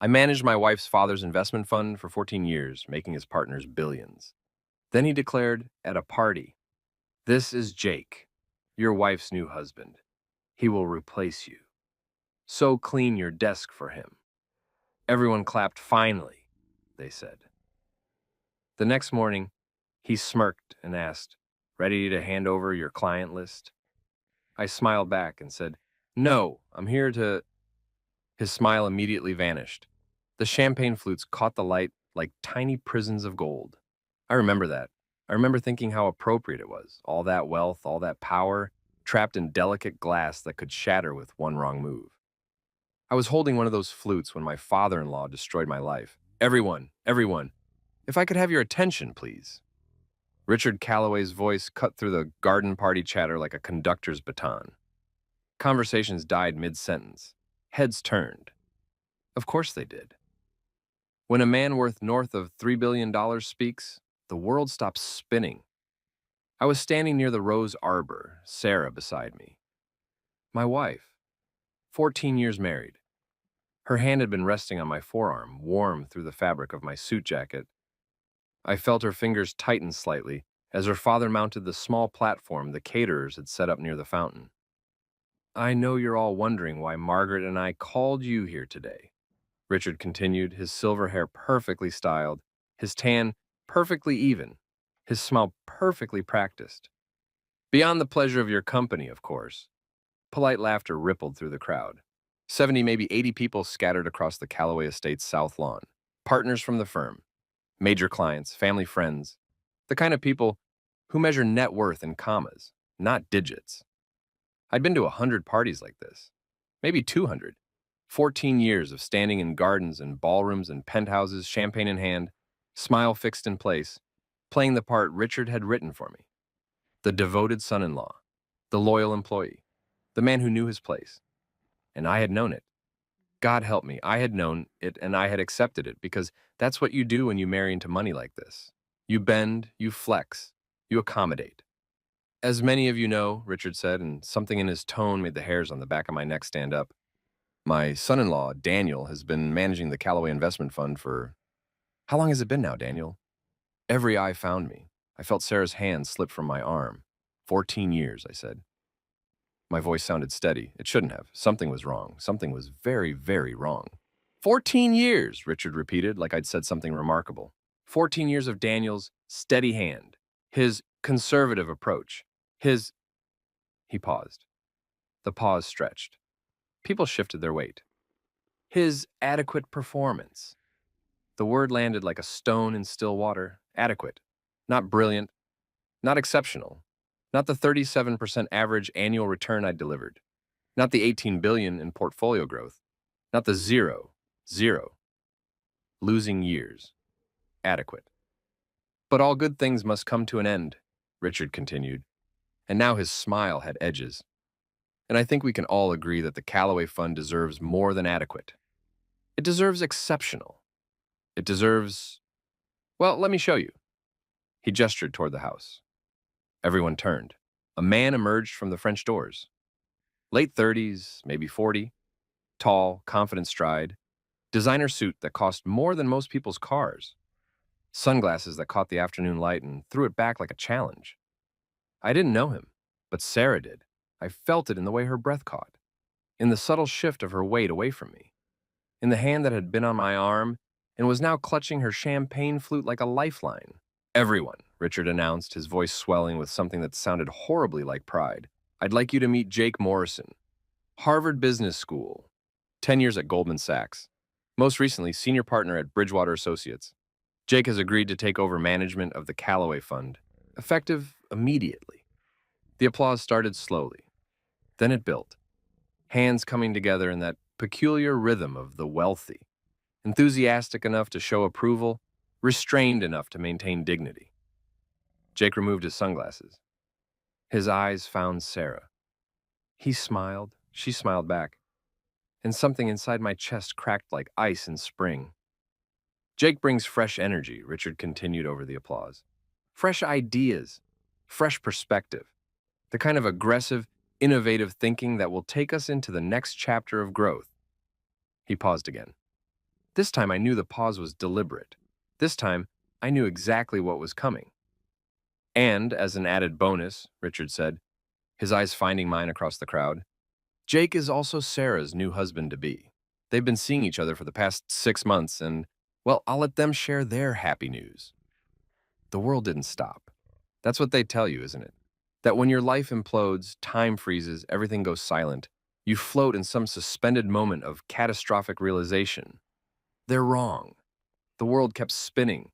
I managed my wife's father's investment fund for 14 years, making his partners billions. Then he declared at a party, "This is Jake, your wife's new husband. He will replace you. So clean your desk for him." Everyone clapped finally, they said. The next morning, he smirked and asked, "Ready to hand over your client list?" I smiled back and said, "No, I'm here to—" His smile immediately vanished. The champagne flutes caught the light like tiny prisons of gold. I remember that. I remember thinking how appropriate it was. All that wealth, all that power, trapped in delicate glass that could shatter with one wrong move. I was holding one of those flutes when my father-in-law destroyed my life. Everyone, if I could have your attention, please." Richard Calloway's voice cut through the garden party chatter like a conductor's baton. Conversations died mid-sentence. Heads turned. Of course they did. When a man worth north of $3 billion speaks, the world stops spinning. I was standing near the rose arbor, Sarah beside me. My wife, 14 years married. Her hand had been resting on my forearm, warm through the fabric of my suit jacket. I felt her fingers tighten slightly as her father mounted the small platform the caterers had set up near the fountain. "I know you're all wondering why Margaret and I called you here today," Richard continued, his silver hair perfectly styled, his tan perfectly even, his smile perfectly practiced. "Beyond the pleasure of your company, of course." Polite laughter rippled through the crowd. 70, maybe 80 people scattered across the Callaway Estate's south lawn. Partners from the firm, major clients, family friends, the kind of people who measure net worth in commas, not digits. I'd been to 100 parties like this, maybe 200. 14 years of standing in gardens and ballrooms and penthouses, champagne in hand, smile fixed in place, playing the part Richard had written for me. The devoted son-in-law, the loyal employee, the man who knew his place. And I had known it. God help me, I had known it and I had accepted it because that's what you do when you marry into money like this. You bend, you flex, you accommodate. "As many of you know," Richard said, and something in his tone made the hairs on the back of my neck stand up, "my son-in-law, Daniel, has been managing the Callaway Investment Fund for— How long has it been now, Daniel?" Every eye found me. I felt Sarah's hand slip from my arm. 14 years, I said. My voice sounded steady. It shouldn't have. Something was wrong. Something was very, very wrong. 14 years, Richard repeated, like I'd said something remarkable. 14 years of Daniel's steady hand, his conservative approach, his— He paused. The pause stretched. People shifted their weight. His adequate performance. The word landed like a stone in still water. Adequate. Not brilliant. Not exceptional. Not the 37% average annual return I delivered. Not the 18 billion in portfolio growth. Not the zero. Losing years. Adequate. "But all good things must come to an end," Richard continued. And now his smile had edges. "And I think we can all agree that the Callaway Fund deserves more than adequate. It deserves exceptional. It deserves— Well, let me show you." He gestured toward the house. Everyone turned. A man emerged from the French doors. Late 30s, maybe 40. Tall, confident stride. Designer suit that cost more than most people's cars. Sunglasses that caught the afternoon light and threw it back like a challenge. I didn't know him, but Sarah did. I felt it in the way her breath caught, in the subtle shift of her weight away from me, in the hand that had been on my arm and was now clutching her champagne flute like a lifeline. "Everyone," Richard announced, his voice swelling with something that sounded horribly like pride. "I'd like you to meet Jake Morrison. Harvard Business School. 10 years at Goldman Sachs. Most recently, senior partner at Bridgewater Associates. Jake has agreed to take over management of the Callaway Fund, effective immediately." The applause started slowly. Then it built, hands coming together in that peculiar rhythm of the wealthy, enthusiastic enough to show approval, restrained enough to maintain dignity. Jake removed his sunglasses. His eyes found Sarah. He smiled, she smiled back, and something inside my chest cracked like ice in spring. "Jake brings fresh energy," Richard continued over the applause. "Fresh ideas, fresh perspective, the kind of aggressive, innovative thinking that will take us into the next chapter of growth." He paused again. This time I knew the pause was deliberate. This time I knew exactly what was coming. And, as an added bonus, Richard said, his eyes finding mine across the crowd, Jake is also Sarah's new husband-to-be. They've been seeing each other for the past 6 months, and, well, I'll let them share their happy news. The world didn't stop. That's what they tell you, isn't it? That when your life implodes, time freezes, everything goes silent, you float in some suspended moment of catastrophic realization. They're wrong. The world kept spinning.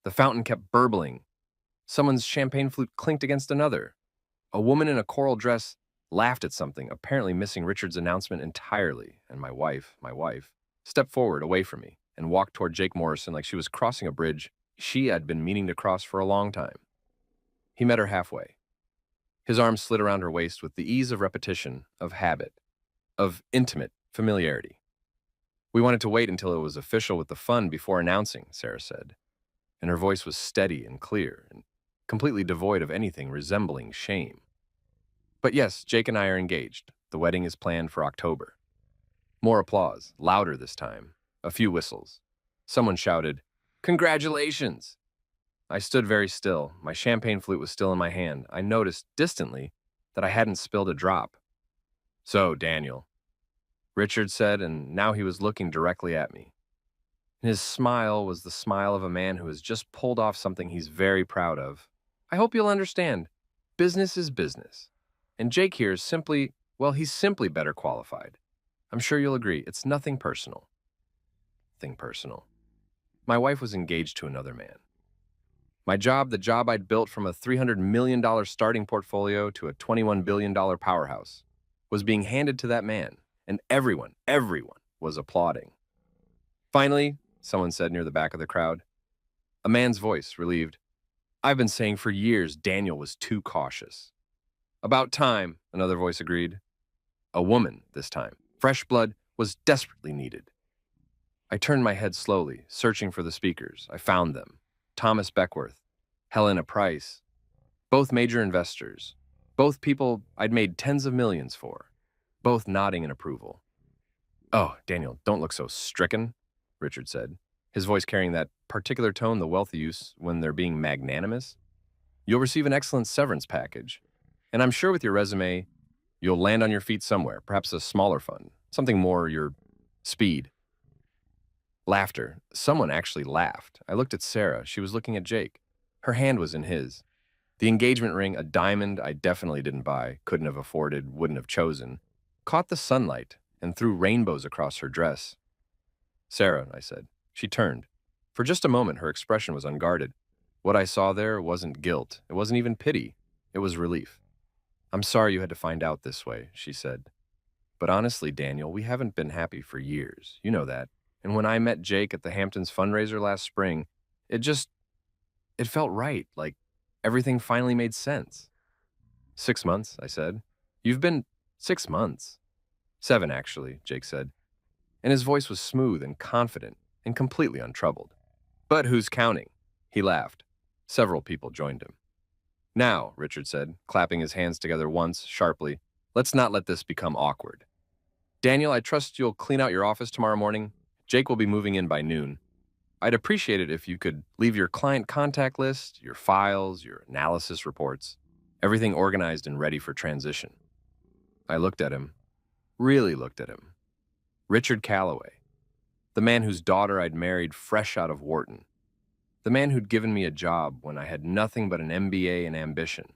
The fountain kept burbling. Someone's champagne flute clinked against another. A woman in a coral dress laughed at something, apparently missing Richard's announcement entirely, and my wife, stepped forward away from me and walked toward Jake Morrison like she was crossing a bridge she had been meaning to cross for a long time. He met her halfway. His arm slid around her waist with the ease of repetition, of habit, of intimate familiarity. We wanted to wait until it was official with the fun before announcing, Sarah said, and her voice was steady and clear and completely devoid of anything resembling shame. But yes, Jake and I are engaged. The wedding is planned for October. More applause, louder this time. A few whistles. Someone shouted, "Congratulations!" I stood very still. My champagne flute was still in my hand. I noticed, distantly, that I hadn't spilled a drop. "So, Daniel," Richard said, and now he was looking directly at me. His smile was the smile of a man who has just pulled off something he's very proud of. "I hope you'll understand. Business is business. And Jake here is simply, well, he's simply better qualified. I'm sure you'll agree, it's nothing personal." Nothing personal. My wife was engaged to another man. My job, the job I'd built from a $300 million starting portfolio to a $21 billion powerhouse, was being handed to that man, and everyone was applauding. "Finally," someone said near the back of the crowd. A man's voice, relieved. "I've been saying for years Daniel was too cautious." "About time," another voice agreed. A woman, this time. Fresh blood was desperately needed. I turned my head slowly, searching for the speakers. I found them. Thomas Beckworth, Helena Price, both major investors, both people I'd made tens of millions for, both nodding in approval. "Oh, Daniel, don't look so stricken," Richard said, his voice carrying that particular tone the wealthy use when they're being magnanimous. "You'll receive an excellent severance package, and I'm sure with your resume, you'll land on your feet somewhere, perhaps a smaller fund, something more your speed." Laughter. Someone actually laughed. I looked at Sarah. She was looking at Jake. Her hand was in his. The engagement ring, a diamond I definitely didn't buy, couldn't have afforded, wouldn't have chosen, caught the sunlight and threw rainbows across her dress. "Sarah," I said. She turned. For just a moment, her expression was unguarded. What I saw there wasn't guilt. It wasn't even pity. It was relief. "I'm sorry you had to find out this way," she said. "But honestly, Daniel, we haven't been happy for years. You know that. And when I met Jake at the Hamptons fundraiser last spring, it felt right, like everything finally made sense." 6 months, I said. "You've been 6 months. 7, actually," Jake said. And his voice was smooth and confident and completely untroubled. "But who's counting?" He laughed. Several people joined him. "Now," Richard said, clapping his hands together once, sharply, "let's not let this become awkward. Daniel, I trust you'll clean out your office tomorrow morning. Jake will be moving in by noon. I'd appreciate it if you could leave your client contact list, your files, your analysis reports, everything organized and ready for transition." I looked at him, really looked at him. Richard Calloway, the man whose daughter I'd married fresh out of Wharton, the man who'd given me a job when I had nothing but an MBA and ambition,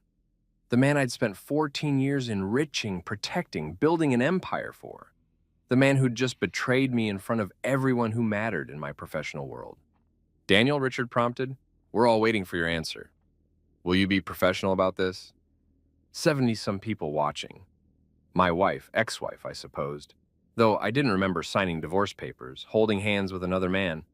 the man I'd spent 14 years enriching, protecting, building an empire for, the man who'd just betrayed me in front of everyone who mattered in my professional world. "Daniel," Richard prompted, "we're all waiting for your answer. Will you be professional about this?" 70-some people watching. My wife, ex-wife, I supposed, though I didn't remember signing divorce papers, holding hands with another man.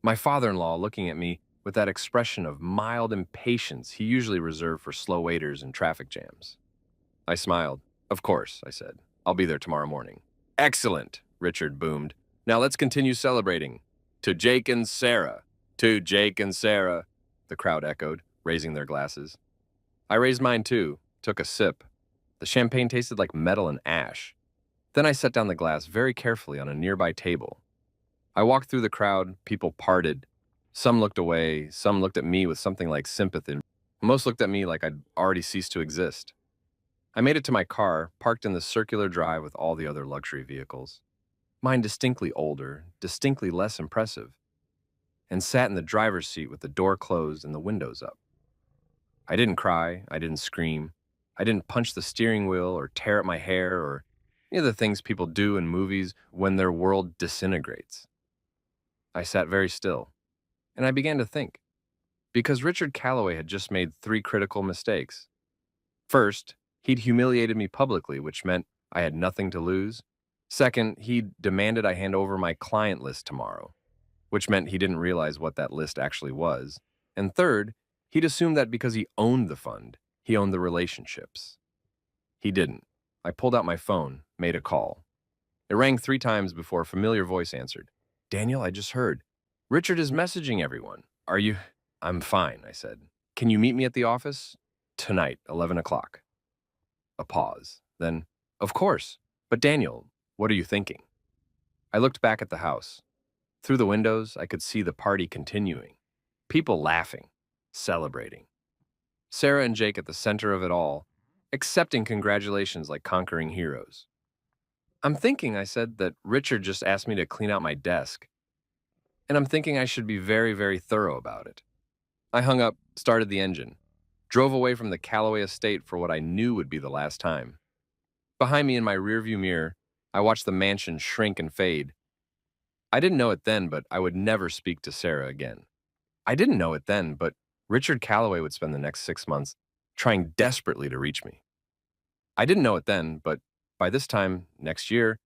My father-in-law looking at me with that expression of mild impatience he usually reserved for slow waiters in traffic jams. I smiled. "Of course," I said. "I'll be there tomorrow morning." "Excellent," Richard boomed. "Now let's continue celebrating. To Jake and Sarah. To Jake and Sarah," the crowd echoed, raising their glasses. I raised mine too, took a sip. The champagne tasted like metal and ash. Then I set down the glass very carefully on a nearby table. I walked through the crowd, people parted. Some looked away, some looked at me with something like sympathy. Most looked at me like I'd already ceased to exist. I made it to my car, parked in the circular drive with all the other luxury vehicles. Mine distinctly older, distinctly less impressive, and sat in the driver's seat with the door closed and the windows up. I didn't cry, I didn't scream, I didn't punch the steering wheel or tear at my hair or any of the things people do in movies when their world disintegrates. I sat very still, and I began to think, because Richard Calloway had just made three critical mistakes. First, he'd humiliated me publicly, which meant I had nothing to lose. Second, he demanded I hand over my client list tomorrow, which meant he didn't realize what that list actually was. And third, he'd assumed that because he owned the fund, he owned the relationships. He didn't. I pulled out my phone, made a call. It rang 3 times before a familiar voice answered. Daniel, I just heard. Richard is messaging everyone. Are you? I'm fine, I said. Can you meet me at the office? Tonight, 11 o'clock. A pause. Then, of course. But Daniel, what are you thinking? I looked back at the house. Through the windows, I could see the party continuing. People laughing, celebrating. Sarah and Jake at the center of it all, accepting congratulations like conquering heroes. I'm thinking, I said, that Richard just asked me to clean out my desk. And I'm thinking I should be very, very thorough about it. I hung up, started the engine, drove away from the Calloway estate for what I knew would be the last time. Behind me in my rearview mirror, I watched the mansion shrink and fade. I didn't know it then, but I would never speak to Sarah again. I didn't know it then, but Richard Calloway would spend the next 6 months trying desperately to reach me. I didn't know it then, but by this time, next year,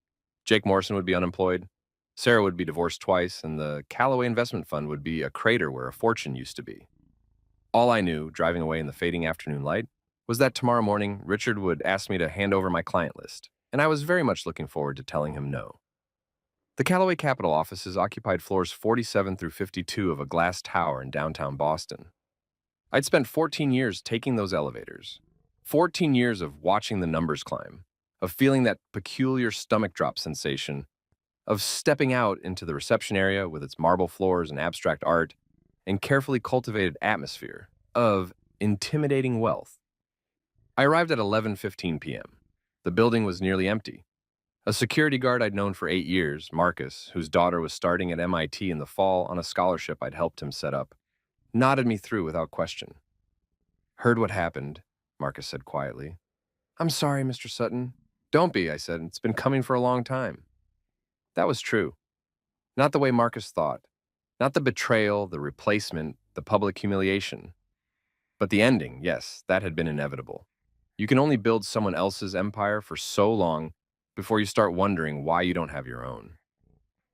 Jake Morrison would be unemployed, Sarah would be divorced twice, and the Calloway Investment Fund would be a crater where a fortune used to be. All I knew, driving away in the fading afternoon light, was that tomorrow morning, Richard would ask me to hand over my client list, and I was very much looking forward to telling him no. The Calloway Capital offices occupied floors 47 through 52 of a glass tower in downtown Boston. I'd spent 14 years taking those elevators, 14 years of watching the numbers climb, of feeling that peculiar stomach drop sensation, of stepping out into the reception area with its marble floors and abstract art and carefully cultivated atmosphere, of intimidating wealth. I arrived at 11:15 p.m. The building was nearly empty. A security guard I'd known for 8 years, Marcus, whose daughter was starting at MIT in the fall on a scholarship I'd helped him set up, nodded me through without question. Heard what happened, Marcus said quietly. I'm sorry, Mr. Sutton. Don't be, I said. It's been coming for a long time. That was true. Not the way Marcus thought. Not the betrayal, the replacement, the public humiliation. But the ending, yes, that had been inevitable. You can only build someone else's empire for so long before you start wondering why you don't have your own.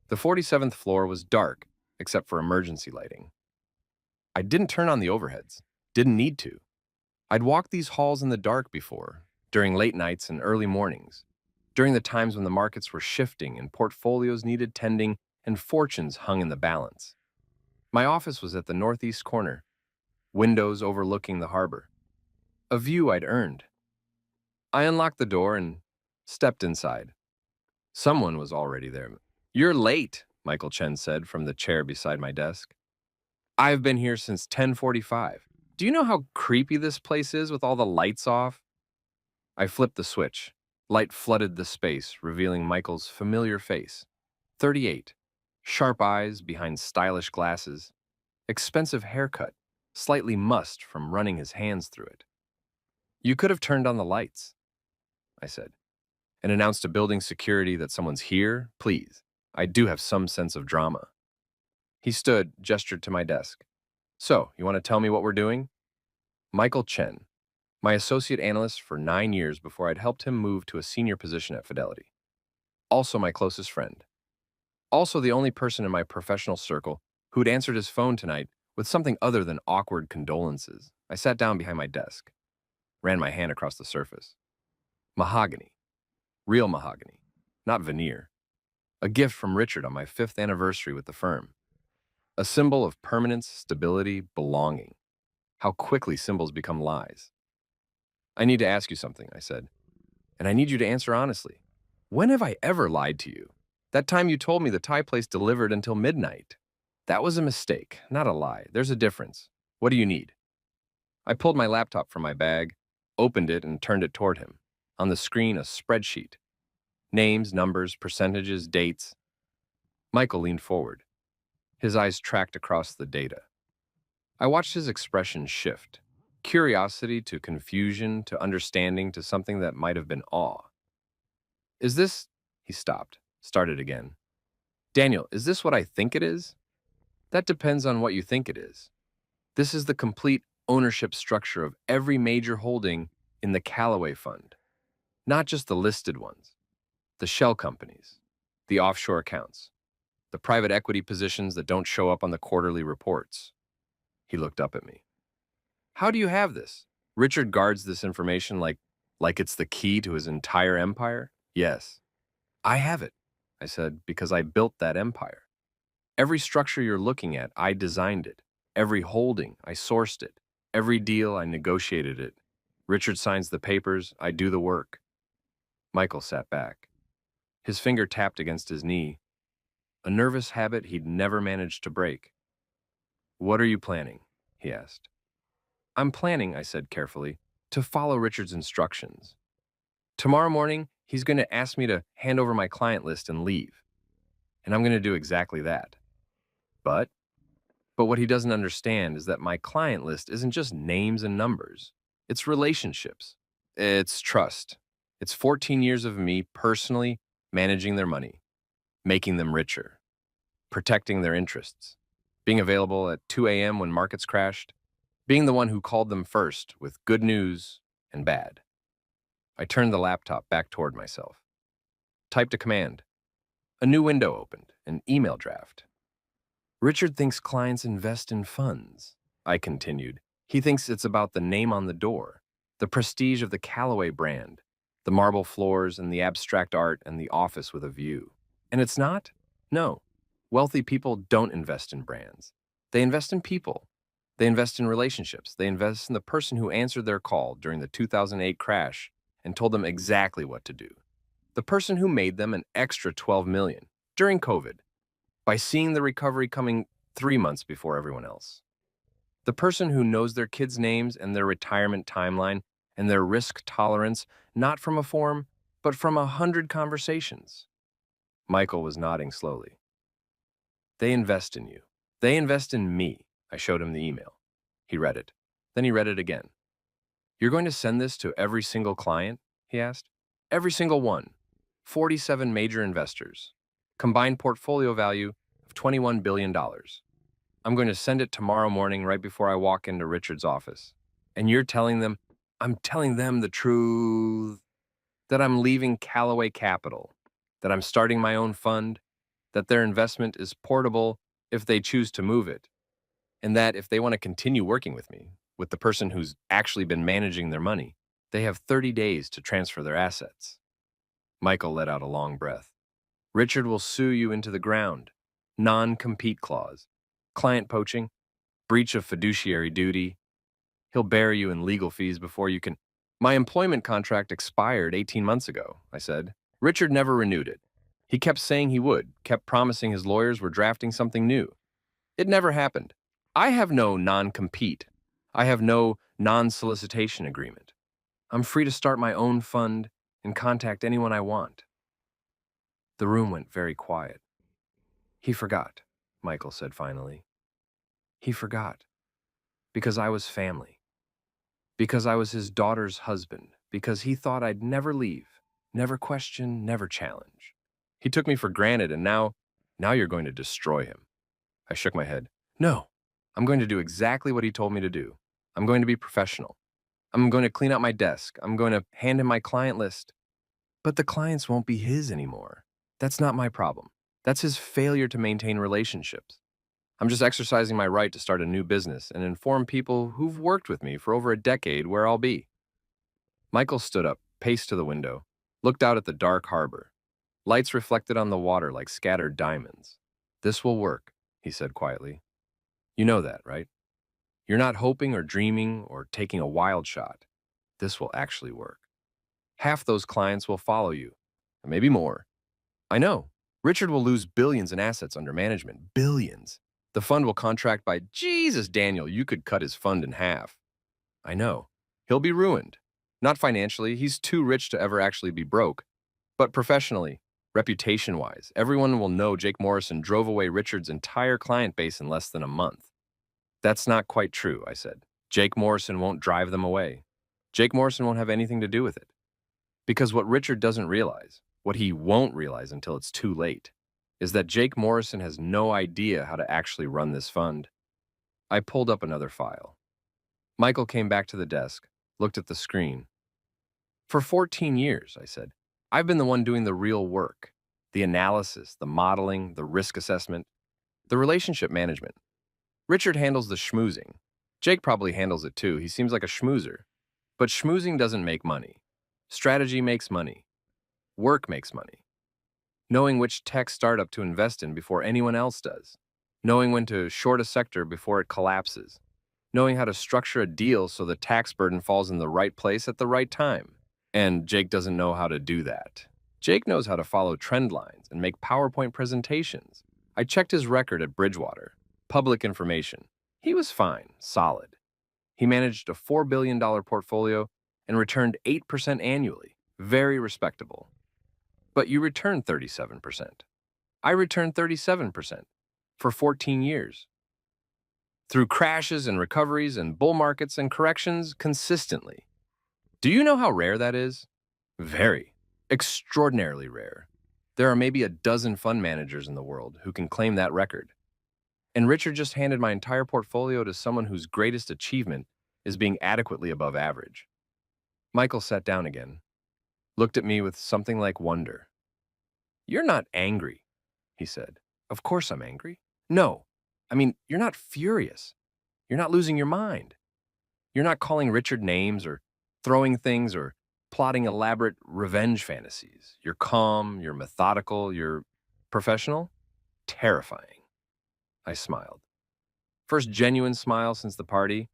The 47th floor was dark, except for emergency lighting. I didn't turn on the overheads. Didn't need to. I'd walked these halls in the dark before, during late nights and early mornings, during the times when the markets were shifting and portfolios needed tending and fortunes hung in the balance. My office was at the northeast corner, windows overlooking the harbor. A view I'd earned. I unlocked the door and stepped inside. Someone was already there. You're late, Michael Chen said from the chair beside my desk. I've been here since 10:45. Do you know how creepy this place is with all the lights off? I flipped the switch. Light flooded the space, revealing Michael's familiar face. 38. Sharp eyes behind stylish glasses. Expensive haircut, slightly mussed from running his hands through it. You could have turned on the lights, I said, and announced to building security that someone's here, please. I do have some sense of drama. He stood, gestured to my desk. So, you want to tell me what we're doing? Michael Chen, my associate analyst for 9 years before I'd helped him move to a senior position at Fidelity. Also my closest friend. Also the only person in my professional circle who'd answered his phone tonight with something other than awkward condolences. I sat down behind my desk, ran my hand across the surface. Mahogany. Real mahogany, not veneer. A gift from Richard on my 5th anniversary with the firm. A symbol of permanence, stability, belonging. How quickly symbols become lies. I need to ask you something, I said, and I need you to answer honestly. When have I ever lied to you? That time you told me the Thai place delivered until midnight. That was a mistake, not a lie. There's a difference. What do you need? I pulled my laptop from my bag, opened it, and turned it toward him. On the screen, a spreadsheet. Names, numbers, percentages, dates. Michael leaned forward. His eyes tracked across the data. I watched his expression shift. Curiosity to confusion to understanding to something that might have been awe. Is this... He stopped, started again. Daniel, is this what I think it is? That depends on what you think it is. This is the complete ownership structure of every major holding in the Callaway Fund. Not just the listed ones. The shell companies. The offshore accounts. The private equity positions that don't show up on the quarterly reports. He looked up at me. How do you have this? Richard guards this information like it's the key to his entire empire? Yes. I have it, I said, because I built that empire. Every structure you're looking at, I designed it. Every holding, I sourced it. Every deal, I negotiated it. Richard signs the papers, I do the work. Michael sat back. His finger tapped against his knee, a nervous habit he'd never managed to break. What are you planning? He asked. I'm planning, I said carefully, to follow Richard's instructions. Tomorrow morning, he's going to ask me to hand over my client list and leave. And I'm going to do exactly that. But what he doesn't understand is that my client list isn't just names and numbers. It's relationships. It's trust. It's 14 years of me personally managing their money, making them richer, protecting their interests, being available at 2 a.m. when markets crashed, being the one who called them first with good news and bad. I turned the laptop back toward myself, typed a command. A new window opened, an email draft. Richard thinks clients invest in funds, I continued. He thinks it's about the name on the door, the prestige of the Callaway brand, the marble floors and the abstract art and the office with a view. And it's not? No. Wealthy people don't invest in brands. They invest in people. They invest in relationships. They invest in the person who answered their call during the 2008 crash and told them exactly what to do. The person who made them an extra $12 million during COVID by seeing the recovery coming 3 months before everyone else. The person who knows their kids' names and their retirement timeline and their risk tolerance, not from a form, but from 100 conversations. Michael was nodding slowly. They invest in you. They invest in me. I showed him the email. He read it. Then he read it again. You're going to send this to every single client? He asked. Every single one. 47 major investors. Combined portfolio value of $21 billion. I'm going to send it tomorrow morning right before I walk into Richard's office. And you're telling them, I'm telling them the truth, that I'm leaving Callaway Capital, that I'm starting my own fund, that their investment is portable if they choose to move it, and that if they want to continue working with me, with the person who's actually been managing their money, they have 30 days to transfer their assets. Michael let out a long breath. Richard will sue you into the ground. Non-compete clause. Client poaching. Breach of fiduciary duty. He'll bury you in legal fees before you can... My employment contract expired 18 months ago, I said. Richard never renewed it. He kept saying he would, kept promising his lawyers were drafting something new. It never happened. I have no non-compete. I have no non-solicitation agreement. I'm free to start my own fund and contact anyone I want. The room went very quiet. He forgot, Michael said finally. He forgot. Because I was family. Because I was his daughter's husband. Because he thought I'd never leave, never question, never challenge. He took me for granted, and now you're going to destroy him. I shook my head. No, I'm going to do exactly what he told me to do. I'm going to be professional. I'm going to clean out my desk. I'm going to hand him my client list. But the clients won't be his anymore. That's not my problem. That's his failure to maintain relationships. I'm just exercising my right to start a new business and inform people who've worked with me for over a decade where I'll be. Michael stood up, paced to the window, looked out at the dark harbor. Lights reflected on the water like scattered diamonds. This will work, he said quietly. You know that, right? You're not hoping or dreaming or taking a wild shot. This will actually work. Half those clients will follow you, and maybe more. I know. Richard will lose billions in assets under management. Billions. The fund will contract by, Jesus, Daniel, you could cut his fund in half. I know. He'll be ruined. Not financially, he's too rich to ever actually be broke. But professionally, reputation-wise, everyone will know Jake Morrison drove away Richard's entire client base in less than a month. That's not quite true, I said. Jake Morrison won't drive them away. Jake Morrison won't have anything to do with it. Because what Richard doesn't realize, what he won't realize until it's too late, is that Jake Morrison has no idea how to actually run this fund. I pulled up another file. Michael came back to the desk, looked at the screen. For 14 years, I said, I've been the one doing the real work, the analysis, the modeling, the risk assessment, the relationship management. Richard handles the schmoozing. Jake probably handles it too. He seems like a schmoozer. But schmoozing doesn't make money. Strategy makes money. Work makes money. Knowing which tech startup to invest in before anyone else does. Knowing when to short a sector before it collapses. Knowing how to structure a deal so the tax burden falls in the right place at the right time. And Jake doesn't know how to do that. Jake knows how to follow trend lines and make PowerPoint presentations. I checked his record at Bridgewater. Public information. He was fine, solid. He managed a $4 billion portfolio and returned 8% annually. Very respectable. But you returned 37%. I returned 37% for 14 years. Through crashes and recoveries and bull markets and corrections consistently. Do you know how rare that is? Very. Extraordinarily rare. There are maybe a dozen fund managers in the world who can claim that record. And Richard just handed my entire portfolio to someone whose greatest achievement is being adequately above average. Michael sat down again, looked at me with something like wonder. You're not angry, he said. Of course I'm angry. No. I mean, you're not furious. You're not losing your mind. You're not calling Richard names or throwing things or plotting elaborate revenge fantasies. You're calm, you're methodical, you're professional. Terrifying. I smiled. First genuine smile since the party.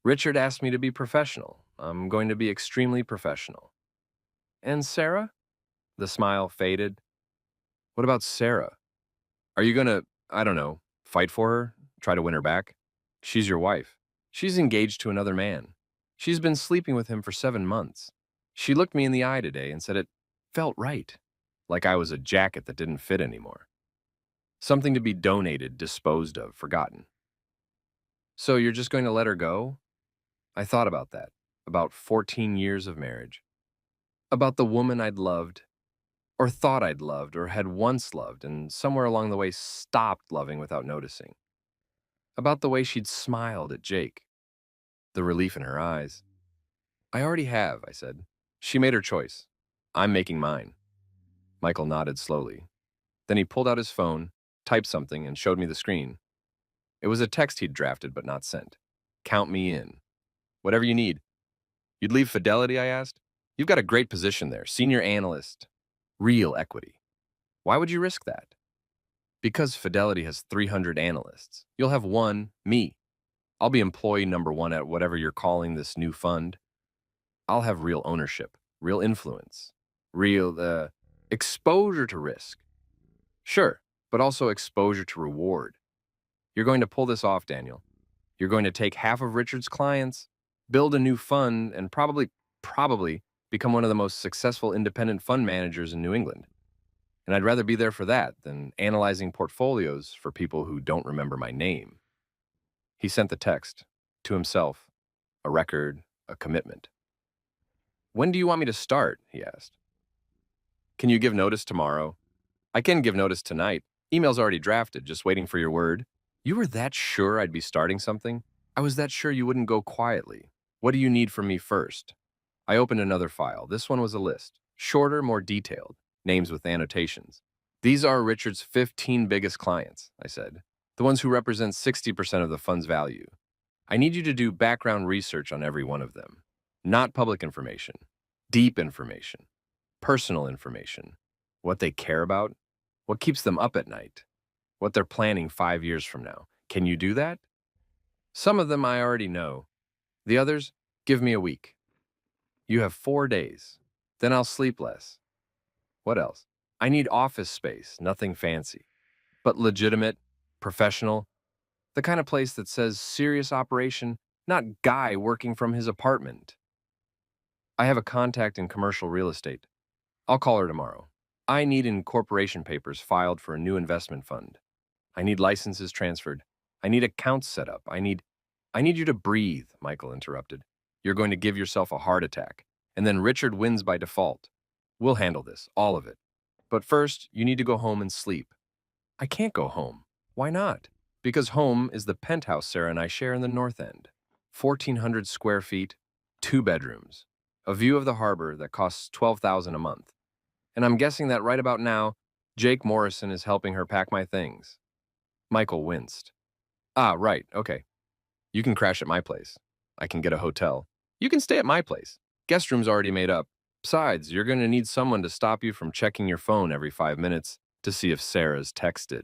Richard asked me to be professional. I'm going to be extremely professional. And Sarah? The smile faded. What about Sarah? Are you gonna, I don't know, fight for her? Try to win her back? She's your wife. She's engaged to another man. She's been sleeping with him for 7 months. She looked me in the eye today and said it felt right, like I was a jacket that didn't fit anymore. Something to be donated, disposed of, forgotten. So you're just going to let her go? I thought about that, about 14 years of marriage. About the woman I'd loved, or thought I'd loved, or had once loved, and somewhere along the way stopped loving without noticing. About the way she'd smiled at Jake, the relief in her eyes. I already have, I said. She made her choice. I'm making mine. Michael nodded slowly. Then he pulled out his phone, typed something, and showed me the screen. It was a text he'd drafted but not sent. Count me in. Whatever you need. You'd leave Fidelity, I asked? You've got a great position there, senior analyst, real equity. Why would you risk that? Because Fidelity has 300 analysts. You'll have one, me. I'll be employee number one at whatever you're calling this new fund. I'll have real ownership, real influence, real, exposure to risk. Sure, but also exposure to reward. You're going to pull this off, Daniel. You're going to take half of Richard's clients, build a new fund, and probably become one of the most successful independent fund managers in New England. And I'd rather be there for that than analyzing portfolios for people who don't remember my name. He sent the text, to himself, a record, a commitment. When do you want me to start? He asked. Can you give notice tomorrow? I can give notice tonight. Email's already drafted, just waiting for your word. You were that sure I'd be starting something? I was that sure you wouldn't go quietly. What do you need from me first? I opened another file. This one was a list. Shorter, more detailed. Names with annotations. These are Richard's 15 biggest clients, I said. The ones who represent 60% of the fund's value. I need you to do background research on every one of them. Not public information. Deep information. Personal information. What they care about. What keeps them up at night. What they're planning 5 years from now. Can you do that? Some of them I already know. The others, give me a week. You have 4 days. Then I'll sleep less. What else? I need office space, nothing fancy, but legitimate, professional, the kind of place that says serious operation, not guy working from his apartment. I have a contact in commercial real estate. I'll call her tomorrow. I need incorporation papers filed for a new investment fund. I need licenses transferred. I need accounts set up. I need you to breathe, Michael interrupted. You're going to give yourself a heart attack, and then Richard wins by default. We'll handle this, all of it. But first, you need to go home and sleep. I can't go home. Why not? Because home is the penthouse Sarah and I share in the North End. 1,400 square feet, 2 bedrooms, a view of the harbor that costs $12,000 a month. And I'm guessing that right about now, Jake Morrison is helping her pack my things. Michael winced. Ah, right, okay. You can crash at my place. I can get a hotel. You can stay at my place. Guest room's already made up. Besides, you're going to need someone to stop you from checking your phone every 5 minutes to see if Sarah's texted.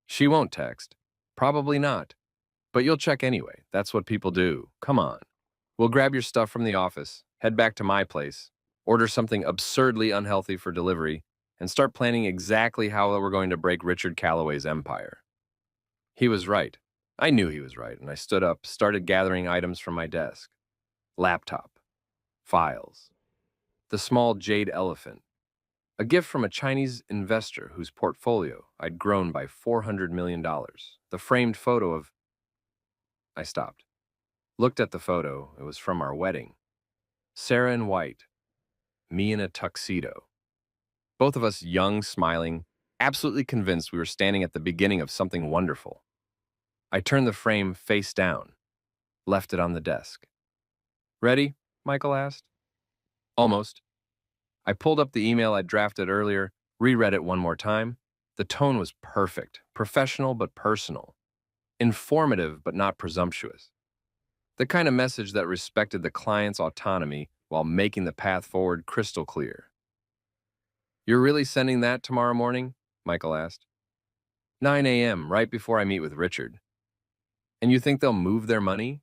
She won't text. Probably not. But you'll check anyway. That's what people do. Come on. We'll grab your stuff from the office, head back to my place, order something absurdly unhealthy for delivery, and start planning exactly how we're going to break Richard Calloway's empire. He was right. I knew he was right, and I stood up, started gathering items from my desk. Laptop. Files. The small jade elephant. A gift from a Chinese investor whose portfolio I'd grown by $400 million. The framed photo of... I stopped. Looked at the photo. It was from our wedding. Sarah in white. Me in a tuxedo. Both of us young, smiling, absolutely convinced we were standing at the beginning of something wonderful. I turned the frame face down, left it on the desk. Ready? Michael asked. Almost. I pulled up the email I'd drafted earlier, reread it one more time. The tone was perfect, professional but personal, informative but not presumptuous. The kind of message that respected the client's autonomy while making the path forward crystal clear. You're really sending that tomorrow morning? Michael asked. 9 a.m., right before I meet with Richard. And you think they'll move their money?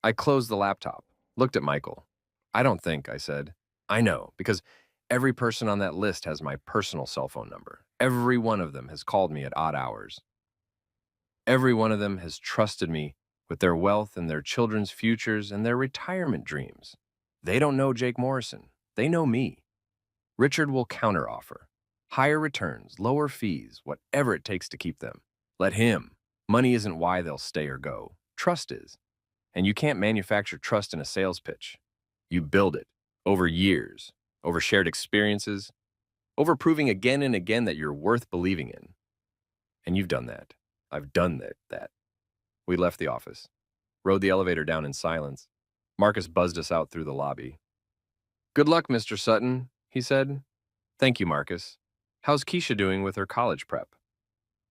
I closed the laptop, looked at Michael. I don't think, I said. I know, because every person on that list has my personal cell phone number. Every one of them has called me at odd hours. Every one of them has trusted me with their wealth and their children's futures and their retirement dreams. They don't know Jake Morrison. They know me. Richard will counteroffer. Higher returns, lower fees, whatever it takes to keep them. Let him. Money isn't why they'll stay or go. Trust is. And you can't manufacture trust in a sales pitch. You build it over years, over shared experiences, over proving again and again that you're worth believing in. And you've done that. I've done that. We left the office, rode the elevator down in silence. Marcus buzzed us out through the lobby. Good luck, Mr. Sutton, he said. Thank you, Marcus. How's Keisha doing with her college prep?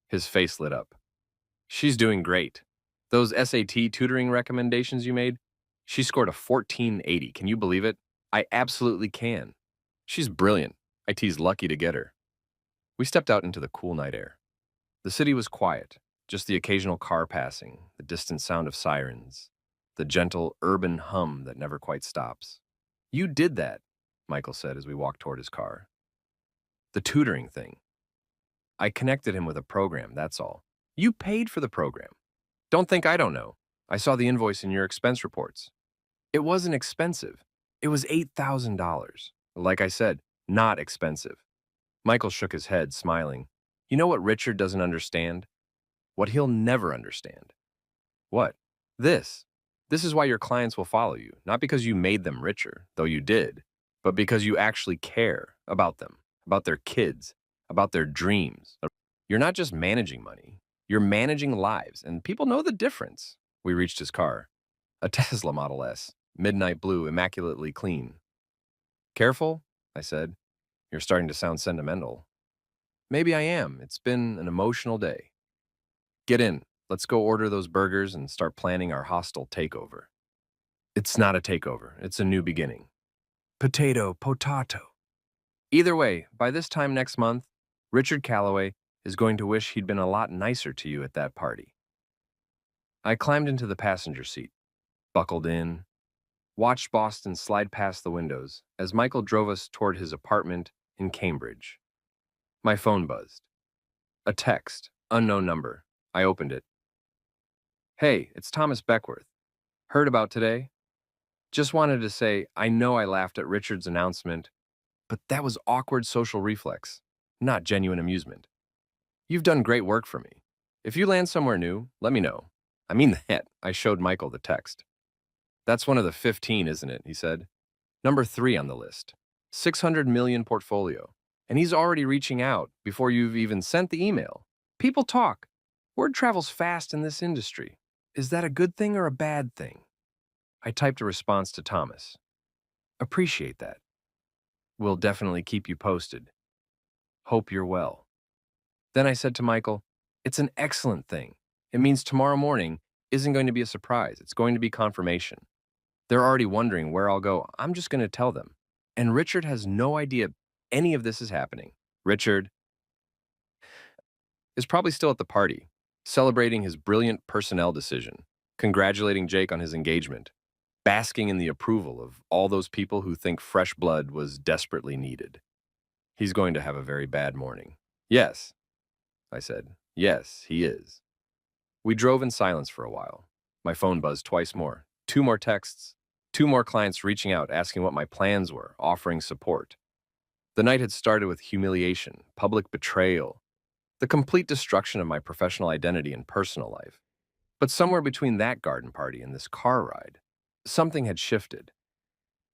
His face lit up. She's doing great. Those SAT tutoring recommendations you made, she scored a 1480. Can you believe it? I absolutely can. She's brilliant. IT's lucky to get her. We stepped out into the cool night air. The city was quiet, just the occasional car passing, the distant sound of sirens, the gentle urban hum that never quite stops. You did that, Michael said as we walked toward his car. The tutoring thing. I connected him with a program, that's all. You paid for the program. Don't think I don't know. I saw the invoice in your expense reports. It wasn't expensive. It was $8,000. Like I said, not expensive. Michael shook his head, smiling. You know what Richard doesn't understand? What he'll never understand. What? This. This is why your clients will follow you, not because you made them richer, though you did, but because you actually care about them, about their kids, about their dreams. You're not just managing money. You're managing lives, and people know the difference. We reached his car. A Tesla Model S, midnight blue, immaculately clean. Careful, I said. You're starting to sound sentimental. Maybe I am. It's been an emotional day. Get in. Let's go order those burgers and start planning our hostile takeover. It's not a takeover. It's a new beginning. Potato. Either way, by this time next month, Richard Calloway is going to wish he'd been a lot nicer to you at that party. I climbed into the passenger seat, buckled in, watched Boston slide past the windows as Michael drove us toward his apartment in Cambridge. My phone buzzed. A text, unknown number. I opened it. Hey, it's Thomas Beckworth. Heard about today? Just wanted to say, I know I laughed at Richard's announcement, but that was awkward social reflex, not genuine amusement. You've done great work for me. If you land somewhere new, let me know. I mean that. I showed Michael the text. That's one of the 15, isn't it? He said. Number 3 on the list. 600 million portfolio. And he's already reaching out before you've even sent the email. People talk. Word travels fast in this industry. Is that a good thing or a bad thing? I typed a response to Thomas. Appreciate that. Will definitely keep you posted. Hope you're well. Then I said to Michael, it's an excellent thing. It means tomorrow morning isn't going to be a surprise. It's going to be confirmation. They're already wondering where I'll go. I'm just going to tell them. And Richard has no idea any of this is happening. Richard is probably still at the party, celebrating his brilliant personnel decision, congratulating Jake on his engagement, basking in the approval of all those people who think fresh blood was desperately needed. He's going to have a very bad morning. Yes, I said. Yes, he is. We drove in silence for a while. My phone buzzed twice more. 2 more texts. 2 more clients reaching out, asking what my plans were, offering support. The night had started with humiliation, public betrayal, the complete destruction of my professional identity and personal life. But somewhere between that garden party and this car ride, something had shifted.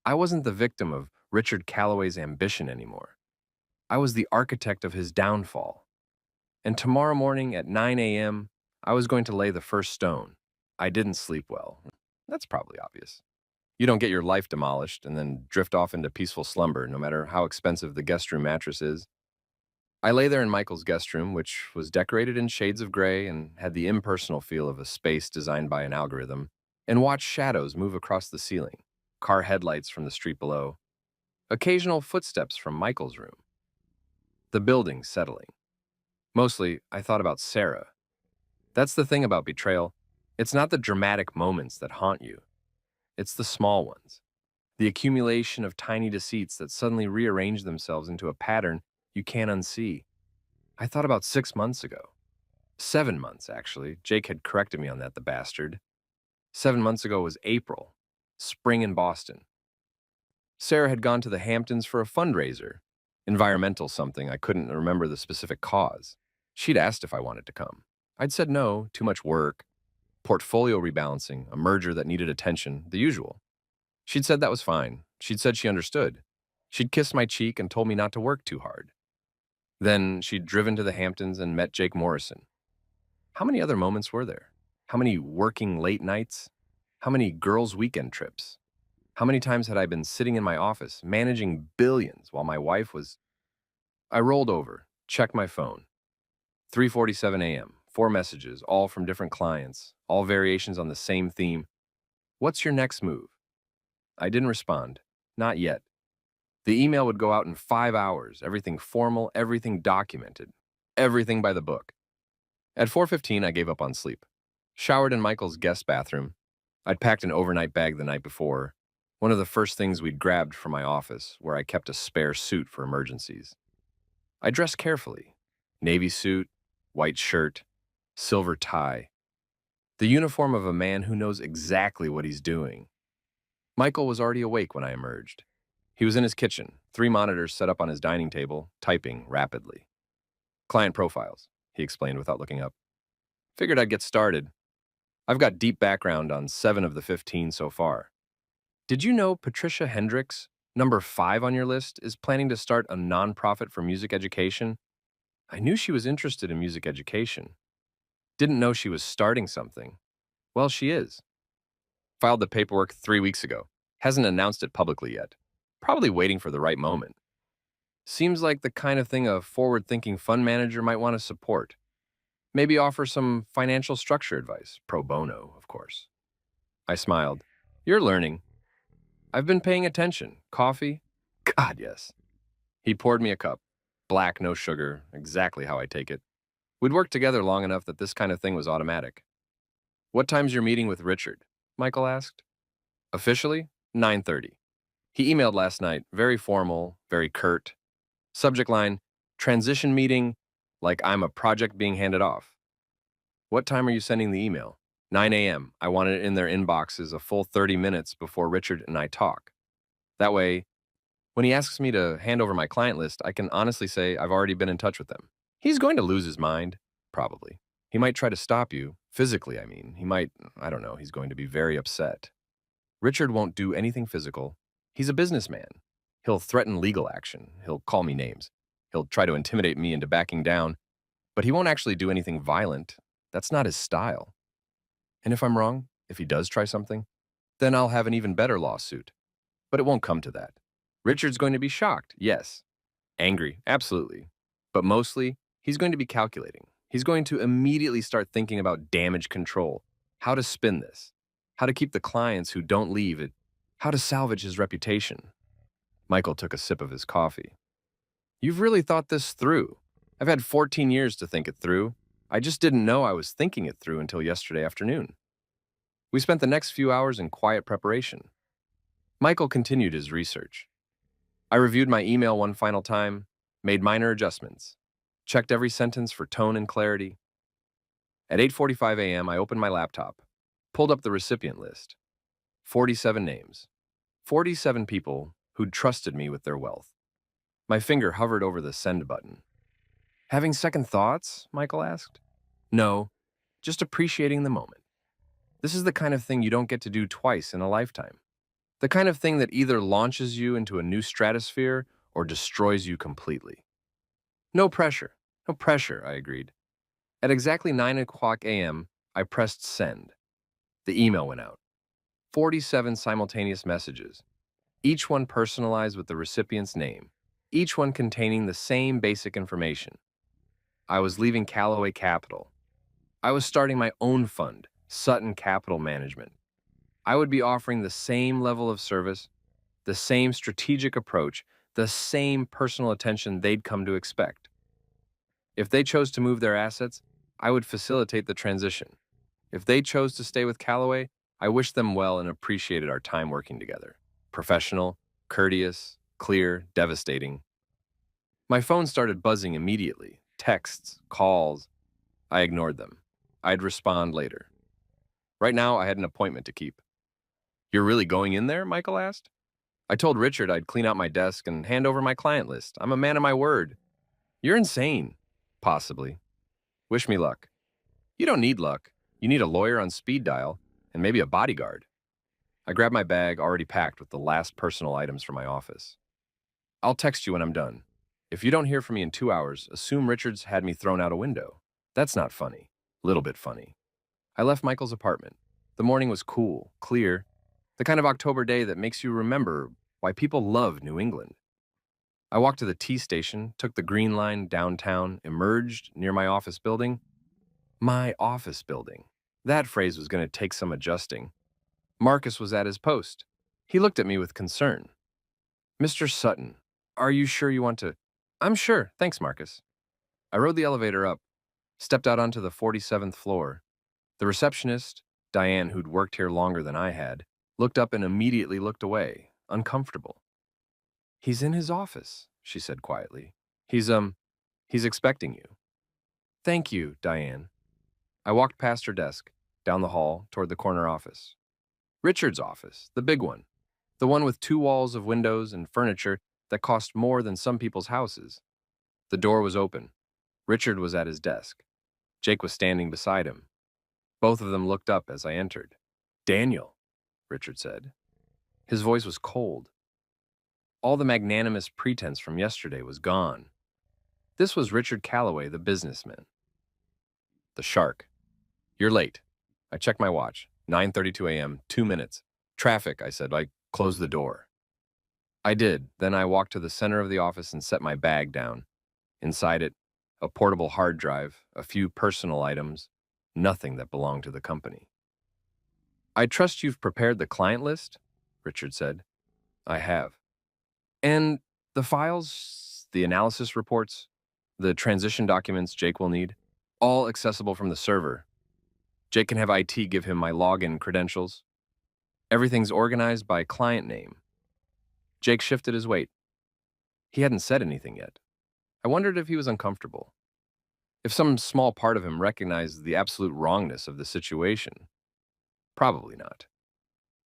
I wasn't the victim of Richard Calloway's ambition anymore. I was the architect of his downfall. And tomorrow morning at 9 a.m., I was going to lay the first stone. I didn't sleep well. That's probably obvious. You don't get your life demolished and then drift off into peaceful slumber, no matter how expensive the guest room mattress is. I lay there in Michael's guest room, which was decorated in shades of gray and had the impersonal feel of a space designed by an algorithm, and watched shadows move across the ceiling, car headlights from the street below, occasional footsteps from Michael's room, the building settling. Mostly, I thought about Sarah. That's the thing about betrayal. It's not the dramatic moments that haunt you. It's the small ones. The accumulation of tiny deceits that suddenly rearrange themselves into a pattern you can't unsee. I thought about 6 months ago. 7 months, actually. Jake had corrected me on that, the bastard. 7 months ago was April, spring in Boston. Sarah had gone to the Hamptons for a fundraiser, environmental something. I couldn't remember the specific cause. She'd asked if I wanted to come. I'd said no, too much work, portfolio rebalancing, a merger that needed attention, the usual. She'd said that was fine. She'd said she understood. She'd kissed my cheek and told me not to work too hard. Then she'd driven to the Hamptons and met Jake Morrison. How many other moments were there? How many working late nights? How many girls' weekend trips? How many times had I been sitting in my office, managing billions, while my wife was... I rolled over, checked my phone. 3:47 a.m., 4 messages, all from different clients, all variations on the same theme. What's your next move? I didn't respond. Not yet. The email would go out in 5 hours, everything formal, everything documented, everything by the book. At 4:15, I gave up on sleep. Showered in Michael's guest bathroom. I'd packed an overnight bag the night before, one of the first things we'd grabbed from my office, where I kept a spare suit for emergencies. I dressed carefully. Navy suit, white shirt, silver tie. The uniform of a man who knows exactly what he's doing. Michael was already awake when I emerged. He was in his kitchen, 3 monitors set up on his dining table, typing rapidly. Client profiles, he explained without looking up. Figured I'd get started. I've got deep background on 7 of the 15 so far. Did you know Patricia Hendricks, number 5 on your list, is planning to start a nonprofit for music education? I knew she was interested in music education. Didn't know she was starting something. Well, she is. Filed the paperwork 3 weeks ago. Hasn't announced it publicly yet. Probably waiting for the right moment. Seems like the kind of thing a forward-thinking fund manager might want to support. Maybe offer some financial structure advice, pro bono, of course. I smiled. You're learning. I've been paying attention. Coffee? God, yes. He poured me a cup. Black, no sugar, exactly how I take it. We'd worked together long enough that this kind of thing was automatic. What time's your meeting with Richard? Michael asked. Officially, 9:30. He emailed last night, very formal, very curt. Subject line, Transition meeting, like I'm a project being handed off. What time are you sending the email? 9 a.m. I want it in their inboxes a full 30 minutes before Richard and I talk. That way, when he asks me to hand over my client list, I can honestly say I've already been in touch with them. He's going to lose his mind, probably. He might try to stop you, physically, I mean. He might, I don't know, he's going to be very upset. Richard won't do anything physical. He's a businessman. He'll threaten legal action. He'll call me names. He'll try to intimidate me into backing down, but he won't actually do anything violent. That's not his style. And if I'm wrong, if he does try something, then I'll have an even better lawsuit. But it won't come to that. Richard's going to be shocked, yes. Angry, absolutely. But mostly, he's going to be calculating. He's going to immediately start thinking about damage control, how to spin this, how to keep the clients who don't leave it, how to salvage his reputation. Michael took a sip of his coffee. You've really thought this through. I've had 14 years to think it through. I just didn't know I was thinking it through until yesterday afternoon. We spent the next few hours in quiet preparation. Michael continued his research. I reviewed my email one final time, made minor adjustments, checked every sentence for tone and clarity. At 8:45 a.m., I opened my laptop, pulled up the recipient list. 47 names. 47 people who'd trusted me with their wealth. My finger hovered over the send button. Having second thoughts? Michael asked. No, just appreciating the moment. This is the kind of thing you don't get to do twice in a lifetime. The kind of thing that either launches you into a new stratosphere or destroys you completely. No pressure, I agreed. At exactly 9 o'clock a.m., I pressed send. The email went out. 47 simultaneous messages, each one personalized with the recipient's name, each one containing the same basic information. I was leaving Callaway Capital. I was starting my own fund, Sutton Capital Management. I would be offering the same level of service, the same strategic approach, the same personal attention they'd come to expect. If they chose to move their assets, I would facilitate the transition. If they chose to stay with Callaway, I wished them well and appreciated our time working together. Professional, courteous, clear, devastating. My phone started buzzing immediately. Texts, calls. I ignored them. I'd respond later. Right now, I had an appointment to keep. You're really going in there? Michael asked. I told Richard I'd clean out my desk and hand over my client list. I'm a man of my word. You're insane. Possibly. Wish me luck. You don't need luck. You need a lawyer on speed dial and maybe a bodyguard. I grabbed my bag, already packed with the last personal items from my office. I'll text you when I'm done. If you don't hear from me in 2 hours, assume Richard's had me thrown out a window. That's not funny. Little bit funny. I left Michael's apartment. The morning was cool, clear, the kind of October day that makes you remember why people love New England. I walked to the T station, took the Green Line downtown, emerged near my office building. My office building. That phrase was going to take some adjusting. Marcus was at his post. He looked at me with concern. Mr. Sutton, are you sure you want to? I'm sure, thanks, Marcus. I rode the elevator up, stepped out onto the 47th floor. The receptionist, Diane, who'd worked here longer than I had, looked up and immediately looked away, uncomfortable. He's in his office, she said quietly. He's expecting you. Thank you, Diane. I walked past her desk, down the hall, toward the corner office. Richard's office, the big one. The one with 2 walls of windows and furniture that cost more than some people's houses. The door was open. Richard was at his desk. Jake was standing beside him. Both of them looked up as I entered. Daniel, Richard said. His voice was cold. All the magnanimous pretense from yesterday was gone. This was Richard Callaway, the businessman. The shark. You're late. I checked my watch. 9:32 a.m., 2 minutes. Traffic, I said. I closed the door. I did. Then I walked to the center of the office and set my bag down. Inside it, a portable hard drive, a few personal items, nothing that belonged to the company. I trust you've prepared the client list, Richard said. I have. And the files, the analysis reports, the transition documents Jake will need, all accessible from the server. Jake can have IT give him my login credentials. Everything's organized by client name. Jake shifted his weight. He hadn't said anything yet. I wondered if he was uncomfortable, if some small part of him recognized the absolute wrongness of the situation. Probably not.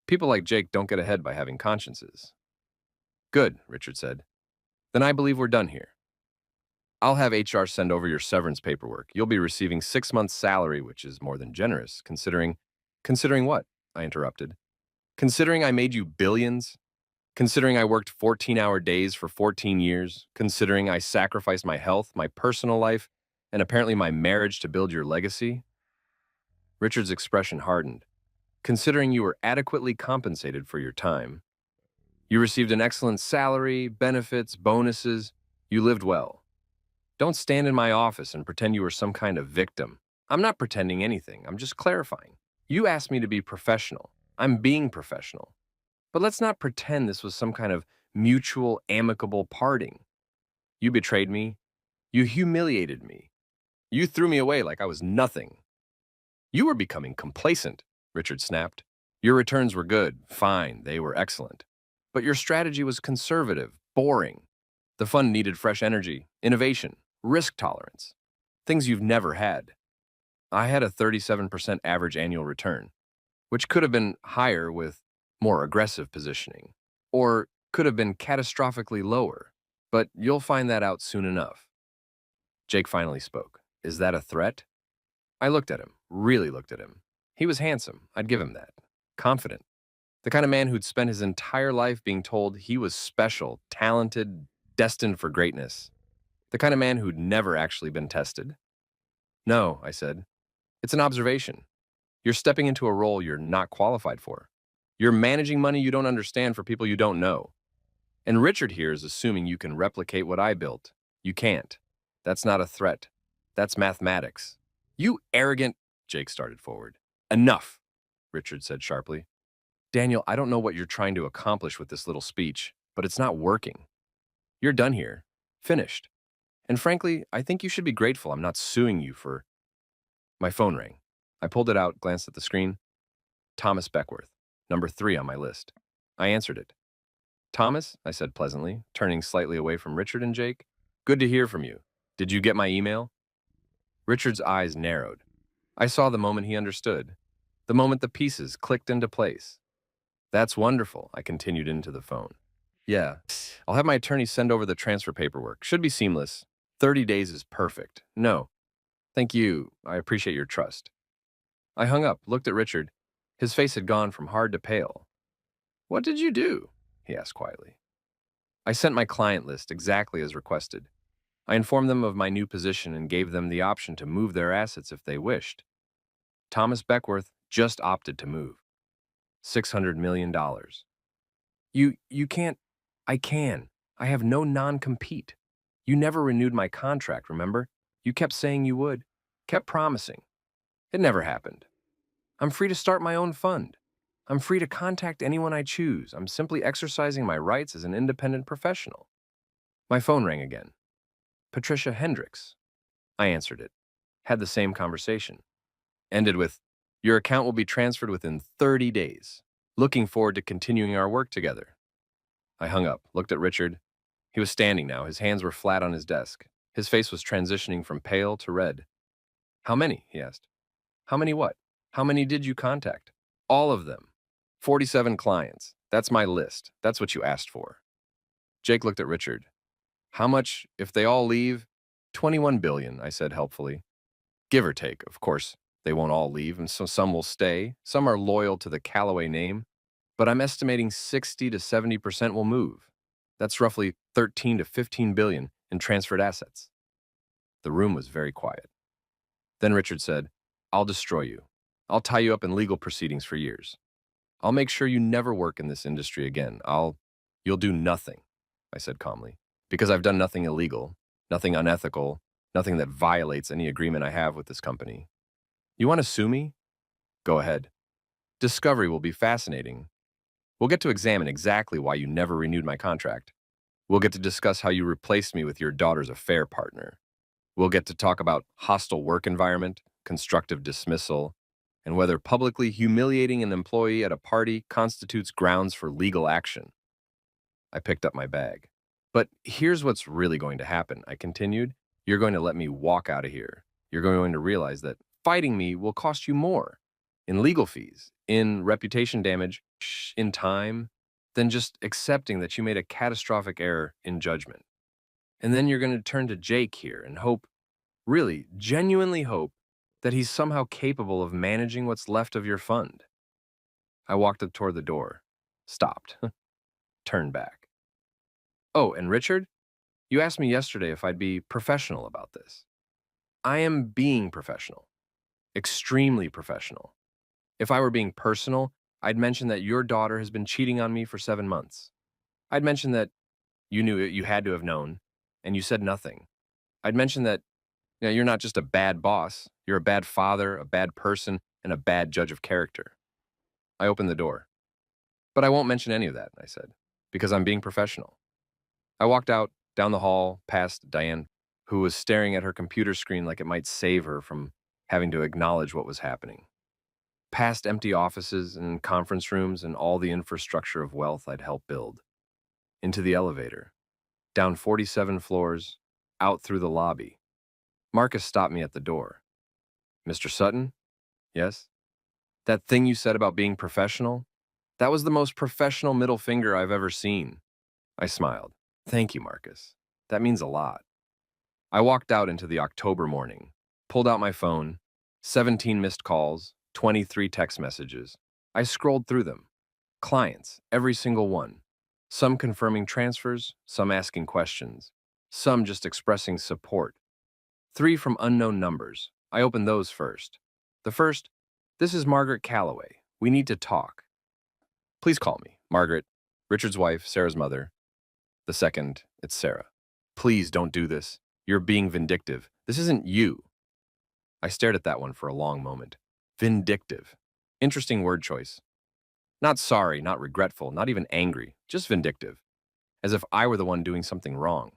People like Jake don't get ahead by having consciences. Good, Richard said. Then I believe we're done here. I'll have HR send over your severance paperwork. You'll be receiving 6 months' salary, which is more than generous, considering. Considering what? I interrupted. Considering I made you billions? Considering I worked 14-hour days for 14 years? Considering I sacrificed my health, my personal life, and apparently my marriage to build your legacy? Richard's expression hardened. Considering you were adequately compensated for your time. You received an excellent salary, benefits, bonuses. You lived well. Don't stand in my office and pretend you were some kind of victim. I'm not pretending anything. I'm just clarifying. You asked me to be professional. I'm being professional. But let's not pretend this was some kind of mutual, amicable parting. You betrayed me. You humiliated me. You threw me away like I was nothing. You were becoming complacent, Richard snapped. Your returns were good, fine, they were excellent. But your strategy was conservative, boring. The fund needed fresh energy, innovation, risk tolerance, things you've never had. I had a 37% average annual return, which could have been higher with more aggressive positioning, or could have been catastrophically lower, but you'll find that out soon enough. Jake finally spoke. Is that a threat? I looked at him, really looked at him. He was handsome, I'd give him that. Confident. The kind of man who'd spent his entire life being told he was special, talented, destined for greatness. The kind of man who'd never actually been tested. No, I said. It's an observation. You're stepping into a role you're not qualified for. You're managing money you don't understand for people you don't know. And Richard here is assuming you can replicate what I built. You can't. That's not a threat. That's mathematics. You arrogant, Jake started forward. Enough, Richard said sharply. Daniel, I don't know what you're trying to accomplish with this little speech, but it's not working. You're done here. Finished. And frankly, I think you should be grateful I'm not suing you for. My phone rang. I pulled it out, glanced at the screen. Thomas Beckworth, number 3 on my list. I answered it. Thomas, I said pleasantly, turning slightly away from Richard and Jake. Good to hear from you. Did you get my email? Richard's eyes narrowed. I saw the moment he understood, the moment the pieces clicked into place. That's wonderful, I continued into the phone. Yeah, I'll have my attorney send over the transfer paperwork. Should be seamless. 30 days is perfect. No. Thank you. I appreciate your trust. I hung up, looked at Richard. His face had gone from hard to pale. What did you do? He asked quietly. I sent my client list exactly as requested. I informed them of my new position and gave them the option to move their assets if they wished. Thomas Beckworth just opted to move. $600 million. You can't. I can. I have no non-compete. You never renewed my contract, remember? You kept saying you would. Kept promising. It never happened. I'm free to start my own fund. I'm free to contact anyone I choose. I'm simply exercising my rights as an independent professional. My phone rang again. Patricia Hendricks. I answered it. Had the same conversation. Ended with, your account will be transferred within 30 days. Looking forward to continuing our work together. I hung up, looked at Richard. He was standing now. His hands were flat on his desk. His face was transitioning from pale to red. How many? He asked. How many what? How many did you contact? All of them. 47 clients. That's my list. That's what you asked for. Jake looked at Richard. How much if they all leave? 21 billion, I said helpfully. Give or take, of course. They won't all leave, and so some will stay. Some are loyal to the Callaway name. But I'm estimating 60 to 70% will move. That's roughly 13 to 15 billion in transferred assets. The room was very quiet. Then Richard said, I'll destroy you. I'll tie you up in legal proceedings for years. I'll make sure you never work in this industry again. You'll do nothing, I said calmly, because I've done nothing illegal, nothing unethical, nothing that violates any agreement I have with this company. You want to sue me? Go ahead. Discovery will be fascinating. We'll get to examine exactly why you never renewed my contract. We'll get to discuss how you replaced me with your daughter's affair partner. We'll get to talk about hostile work environment, constructive dismissal, and whether publicly humiliating an employee at a party constitutes grounds for legal action. I picked up my bag. But here's what's really going to happen, I continued. You're going to let me walk out of here. You're going to realize that fighting me will cost you more in legal fees, in reputation damage, in time, than just accepting that you made a catastrophic error in judgment. And then you're going to turn to Jake here and hope, really, genuinely hope, that he's somehow capable of managing what's left of your fund. I walked up toward the door, stopped, turned back. Oh, and Richard, you asked me yesterday if I'd be professional about this. I am being professional, extremely professional. If I were being personal, I'd mention that your daughter has been cheating on me for 7 months. I'd mention that you knew it, you had to have known, and you said nothing. I'd mention that you're not just a bad boss, you're a bad father, a bad person, and a bad judge of character. I opened the door. But I won't mention any of that, I said, because I'm being professional. I walked out, down the hall, past Diane, who was staring at her computer screen like it might save her from having to acknowledge what was happening. Past empty offices and conference rooms and all the infrastructure of wealth I'd helped build. Into the elevator. Down 47 floors, out through the lobby. Marcus stopped me at the door. Mr. Sutton? Yes? That thing you said about being professional? That was the most professional middle finger I've ever seen. I smiled. Thank you, Marcus. That means a lot. I walked out into the October morning, pulled out my phone, 17 missed calls, 23 text messages. I scrolled through them. Clients, every single one. Some confirming transfers, some asking questions, some just expressing support. 3 from unknown numbers. I opened those first. The first, this is Margaret Calloway. We need to talk. Please call me. Margaret, Richard's wife, Sarah's mother. The second, it's Sarah. Please don't do this. You're being vindictive. This isn't you. I stared at that one for a long moment. Vindictive. Interesting word choice. Not sorry, not regretful, not even angry, just vindictive. As if I were the one doing something wrong.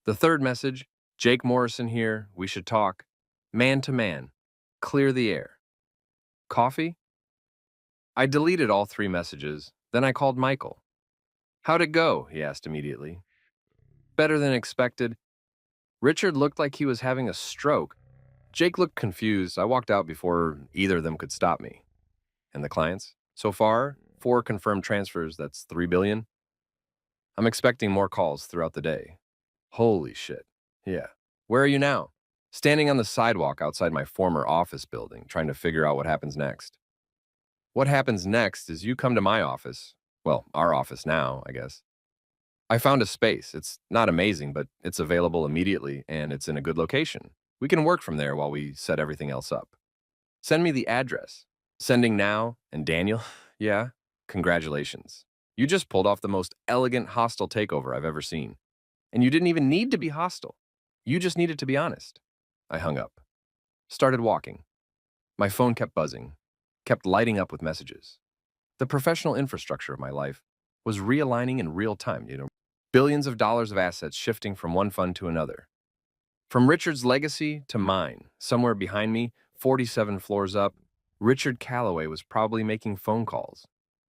The third message, Jake Morrison here, we should talk. Man to man. Clear the air. Coffee? I deleted all 3 messages, then I called Michael. How'd it go? He asked immediately. Better than expected. Richard looked like he was having a stroke. Jake looked confused. I walked out before either of them could stop me. And the clients? So far, 4 confirmed transfers, that's $3 billion. I'm expecting more calls throughout the day. Holy shit. Yeah. Where are you now? Standing on the sidewalk outside my former office building, trying to figure out what happens next. What happens next is you come to my office. Well, our office now, I guess. I found a space. It's not amazing, but it's available immediately and it's in a good location. We can work from there while we set everything else up. Send me the address. Sending now, and Daniel, yeah, congratulations. You just pulled off the most elegant hostile takeover I've ever seen. And you didn't even need to be hostile. You just needed to be honest. I hung up. Started walking. My phone kept buzzing, kept lighting up with messages. The professional infrastructure of my life was realigning in real time, billions of dollars of assets shifting from one fund to another. From Richard's legacy to mine, somewhere behind me, 47 floors up, Richard Calloway was probably making phone calls,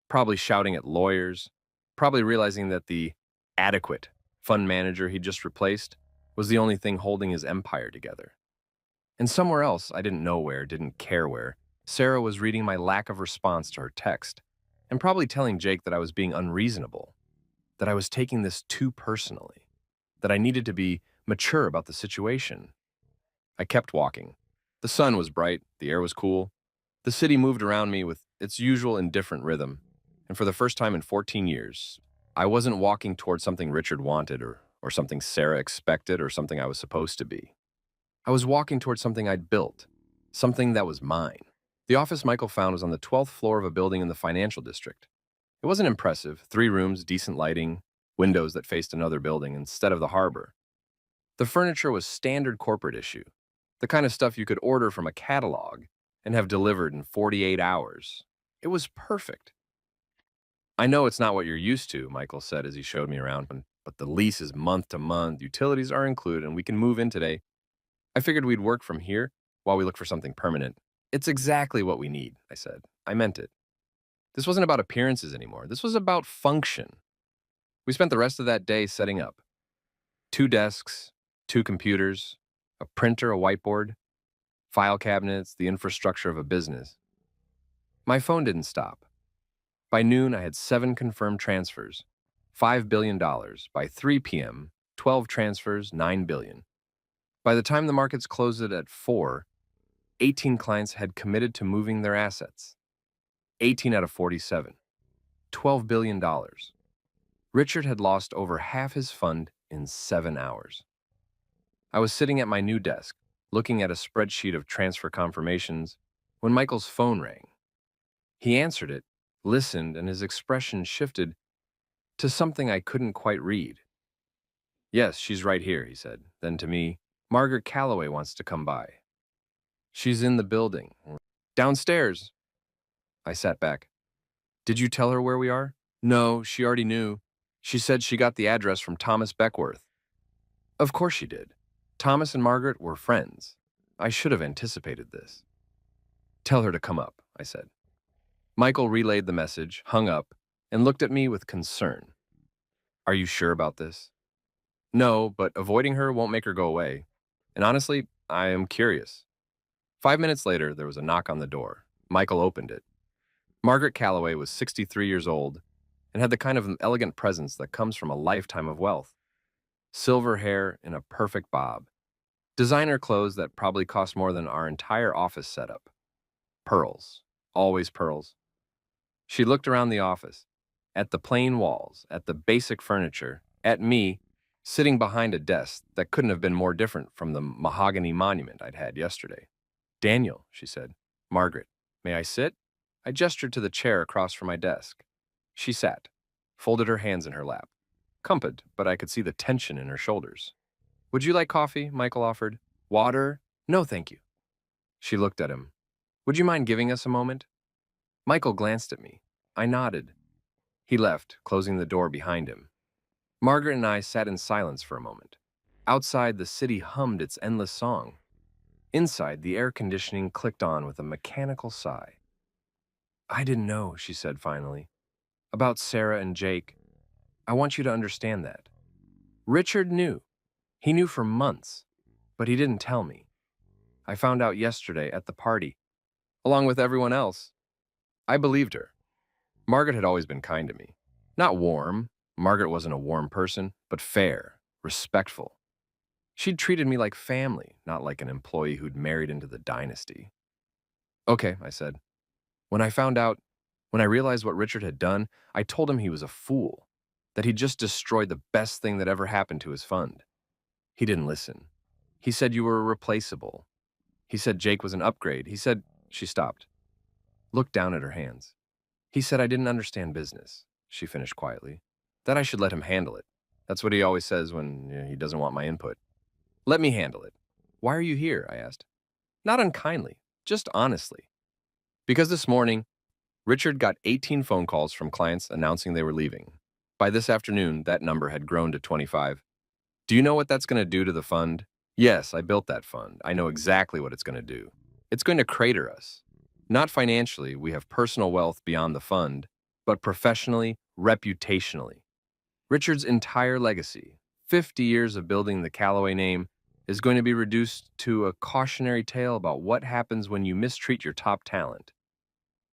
probably shouting at lawyers, probably realizing that the adequate fund manager he'd just replaced was the only thing holding his empire together. And somewhere else, I didn't know where, didn't care where, Sarah was reading my lack of response to her text, and probably telling Jake that I was being unreasonable, that I was taking this too personally, that I needed to be mature about the situation. I kept walking. The sun was bright, the air was cool. The city moved around me with its usual indifferent rhythm, and for the first time in 14 years, I wasn't walking towards something Richard wanted or something Sarah expected or something I was supposed to be. I was walking towards something I'd built, something that was mine. The office Michael found was on the 12th floor of a building in the financial district. It wasn't impressive, 3 rooms, decent lighting, windows that faced another building instead of the harbor. The furniture was standard corporate issue, the kind of stuff you could order from a catalog and have delivered in 48 hours. It was perfect. I know it's not what you're used to, Michael said as he showed me around, but the lease is month to month, utilities are included, and we can move in today. I figured we'd work from here while we look for something permanent. It's exactly what we need, I said. I meant it. This wasn't about appearances anymore. This was about function. We spent the rest of that day setting up. 2 desks, 2 computers, a printer, a whiteboard, file cabinets, the infrastructure of a business. My phone didn't stop. By noon, I had 7 confirmed transfers, $5 billion. By 3 p.m., 12 transfers, $9 billion. By the time the markets closed it at 4, 18 clients had committed to moving their assets. 18 out of 47. $12 billion. Richard had lost over half his fund in 7 hours. I was sitting at my new desk, looking at a spreadsheet of transfer confirmations, when Michael's phone rang. He answered it, listened, and his expression shifted to something I couldn't quite read. "Yes, she's right here," he said. Then to me, "Margaret Calloway wants to come by. She's in the building. Downstairs." I sat back. "Did you tell her where we are?" "No, she already knew. She said she got the address from Thomas Beckworth." Of course she did. Thomas and Margaret were friends. I should have anticipated this. "Tell her to come up," I said. Michael relayed the message, hung up, and looked at me with concern. "Are you sure about this?" "No, but avoiding her won't make her go away. And honestly, I am curious." 5 minutes later, there was a knock on the door. Michael opened it. Margaret Calloway was 63 years old and had the kind of elegant presence that comes from a lifetime of wealth. Silver hair in a perfect bob. Designer clothes that probably cost more than our entire office setup. Pearls. Always pearls. She looked around the office, at the plain walls, at the basic furniture, at me, sitting behind a desk that couldn't have been more different from the mahogany monument I'd had yesterday. "Daniel," she said. "Margaret, may I sit?" I gestured to the chair across from my desk. She sat, folded her hands in her lap. Comforted, but I could see the tension in her shoulders. "Would you like coffee?" Michael offered. "Water?" "No, thank you." She looked at him. "Would you mind giving us a moment?" Michael glanced at me. I nodded. He left, closing the door behind him. Margaret and I sat in silence for a moment. Outside, the city hummed its endless song. Inside, the air conditioning clicked on with a mechanical sigh. "I didn't know," she said finally. "About Sarah and Jake. I want you to understand that. Richard knew. He knew for months, but he didn't tell me. I found out yesterday at the party, along with everyone else. I believed her. Margaret had always been kind to me. Not warm. Margaret wasn't a warm person, but fair, respectful. She'd treated me like family, not like an employee who'd married into the dynasty. "Okay," I said. When I realized what Richard had done, I told him he was a fool, that he'd just destroyed the best thing that ever happened to his fund. He didn't listen. He said you were replaceable. He said Jake was an upgrade. He said—" She stopped, looked down at her hands. "He said I didn't understand business," she finished quietly. "That I should let him handle it. That's what he always says when he doesn't want my input. Let me handle it." "Why are you here?" I asked. Not unkindly, just honestly. Because this morning, Richard got 18 phone calls from clients announcing they were leaving. By this afternoon, that number had grown to 25. "Do you know what that's going to do to the fund?" "Yes, I built that fund. I know exactly what it's going to do. It's going to crater us. Not financially, we have personal wealth beyond the fund, but professionally, reputationally. Richard's entire legacy, 50 years of building the Calloway name, is going to be reduced to a cautionary tale about what happens when you mistreat your top talent.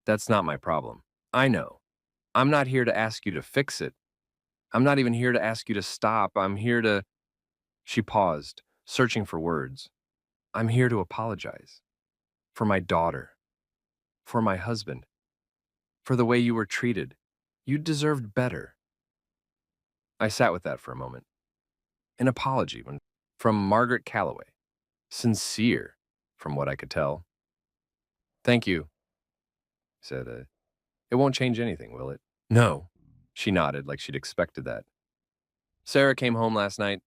That's not my problem. I know. I'm not here to ask you to fix it. I'm not even here to ask you to stop. I'm here to—" She paused, searching for words. "I'm here to apologize. For my daughter. For my husband. For the way you were treated. You deserved better." I sat with that for a moment. An apology from Margaret Calloway. Sincere, from what I could tell. "Thank you," I said. "It won't change anything, will it?" "No." She nodded like she'd expected that. "Sarah came home last night.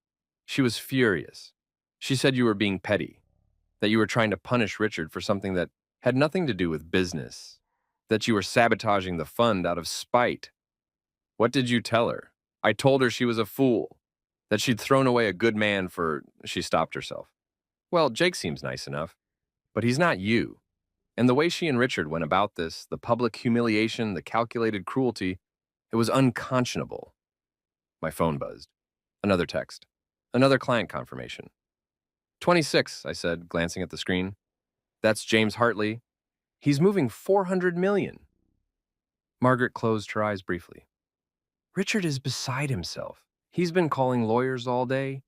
She was furious. She said you were being petty, that you were trying to punish Richard for something that had nothing to do with business, that you were sabotaging the fund out of spite." "What did you tell her?" "I told her she was a fool, that she'd thrown away a good man for—" She stopped herself. "Well, Jake seems nice enough, but he's not you. And the way she and Richard went about this, the public humiliation, the calculated cruelty, it was unconscionable." My phone buzzed. Another text. Another client confirmation. 26, I said, glancing at the screen. That's James Hartley. He's moving 400 million. Margaret closed her eyes briefly. Richard is beside himself. He's been calling lawyers all day,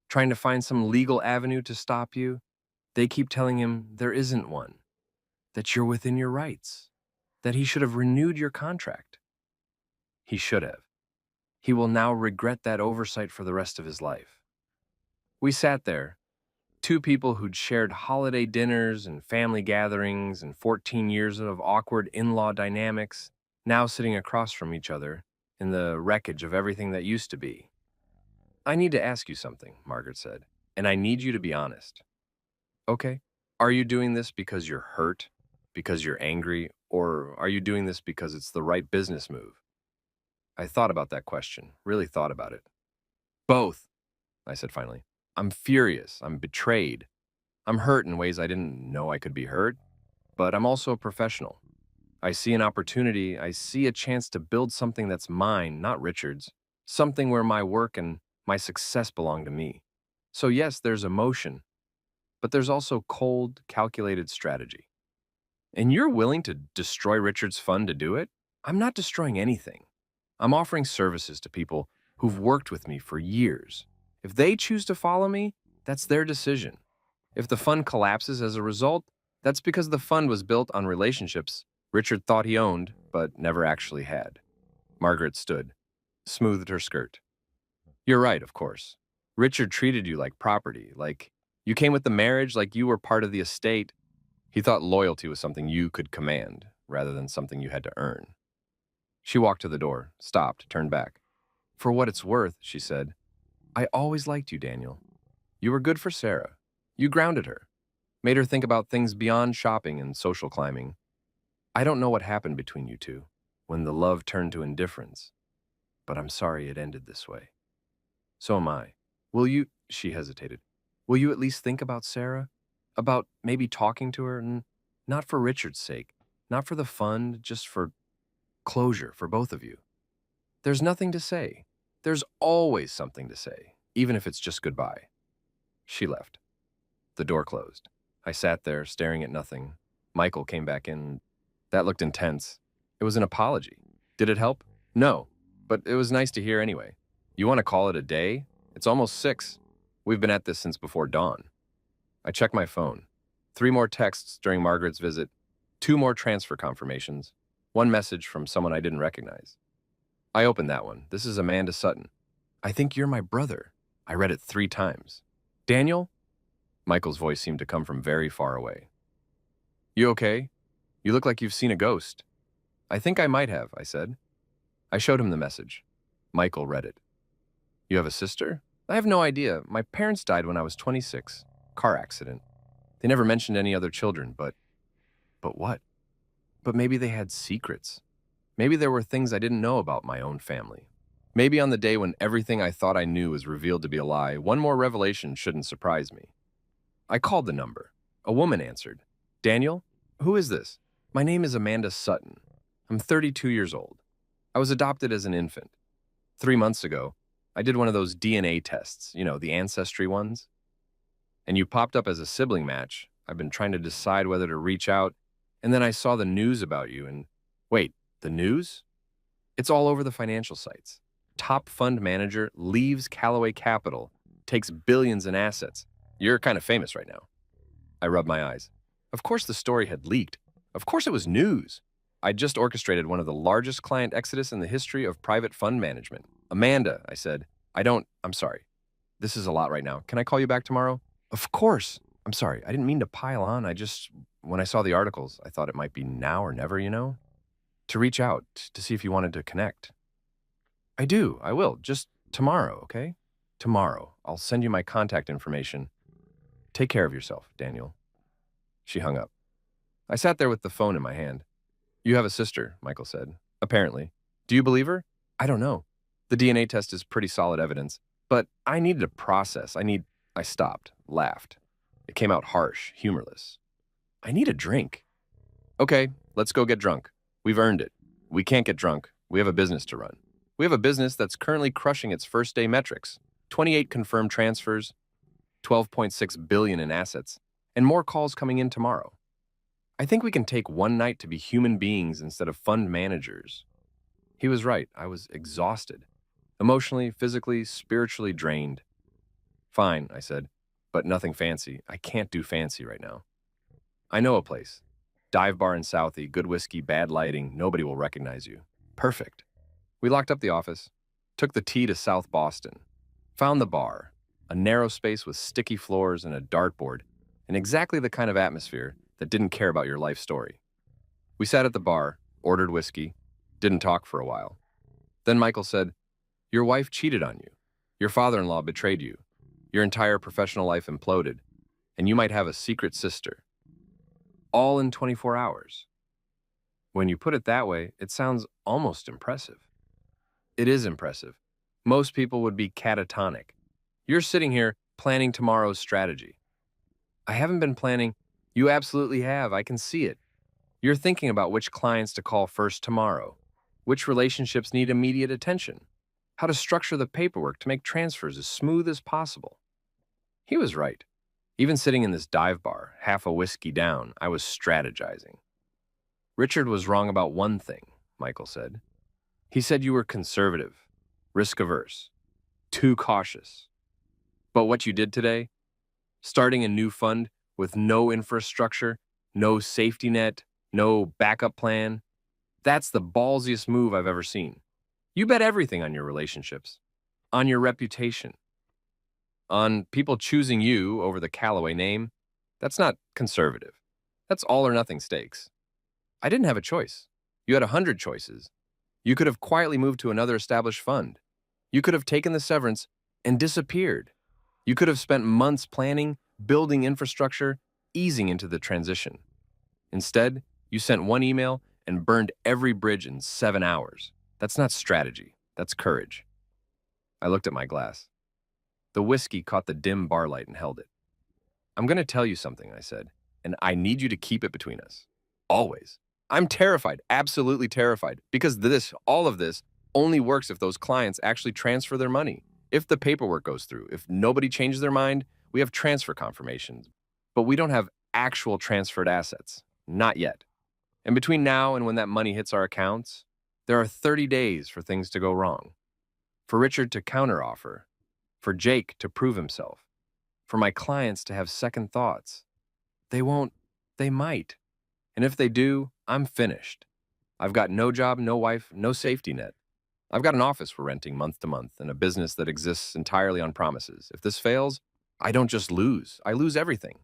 trying to find some legal avenue to stop you. They keep telling him there isn't one, that you're within your rights, that he should have renewed your contract. He should have. He will now regret that oversight for the rest of his life. We sat there, two people who'd shared holiday dinners and family gatherings and 14 years of awkward in-law dynamics, now sitting across from each other in the wreckage of everything that used to be. I need to ask you something, Margaret said, and I need you to be honest. Okay. Are you doing this because you're hurt, because you're angry, or are you doing this because it's the right business move? I thought about that question, really thought about it. Both, I said finally. I'm furious. I'm betrayed. I'm hurt in ways I didn't know I could be hurt, but I'm also a professional. I see an opportunity. I see a chance to build something that's mine, not Richard's, something where my work and my success belong to me. So yes, there's emotion, but there's also cold, calculated strategy. And you're willing to destroy Richard's fund to do it? I'm not destroying anything. I'm offering services to people who've worked with me for years. If they choose to follow me, that's their decision. If the fund collapses as a result, that's because the fund was built on relationships Richard thought he owned, but never actually had. Margaret stood, smoothed her skirt. You're right, of course. Richard treated you like property, like you came with the marriage, like you were part of the estate. He thought loyalty was something you could command, rather than something you had to earn. She walked to the door, stopped, turned back. For what it's worth, she said, I always liked you, Daniel. You were good for Sarah. You grounded her, made her think about things beyond shopping and social climbing. I don't know what happened between you two, when the love turned to indifference, but I'm sorry it ended this way. So am I. Will you, she hesitated, will you at least think about Sarah? About maybe talking to her, and not for Richard's sake, not for the fund, just for closure for both of you. There's nothing to say. There's always something to say, even if it's just goodbye. She left. The door closed. I sat there, staring at nothing. Michael came back in. That looked intense. It was an apology. Did it help? No, but it was nice to hear anyway. You want to call it a day? It's almost 6. We've been at this since before dawn. I checked my phone. 3 more texts during Margaret's visit, 2 more transfer confirmations, 1 message from someone I didn't recognize. I opened that one. This is Amanda Sutton. I think you're my brother. I read it 3 times. Daniel? Michael's voice seemed to come from very far away. You okay? You look like you've seen a ghost. I think I might have, I said. I showed him the message. Michael read it. You have a sister? I have no idea. My parents died when I was 26. Car accident. They never mentioned any other children, but what? But maybe they had secrets. Maybe there were things I didn't know about my own family. Maybe on the day when everything I thought I knew was revealed to be a lie, one more revelation shouldn't surprise me. I called the number. A woman answered. Daniel? Who is this? My name is Amanda Sutton. I'm 32 years old. I was adopted as an infant. 3 months ago, I did one of those DNA tests, the ancestry ones. And you popped up as a sibling match. I've been trying to decide whether to reach out, and then I saw the news about you, and wait, the news? It's all over the financial sites. Top fund manager leaves Callaway Capital, takes billions in assets. You're kind of famous right now. I rubbed my eyes. Of course the story had leaked. Of course it was news. I'd just orchestrated one of the largest client exodus in the history of private fund management. Amanda, I said, I'm sorry. This is a lot right now. Can I call you back tomorrow? Of course. I'm sorry. I didn't mean to pile on. When I saw the articles, I thought it might be now or never, to reach out, to see if you wanted to connect. I will. Just tomorrow, okay? Tomorrow. I'll send you my contact information. Take care of yourself, Daniel. She hung up. I sat there with the phone in my hand. You have a sister, Michael said. Apparently. Do you believe her? I don't know. The DNA test is pretty solid evidence, but I needed a process. I stopped, laughed. It came out harsh, humorless. I need a drink. Okay, let's go get drunk. We've earned it. We can't get drunk. We have a business to run. We have a business that's currently crushing its first day metrics. 28 confirmed transfers, 12.6 billion in assets, and more calls coming in tomorrow. I think we can take one night to be human beings instead of fund managers. He was right. I was exhausted. Emotionally, physically, spiritually drained. Fine, I said, but nothing fancy. I can't do fancy right now. I know a place. Dive bar in Southie, good whiskey, bad lighting, nobody will recognize you. Perfect. We locked up the office, took the T to South Boston, found the bar, a narrow space with sticky floors and a dartboard, and exactly the kind of atmosphere that didn't care about your life story. We sat at the bar, ordered whiskey, didn't talk for a while. Then Michael said, "Your wife cheated on you. Your father-in-law betrayed you. Your entire professional life imploded, and you might have a secret sister. All in 24 hours. When you put it that way, it sounds almost impressive." It is impressive. Most people would be catatonic. You're sitting here planning tomorrow's strategy. I haven't been planning. You absolutely have. I can see it. You're thinking about which clients to call first tomorrow, which relationships need immediate attention, how to structure the paperwork to make transfers as smooth as possible. He was right. Even sitting in this dive bar, half a whiskey down, I was strategizing. Richard was wrong about one thing, Michael said. He said you were conservative, risk-averse, too cautious. But what you did today, starting a new fund with no infrastructure, no safety net, no backup plan, that's the ballsiest move I've ever seen. You bet everything on your relationships, on your reputation, on people choosing you over the Callaway name. That's not conservative. That's all or nothing stakes. I didn't have a choice. You had 100 choices. You could have quietly moved to another established fund. You could have taken the severance and disappeared. You could have spent months planning, building infrastructure, easing into the transition. Instead, you sent one email and burned every bridge in 7 hours. That's not strategy. That's courage. I looked at my glass. The whiskey caught the dim bar light and held it. I'm going to tell you something, I said, and I need you to keep it between us. Always. I'm terrified, absolutely terrified, because all of this, only works if those clients actually transfer their money. If the paperwork goes through, if nobody changes their mind, we have transfer confirmations. But we don't have actual transferred assets. Not yet. And between now and when that money hits our accounts, there are 30 days for things to go wrong. For Richard to counteroffer. For Jake to prove himself. For my clients to have second thoughts. They won't. They might. And if they do, I'm finished. I've got no job, no wife, no safety net. I've got an office we're renting month to month and a business that exists entirely on promises. If this fails, I don't just lose. I lose everything.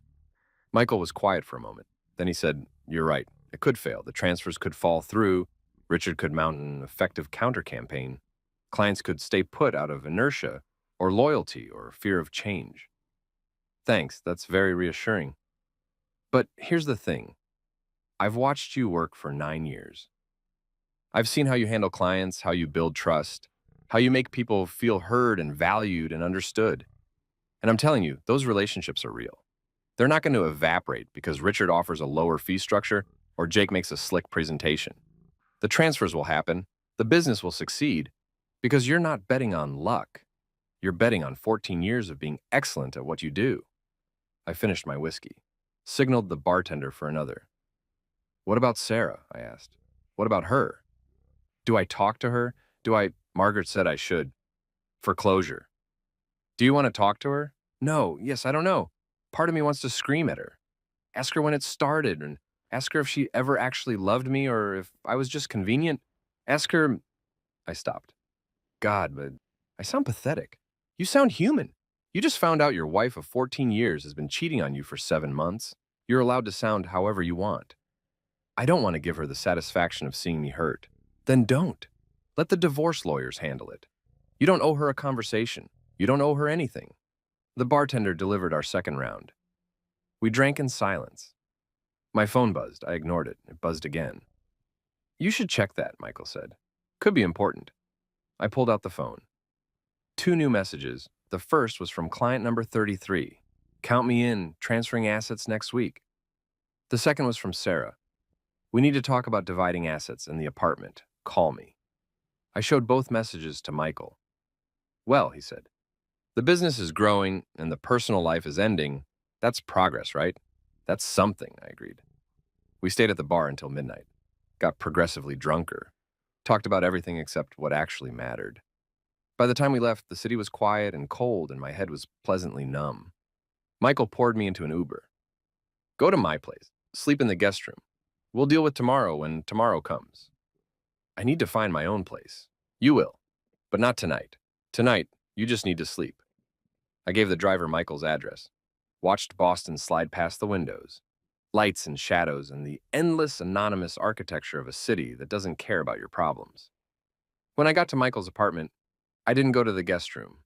Michael was quiet for a moment. Then he said, "You're right. It could fail. The transfers could fall through. Richard could mount an effective counter-campaign. Clients could stay put out of inertia or loyalty or fear of change." Thanks. That's very reassuring. But here's the thing. I've watched you work for 9 years. I've seen how you handle clients, how you build trust, how you make people feel heard and valued and understood. And I'm telling you, those relationships are real. They're not going to evaporate because Richard offers a lower fee structure or Jake makes a slick presentation. The transfers will happen, the business will succeed, because you're not betting on luck. You're betting on 14 years of being excellent at what you do. I finished my whiskey, signaled the bartender for another. What about Sarah? I asked. What about her? Do I talk to her? Margaret said I should. For closure. Do you want to talk to her? No, yes, I don't know. Part of me wants to scream at her. Ask her when it started and ask her if she ever actually loved me or if I was just convenient. Ask her. I stopped. God, but I sound pathetic. You sound human. You just found out your wife of 14 years has been cheating on you for 7 months. You're allowed to sound however you want. I don't want to give her the satisfaction of seeing me hurt. Then don't. Let the divorce lawyers handle it. You don't owe her a conversation. You don't owe her anything. The bartender delivered our second round. We drank in silence. My phone buzzed. I ignored it. It buzzed again. You should check that, Michael said. Could be important. I pulled out the phone. 2 new messages. The first was from client number 33. Count me in, transferring assets next week. The second was from Sarah. We need to talk about dividing assets in the apartment. Call me. I showed both messages to Michael. Well, he said, The business is growing and the personal life is ending. That's progress, right? That's something, I agreed. We stayed at the bar until midnight, got progressively drunker, talked about everything except what actually mattered. By the time we left, the city was quiet and cold and my head was pleasantly numb. Michael poured me into an Uber. Go to my place. Sleep in the guest room. We'll deal with tomorrow when tomorrow comes. I need to find my own place. You will, but not tonight. Tonight, you just need to sleep. I gave the driver Michael's address, watched Boston slide past the windows, lights and shadows and the endless anonymous architecture of a city that doesn't care about your problems. When I got to Michael's apartment, I didn't go to the guest room.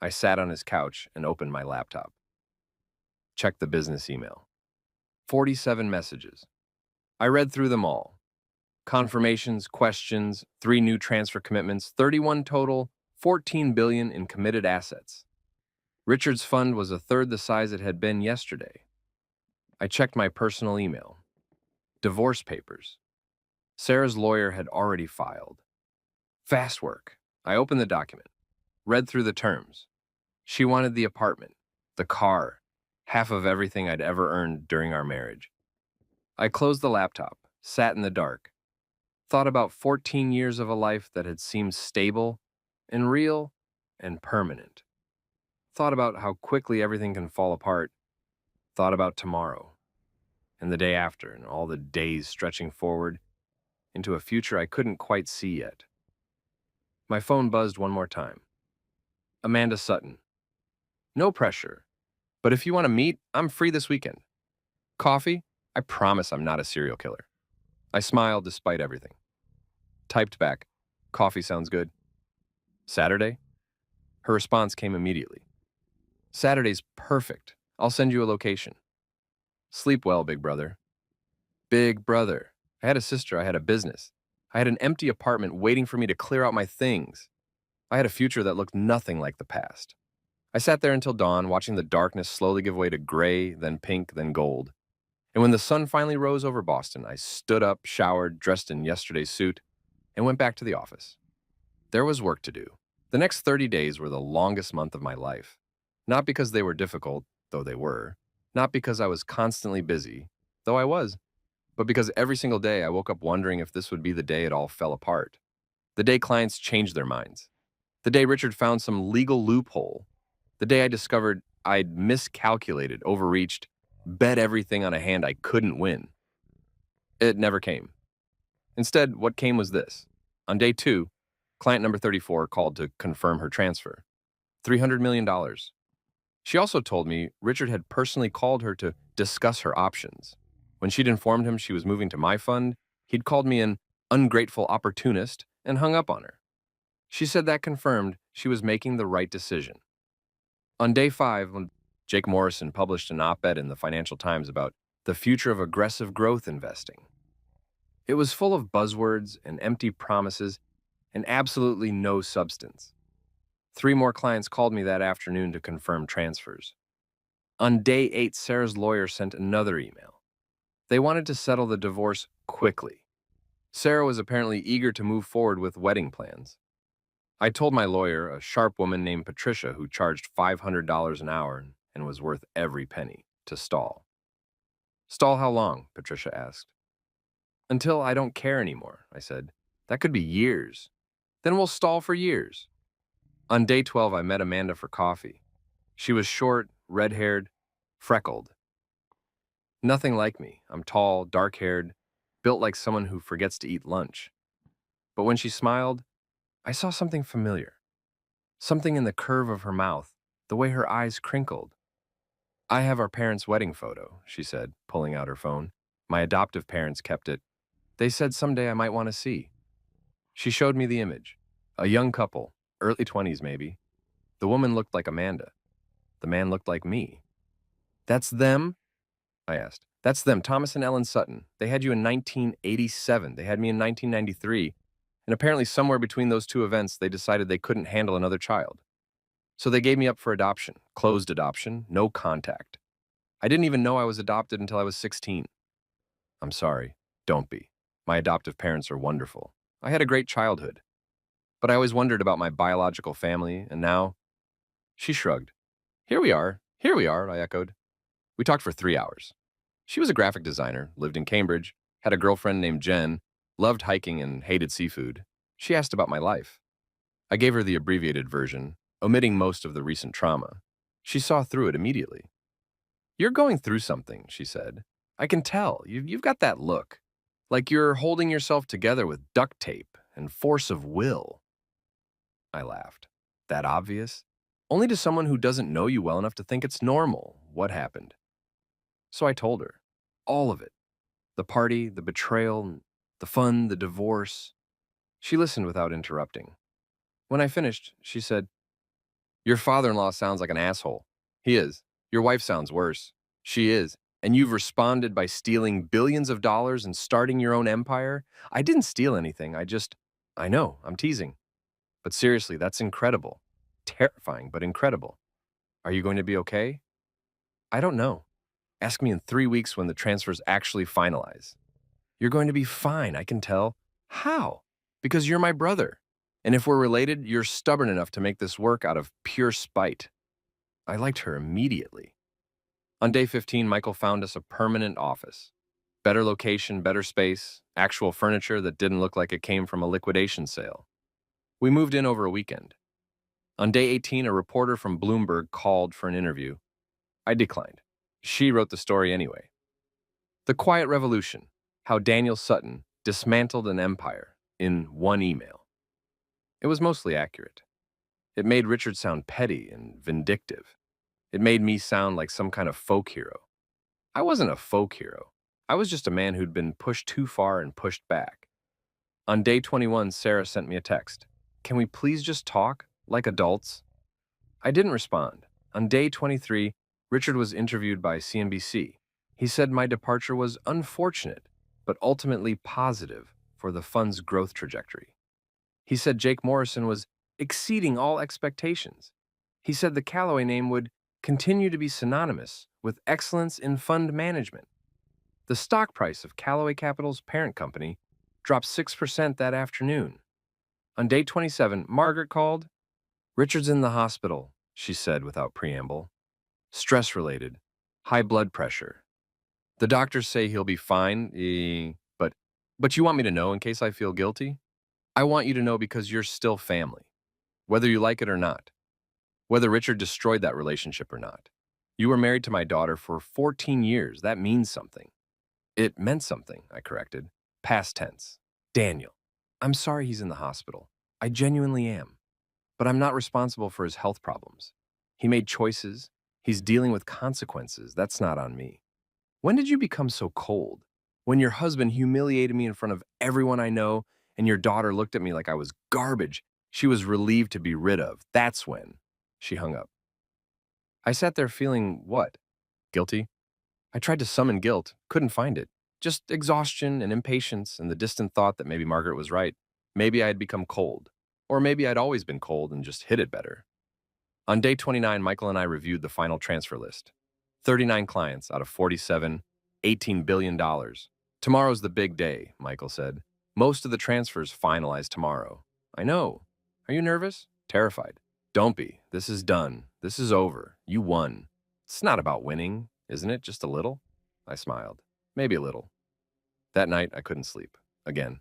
I sat on his couch and opened my laptop. Checked the business email. 47 messages. I read through them all. Confirmations, questions, 3 new transfer commitments, 31 total, 14 billion in committed assets. Richard's fund was a third the size it had been yesterday. I checked my personal email. Divorce papers. Sarah's lawyer had already filed. Fast work. I opened the document, read through the terms. She wanted the apartment, the car, half of everything I'd ever earned during our marriage. I closed the laptop, sat in the dark, thought about 14 years of a life that had seemed stable and real and permanent. Thought about how quickly everything can fall apart. Thought about tomorrow and the day after and all the days stretching forward into a future I couldn't quite see yet. My phone buzzed one more time. Amanda Sutton. No pressure, but if you want to meet, I'm free this weekend. Coffee? I promise I'm not a serial killer. I smiled despite everything. Typed back, coffee sounds good. Saturday? Her response came immediately. Saturday's perfect. I'll send you a location. Sleep well, big brother. Big brother. I had a sister, I had a business. I had an empty apartment waiting for me to clear out my things. I had a future that looked nothing like the past. I sat there until dawn, watching the darkness slowly give way to gray, then pink, then gold. And when the sun finally rose over Boston, I stood up, showered, dressed in yesterday's suit, and went back to the office. There was work to do. The next 30 days were the longest month of my life. Not because they were difficult, though they were. Not because I was constantly busy, though I was. But because every single day I woke up wondering if this would be the day it all fell apart. The day clients changed their minds. The day Richard found some legal loophole. The day I discovered I'd miscalculated, overreached, bet everything on a hand I couldn't win. It never came. Instead, what came was this. On day 2, client number 34 called to confirm her transfer. $300 million. She also told me Richard had personally called her to discuss her options. When she'd informed him she was moving to my fund, he'd called me an ungrateful opportunist and hung up on her. She said that confirmed she was making the right decision. On day 5, when Jake Morrison published an op-ed in the Financial Times about the future of aggressive growth investing. It was full of buzzwords and empty promises and absolutely no substance. 3 more clients called me that afternoon to confirm transfers. On day 8, Sarah's lawyer sent another email. They wanted to settle the divorce quickly. Sarah was apparently eager to move forward with wedding plans. I told my lawyer, a sharp woman named Patricia who charged $500 an hour and was worth every penny, to stall. Stall how long? Patricia asked. Until I don't care anymore, I said. That could be years. Then we'll stall for years. On day 12, I met Amanda for coffee. She was short, red-haired, freckled. Nothing like me. I'm tall, dark-haired, built like someone who forgets to eat lunch. But when she smiled, I saw something familiar. Something in the curve of her mouth, the way her eyes crinkled. I have our parents' wedding photo, she said, pulling out her phone. My adoptive parents kept it. They said someday I might want to see. She showed me the image. A young couple, early 20s maybe. The woman looked like Amanda. The man looked like me. That's them? I asked. That's them, Thomas and Ellen Sutton. They had you in 1987. They had me in 1993. And apparently somewhere between those 2 events, they decided they couldn't handle another child. So they gave me up for adoption, closed adoption, no contact. I didn't even know I was adopted until I was 16. I'm sorry, don't be. My adoptive parents are wonderful. I had a great childhood. But I always wondered about my biological family, and now She shrugged. Here we are, I echoed. We talked for 3 hours. She was a graphic designer, lived in Cambridge, had a girlfriend named Jen, loved hiking and hated seafood. She asked about my life. I gave her the abbreviated version, omitting most of the recent trauma. She saw through it immediately. You're going through something, she said. I can tell. You've got that look. Like you're holding yourself together with duct tape and force of will. I laughed. That obvious? Only to someone who doesn't know you well enough to think it's normal. What happened? So I told her. All of it. The party, the betrayal, the fun, the divorce. She listened without interrupting. When I finished, she said, Your father-in-law sounds like an asshole. He is. Your wife sounds worse. She is. And you've responded by stealing billions of dollars and starting your own empire? I didn't steal anything. I know, I'm teasing. But seriously, that's incredible. Terrifying, but incredible. Are you going to be okay? I don't know. Ask me in 3 weeks when the transfers actually finalize. You're going to be fine, I can tell. How? Because you're my brother. And if we're related, you're stubborn enough to make this work out of pure spite. I liked her immediately. On day 15, Michael found us a permanent office. Better location, better space, actual furniture that didn't look like it came from a liquidation sale. We moved in over a weekend. On day 18, a reporter from Bloomberg called for an interview. I declined. She wrote the story anyway. The Quiet Revolution, how Daniel Sutton dismantled an empire in one email. It was mostly accurate. It made Richard sound petty and vindictive. It made me sound like some kind of folk hero. I wasn't a folk hero. I was just a man who'd been pushed too far and pushed back. On day 21, Sarah sent me a text. Can we please just talk, like adults? I didn't respond. On day 23, Richard was interviewed by CNBC. He said my departure was unfortunate, but ultimately positive for the fund's growth trajectory. He said Jake Morrison was exceeding all expectations. He said the Callaway name would continue to be synonymous with excellence in fund management. The stock price of Callaway Capital's parent company dropped 6% that afternoon. On day 27, Margaret called. Richard's in the hospital, she said without preamble. Stress-related, high blood pressure. The doctors say he'll be fine, but you want me to know in case I feel guilty? I want you to know because you're still family, whether you like it or not, whether Richard destroyed that relationship or not. You were married to my daughter for 14 years. That means something. It meant something, I corrected. Past tense. Daniel, I'm sorry he's in the hospital. I genuinely am. But I'm not responsible for his health problems. He made choices. He's dealing with consequences. That's not on me. When did you become so cold? When your husband humiliated me in front of everyone I know and your daughter looked at me like I was garbage she was relieved to be rid of. That's when. She hung up. I sat there feeling what? Guilty? I tried to summon guilt, couldn't find it. Just exhaustion and impatience and the distant thought that maybe Margaret was right. Maybe I had become cold. Or maybe I'd always been cold and just hid it better. On day 29, Michael and I reviewed the final transfer list. 39 clients out of 47, $18 billion. Tomorrow's the big day, Michael said. Most of the transfers finalize tomorrow. I know. Are you nervous? Terrified. Don't be. This is done. This is over. You won. It's not about winning, isn't it? Just a little? I smiled. Maybe a little. That night, I couldn't sleep. Again.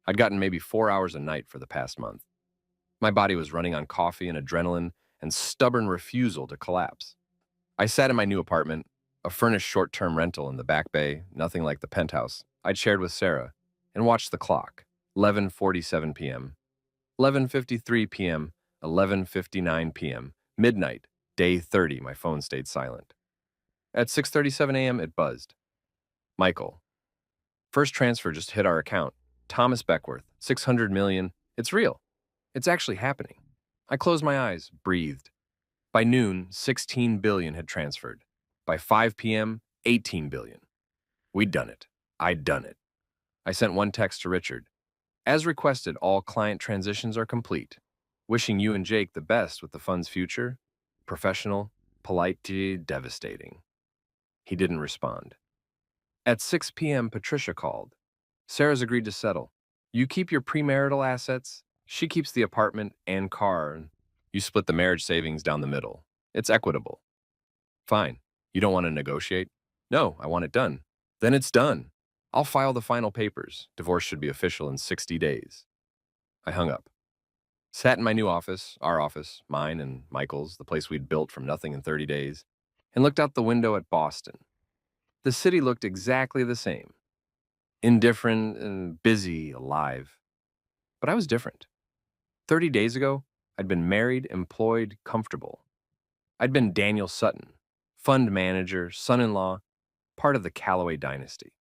I'd gotten maybe 4 hours a night for the past month. My body was running on coffee and adrenaline and stubborn refusal to collapse. I sat in my new apartment, a furnished short-term rental in the Back Bay, nothing like the penthouse I'd shared with Sarah, and watched the clock. 11:47 p.m., 11:53 p.m., 11:59 p.m., midnight, day 30, my phone stayed silent. At 6:37 a.m., it buzzed. Michael. First transfer just hit our account. Thomas Beckworth, 600 million. It's real. It's actually happening. I closed my eyes, breathed. By noon, 16 billion had transferred. By 5 p.m., 18 billion. We'd done it. I'd done it. I sent one text to Richard. As requested, all client transitions are complete. Wishing you and Jake the best with the fund's future. Professional, polite, devastating. He didn't respond. At 6 p.m., Patricia called. Sarah's agreed to settle. You keep your premarital assets, she keeps the apartment and car. You split the marriage savings down the middle. It's equitable. Fine. You don't want to negotiate? No, I want it done. Then it's done. I'll file the final papers. Divorce should be official in 60 days. I hung up. Sat in my new office, our office, mine and Michael's, the place we'd built from nothing in 30 days, and looked out the window at Boston. The city looked exactly the same. Indifferent and busy, alive. But I was different. 30 days ago, I'd been married, employed, comfortable. I'd been Daniel Sutton, fund manager, son-in-law, part of the Callaway dynasty.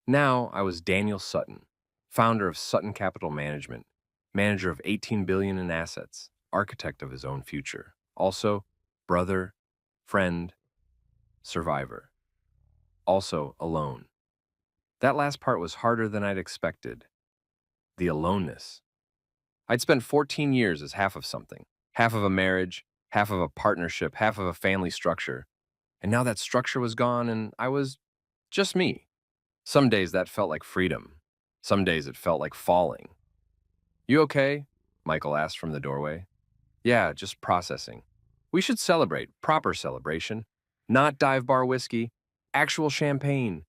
Now I was Daniel Sutton, founder of Sutton Capital Management, manager of 18 billion in assets, architect of his own future. Also, brother, friend, survivor. Also, alone. That last part was harder than I'd expected. The aloneness. I'd spent 14 years as half of something, half of a marriage, half of a partnership, half of a family structure. And now that structure was gone and I was just me. Some days that felt like freedom. Some days it felt like falling. You okay? Michael asked from the doorway. Yeah, just processing. We should celebrate, proper celebration. Not dive bar whiskey, actual champagne.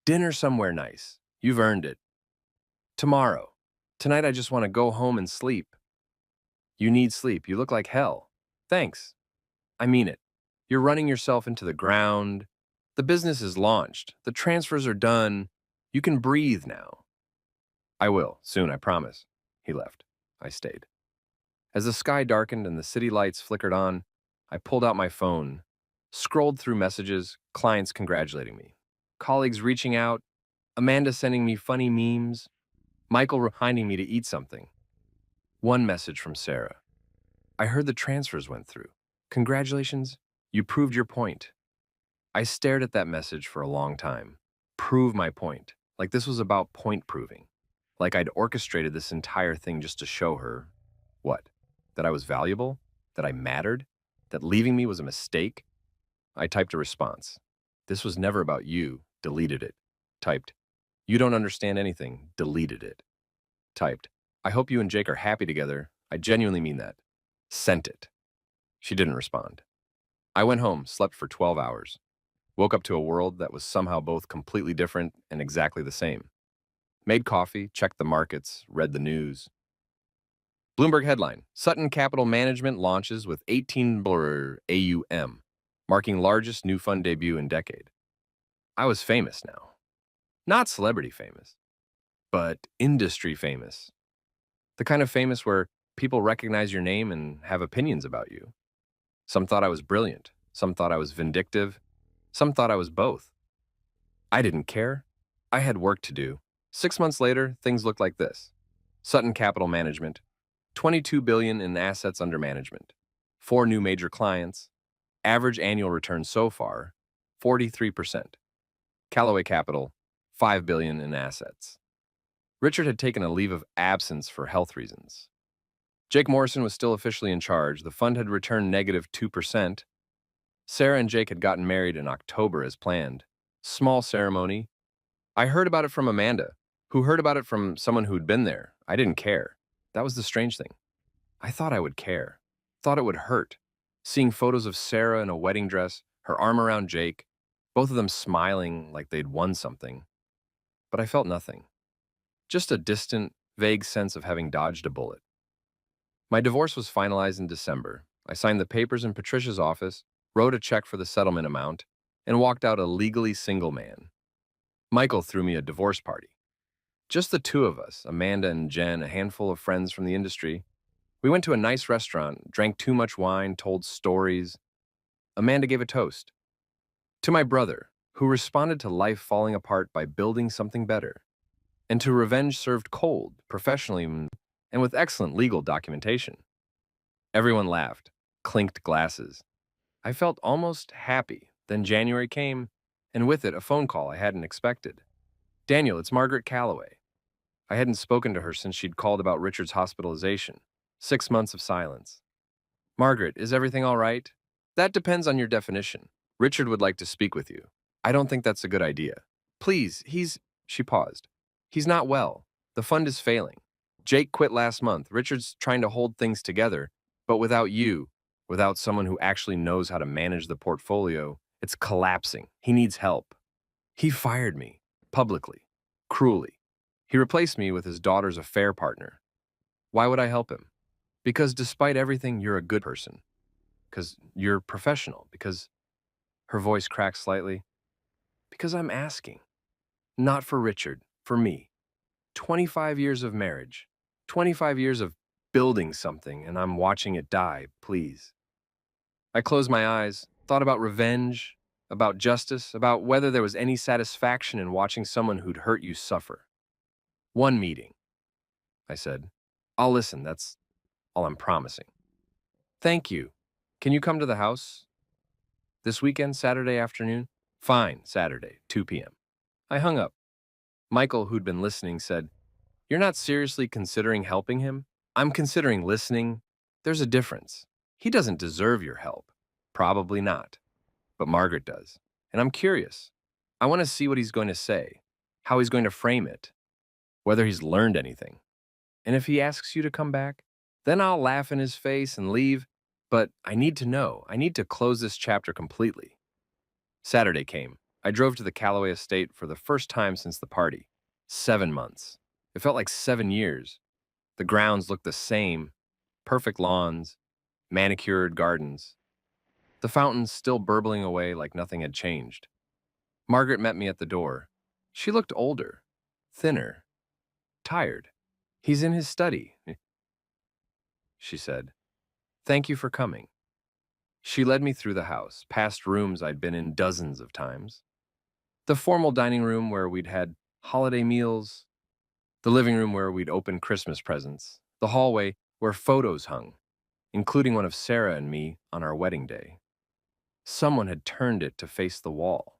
Dinner somewhere nice. You've earned it. Tomorrow. Tonight I just want to go home and sleep. You need sleep. You look like hell. Thanks. I mean it. You're running yourself into the ground. The business is launched. The transfers are done. You can breathe now. I will, soon, I promise. He left. I stayed. As the sky darkened and the city lights flickered on, I pulled out my phone, scrolled through messages, clients congratulating me, colleagues reaching out, Amanda sending me funny memes, Michael reminding me to eat something. One message from Sarah. I heard the transfers went through. Congratulations, you proved your point. I stared at that message for a long time. Prove my point. Like this was about point proving. Like I'd orchestrated this entire thing just to show her, what? That I was valuable? That I mattered? That leaving me was a mistake? I typed a response. This was never about you. Deleted it. Typed. You don't understand anything. Deleted it. Typed. I hope you and Jake are happy together. I genuinely mean that. Sent it. She didn't respond. I went home, slept for 12 hours. Woke up to a world that was somehow both completely different and exactly the same. Made coffee, checked the markets, read the news. Bloomberg headline, Sutton Capital Management launches with 18 AUM, marking largest new fund debut in decade. I was famous now. Not celebrity famous, but industry famous. The kind of famous where people recognize your name and have opinions about you. Some thought I was brilliant. Some thought I was vindictive. Some thought I was both. I didn't care. I had work to do. 6 months later, things looked like this. Sutton Capital Management, 22 billion in assets under management, 4 new major clients, average annual return so far, 43%. Callaway Capital, 5 billion in assets. Richard had taken a leave of absence for health reasons. Jake Morrison was still officially in charge. The fund had returned negative 2%. Sarah and Jake had gotten married in October as planned. Small ceremony. I heard about it from Amanda, who heard about it from someone who'd been there. I didn't care. That was the strange thing. I thought I would care. Thought it would hurt. Seeing photos of Sarah in a wedding dress, her arm around Jake, both of them smiling like they'd won something. But I felt nothing. Just a distant, vague sense of having dodged a bullet. My divorce was finalized in December. I signed the papers in Patricia's office, wrote a check for the settlement amount, and walked out a legally single man. Michael threw me a divorce party. Just the two of us, Amanda and Jen, a handful of friends from the industry. We went to a nice restaurant, drank too much wine, told stories. Amanda gave a toast. To my brother, who responded to life falling apart by building something better. And to revenge served cold, professionally, and with excellent legal documentation. Everyone laughed, clinked glasses. I felt almost happy. Then January came, and with it a phone call I hadn't expected. Daniel, it's Margaret Callaway. I hadn't spoken to her since she'd called about Richard's hospitalization. 6 months of silence. Margaret, is everything all right? That depends on your definition. Richard would like to speak with you. I don't think that's a good idea. Please, She paused. He's not well. The fund is failing. Jake quit last month. Richard's trying to hold things together. But without you, without someone who actually knows how to manage the portfolio, it's collapsing. He needs help. He fired me, publicly, cruelly. He replaced me with his daughter's affair partner. Why would I help him? Because despite everything, you're a good person. Because you're professional. Because her voice cracked slightly. Because I'm asking. Not for Richard, for me. 25 years of marriage. 25 years of building something, and I'm watching it die, please. I closed my eyes, thought about revenge, about justice, about whether there was any satisfaction in watching someone who'd hurt you suffer. One meeting, I said. I'll listen, that's all I'm promising. Thank you. Can you come to the house? This weekend, Saturday afternoon? Fine, Saturday, 2 p.m. I hung up. Michael, who'd been listening, said, You're not seriously considering helping him? I'm considering listening. There's a difference. He doesn't deserve your help. Probably not. But Margaret does. And I'm curious. I want to see what he's going to say, how he's going to frame it, whether he's learned anything. And if he asks you to come back, then I'll laugh in his face and leave. But I need to know. I need to close this chapter completely. Saturday came. I drove to the Callaway estate for the first time since the party. 7 months. It felt like 7 years. The grounds looked the same. Perfect lawns, manicured gardens. The fountains still burbling away like nothing had changed. Margaret met me at the door. She looked older, thinner, tired. He's in his study, she said. Thank you for coming. She led me through the house, past rooms I'd been in dozens of times. The formal dining room where we'd had holiday meals, the living room where we'd opened Christmas presents, the hallway where photos hung, including one of Sarah and me on our wedding day. Someone had turned it to face the wall.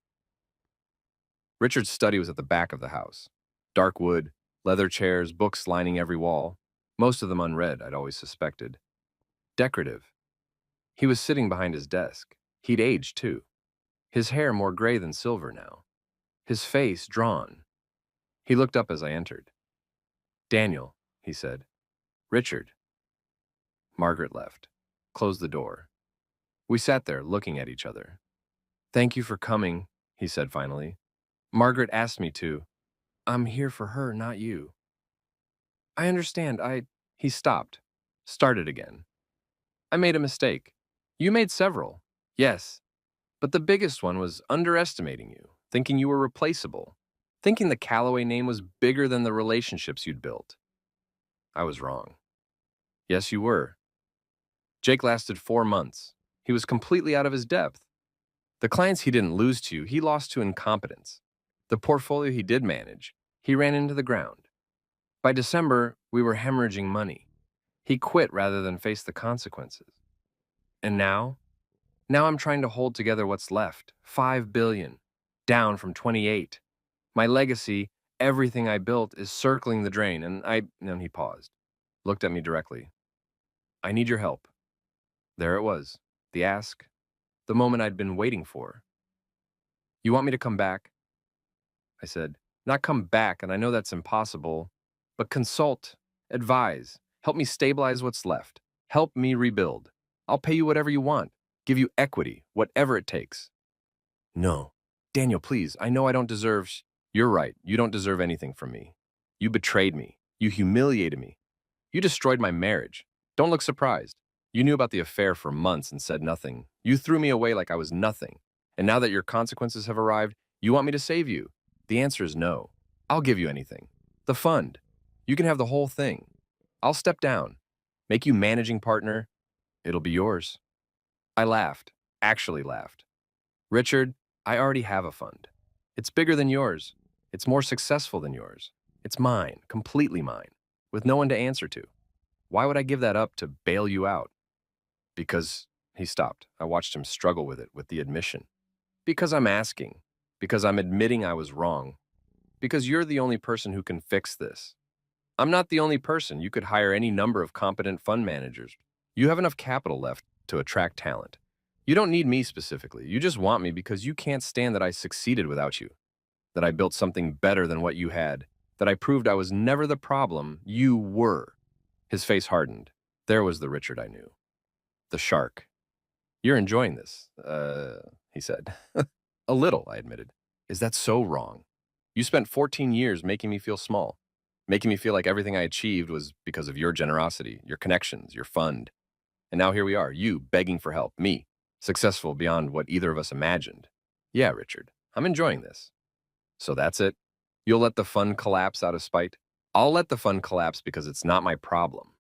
Richard's study was at the back of the house. Dark wood, leather chairs, books lining every wall, most of them unread, I'd always suspected. Decorative. He was sitting behind his desk. He'd aged, too. His hair more gray than silver now. His face drawn. He looked up as I entered. Daniel, he said. Richard. Margaret left, closed the door. We sat there looking at each other. Thank you for coming, he said finally. Margaret asked me to. I'm here for her, not you. I understand. He stopped, started again. I made a mistake. You made several. Yes. But the biggest one was underestimating you, thinking you were replaceable, thinking the Callaway name was bigger than the relationships you'd built. I was wrong. Yes, you were. Jake lasted 4 months. He was completely out of his depth. The clients he didn't lose to, he lost to incompetence. The portfolio he did manage, he ran into the ground. By December, we were hemorrhaging money. He quit rather than face the consequences. And now? Now I'm trying to hold together what's left. $5 billion, down from 28. My legacy, everything I built, is circling the drain, and he paused, looked at me directly. I need your help. There it was, the ask, the moment I'd been waiting for. You want me to come back? I said, not come back, and I know that's impossible, but consult, advise, help me stabilize what's left, help me rebuild. I'll pay you whatever you want, give you equity, whatever it takes. No. Daniel, please, I know I don't deserve... You're right, you don't deserve anything from me. You betrayed me. You humiliated me. You destroyed my marriage. Don't look surprised. You knew about the affair for months and said nothing. You threw me away like I was nothing. And now that your consequences have arrived, you want me to save you. The answer is no. I'll give you anything. The fund. You can have the whole thing. I'll step down. Make you managing partner. It'll be yours. I laughed. Actually laughed. Richard, I already have a fund. It's bigger than yours. It's more successful than yours. It's mine, completely mine, with no one to answer to. Why would I give that up to bail you out? Because, he stopped. I watched him struggle with it, with the admission. Because I'm asking. Because I'm admitting I was wrong. Because you're the only person who can fix this. I'm not the only person. You could hire any number of competent fund managers. You have enough capital left to attract talent. You don't need me specifically. You just want me because you can't stand that I succeeded without you, that I built something better than what you had, that I proved I was never the problem, you were. His face hardened. There was the Richard I knew. The shark. You're enjoying this, he said. A little, I admitted. Is that so wrong? You spent 14 years making me feel small, making me feel like everything I achieved was because of your generosity, your connections, your fund. And now here we are, you begging for help, me, successful beyond what either of us imagined. Yeah, Richard, I'm enjoying this. So that's it? You'll let the fund collapse out of spite? I'll let the fund collapse because it's not my problem.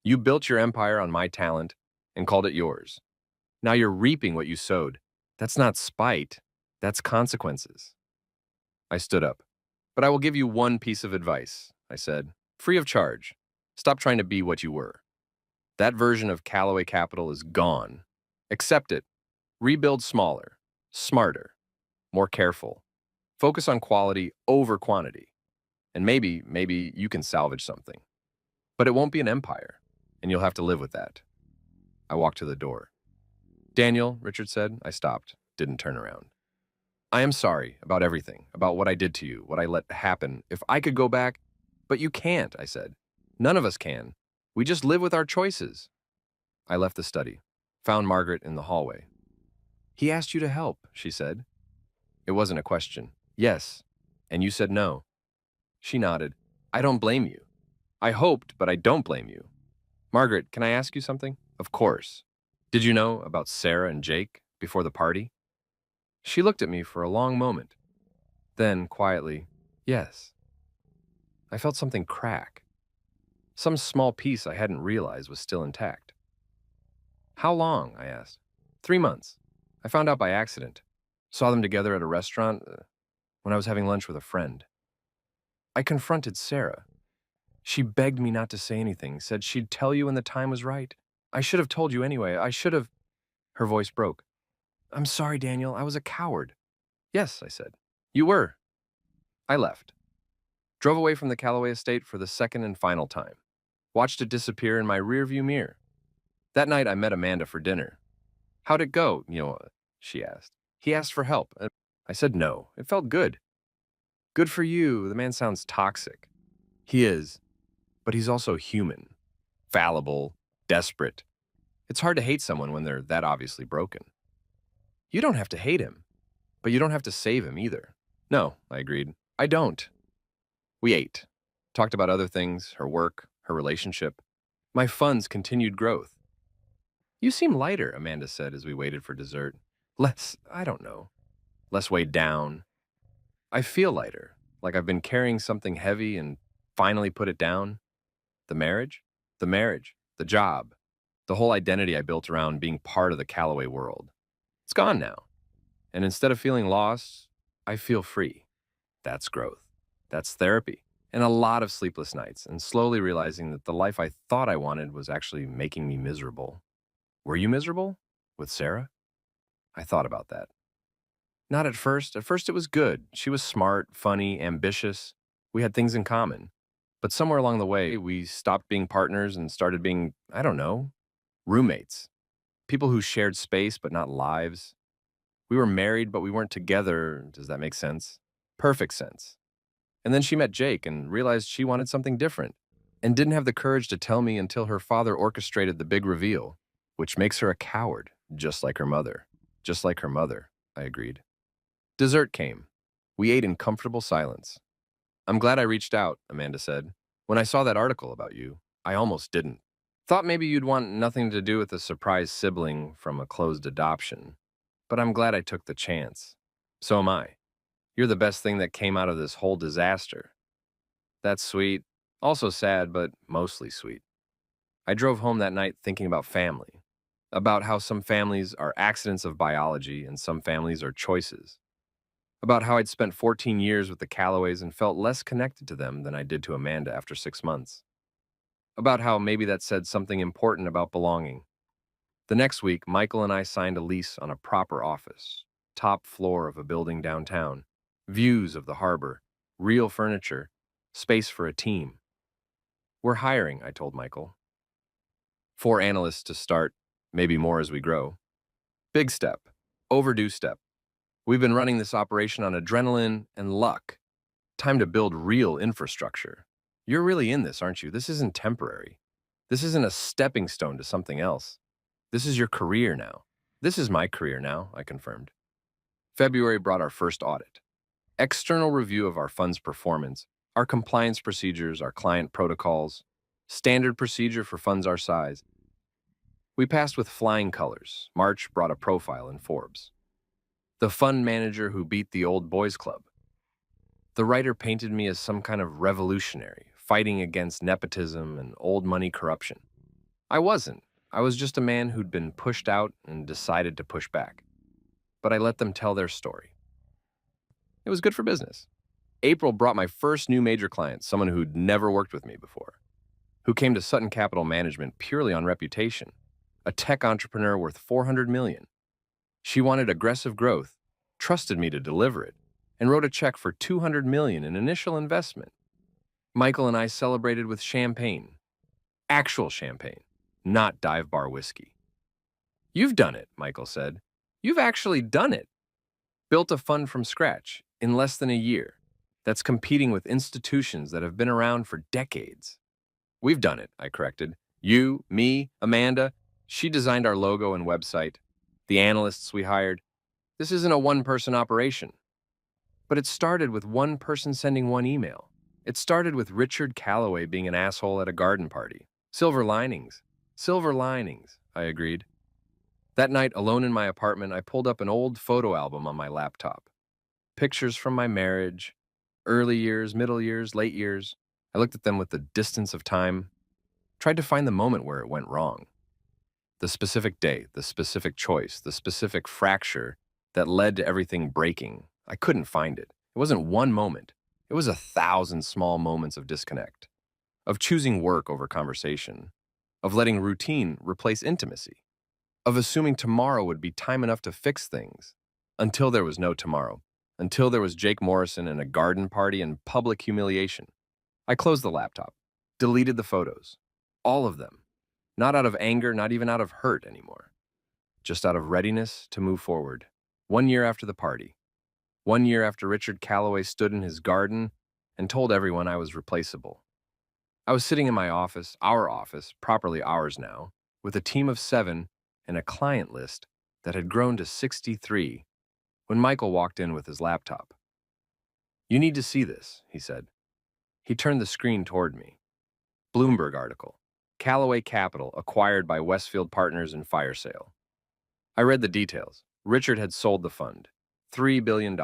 You built your empire on my talent and called it yours. Now you're reaping what you sowed. That's not spite, that's consequences. I stood up. But I will give you one piece of advice, I said, free of charge. Stop trying to be what you were. That version of Callaway Capital is gone. Accept it. Rebuild smaller, smarter, more careful. Focus on quality over quantity. And maybe you can salvage something. But it won't be an empire, and you'll have to live with that. I walked to the door. Daniel, Richard said. I stopped, didn't turn around. I am sorry about everything, about what I did to you, what I let happen. If I could go back, but you can't, I said. None of us can. We just live with our choices. I left the study, found Margaret in the hallway. He asked you to help, she said. It wasn't a question. Yes. And you said no. She nodded. I don't blame you. I hoped, but I don't blame you. Margaret, can I ask you something? Of course. Did you know about Sarah and Jake before the party? She looked at me for a long moment. Then, quietly, yes. I felt something crack. Some small piece I hadn't realized was still intact. How long? I asked. 3 months. I found out by accident. Saw them together at a restaurant when I was having lunch with a friend. I confronted Sarah. She begged me not to say anything, said she'd tell you when the time was right. I should have told you anyway. I should have. Her voice broke. I'm sorry, Daniel. I was a coward. Yes, I said. You were. I left. Drove away from the Callaway estate for the second and final time. Watched it disappear in my rearview mirror. That night, I met Amanda for dinner. How'd it go? She asked. He asked for help. I said no. It felt good. Good for you. The man sounds toxic. He is. But he's also human. Fallible. Desperate. It's hard to hate someone when they're that obviously broken. You don't have to hate him, but you don't have to save him either. No, I agreed. I don't. We ate. Talked about other things, her work, her relationship. My fund's continued growth. You seem lighter, Amanda said as we waited for dessert. I don't know. Less weighed down. I feel lighter, like I've been carrying something heavy and finally put it down. The marriage? The job. The whole identity I built around being part of the Callaway world. It's gone now. And instead of feeling lost, I feel free. That's growth. That's therapy. And a lot of sleepless nights, and slowly realizing that the life I thought I wanted was actually making me miserable. Were you miserable? With Sarah? I thought about that. Not at first. At first it was good. She was smart, funny, ambitious. We had things in common. But somewhere along the way, we stopped being partners and started being, I don't know, roommates. People who shared space but not lives. We were married, but we weren't together. Does that make sense? Perfect sense. And then she met Jake and realized she wanted something different and didn't have the courage to tell me until her father orchestrated the big reveal, which makes her a coward, just like her mother. Just like her mother, I agreed. Dessert came. We ate in comfortable silence. I'm glad I reached out, Amanda said. When I saw that article about you, I almost didn't. Thought maybe you'd want nothing to do with a surprise sibling from a closed adoption. But I'm glad I took the chance. So am I. You're the best thing that came out of this whole disaster. That's sweet. Also sad, but mostly sweet. I drove home that night thinking about family. About how some families are accidents of biology and some families are choices. About how I'd spent 14 years with the Callaways and felt less connected to them than I did to Amanda after 6 months. About how maybe that said something important about belonging. The next week, Michael and I signed a lease on a proper office, top floor of a building downtown, views of the harbor, real furniture, space for a team. We're hiring, I told Michael. 4 analysts to start, maybe more as we grow. Big step, overdue step. We've been running this operation on adrenaline and luck. Time to build real infrastructure. You're really in this, aren't you? This isn't temporary. This isn't a stepping stone to something else. This is your career now. This is my career now, I confirmed. February brought our first audit. External review of our fund's performance, our compliance procedures, our client protocols, standard procedure for funds our size. We passed with flying colors. March brought a profile in Forbes. The fund manager who beat the old boys club. The writer painted me as some kind of revolutionary, fighting against nepotism and old money corruption. I wasn't. I was just a man who'd been pushed out and decided to push back. But I let them tell their story. It was good for business. April brought my first new major client, someone who'd never worked with me before, who came to Sutton Capital Management purely on reputation, a tech entrepreneur worth $400 million. She wanted aggressive growth, trusted me to deliver it, and wrote a check for $200 million in initial investment. Michael and I celebrated with champagne. Actual champagne, not dive bar whiskey. You've done it, Michael said. You've actually done it. Built a fund from scratch in less than a year that's competing with institutions that have been around for decades. We've done it, I corrected. You, me, Amanda. She designed our logo and website. The analysts we hired. This isn't a one-person operation. But it started with one person sending one email. It started with Richard Calloway being an asshole at a garden party. Silver linings. Silver linings, I agreed. That night, alone in my apartment, I pulled up an old photo album on my laptop. Pictures from my marriage, early years, middle years, late years. I looked at them with the distance of time, tried to find the moment where it went wrong. The specific day, the specific choice, the specific fracture that led to everything breaking. I couldn't find it. It wasn't one moment. It was 1,000 small moments of disconnect, of choosing work over conversation, of letting routine replace intimacy, of assuming tomorrow would be time enough to fix things, until there was no tomorrow, until there was Jake Morrison and a garden party and public humiliation. I closed the laptop, deleted the photos, all of them, not out of anger, not even out of hurt anymore, just out of readiness to move forward. 1 year after the party, 1 year after Richard Calloway stood in his garden and told everyone I was replaceable. I was sitting in my office, our office, properly ours now, with a team of 7 and a client list that had grown to 63 when Michael walked in with his laptop. "You need to see this," he said. He turned the screen toward me. Bloomberg article. Callaway Capital acquired by Westfield Partners in fire sale. I read the details. Richard had sold the fund. $3 billion.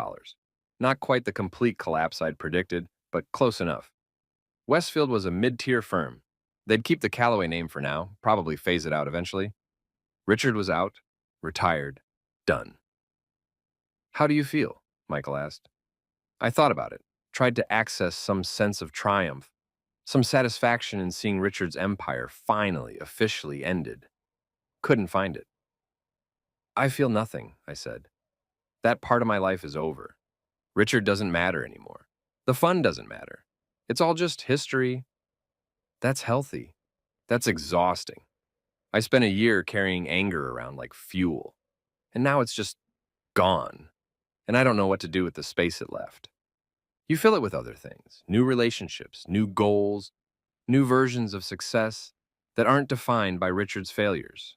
Not quite the complete collapse I'd predicted, but close enough. Westfield was a mid-tier firm. They'd keep the Callaway name for now, probably phase it out eventually. Richard was out, retired, done. "How do you feel?" Michael asked. I thought about it, tried to access some sense of triumph, some satisfaction in seeing Richard's empire finally, officially ended. Couldn't find it. "I feel nothing," I said. "That part of my life is over. Richard doesn't matter anymore. The fund doesn't matter. It's all just history." That's healthy. That's exhausting. I spent a year carrying anger around like fuel, and now it's just gone, and I don't know what to do with the space it left. You fill it with other things, new relationships, new goals, new versions of success that aren't defined by Richard's failures.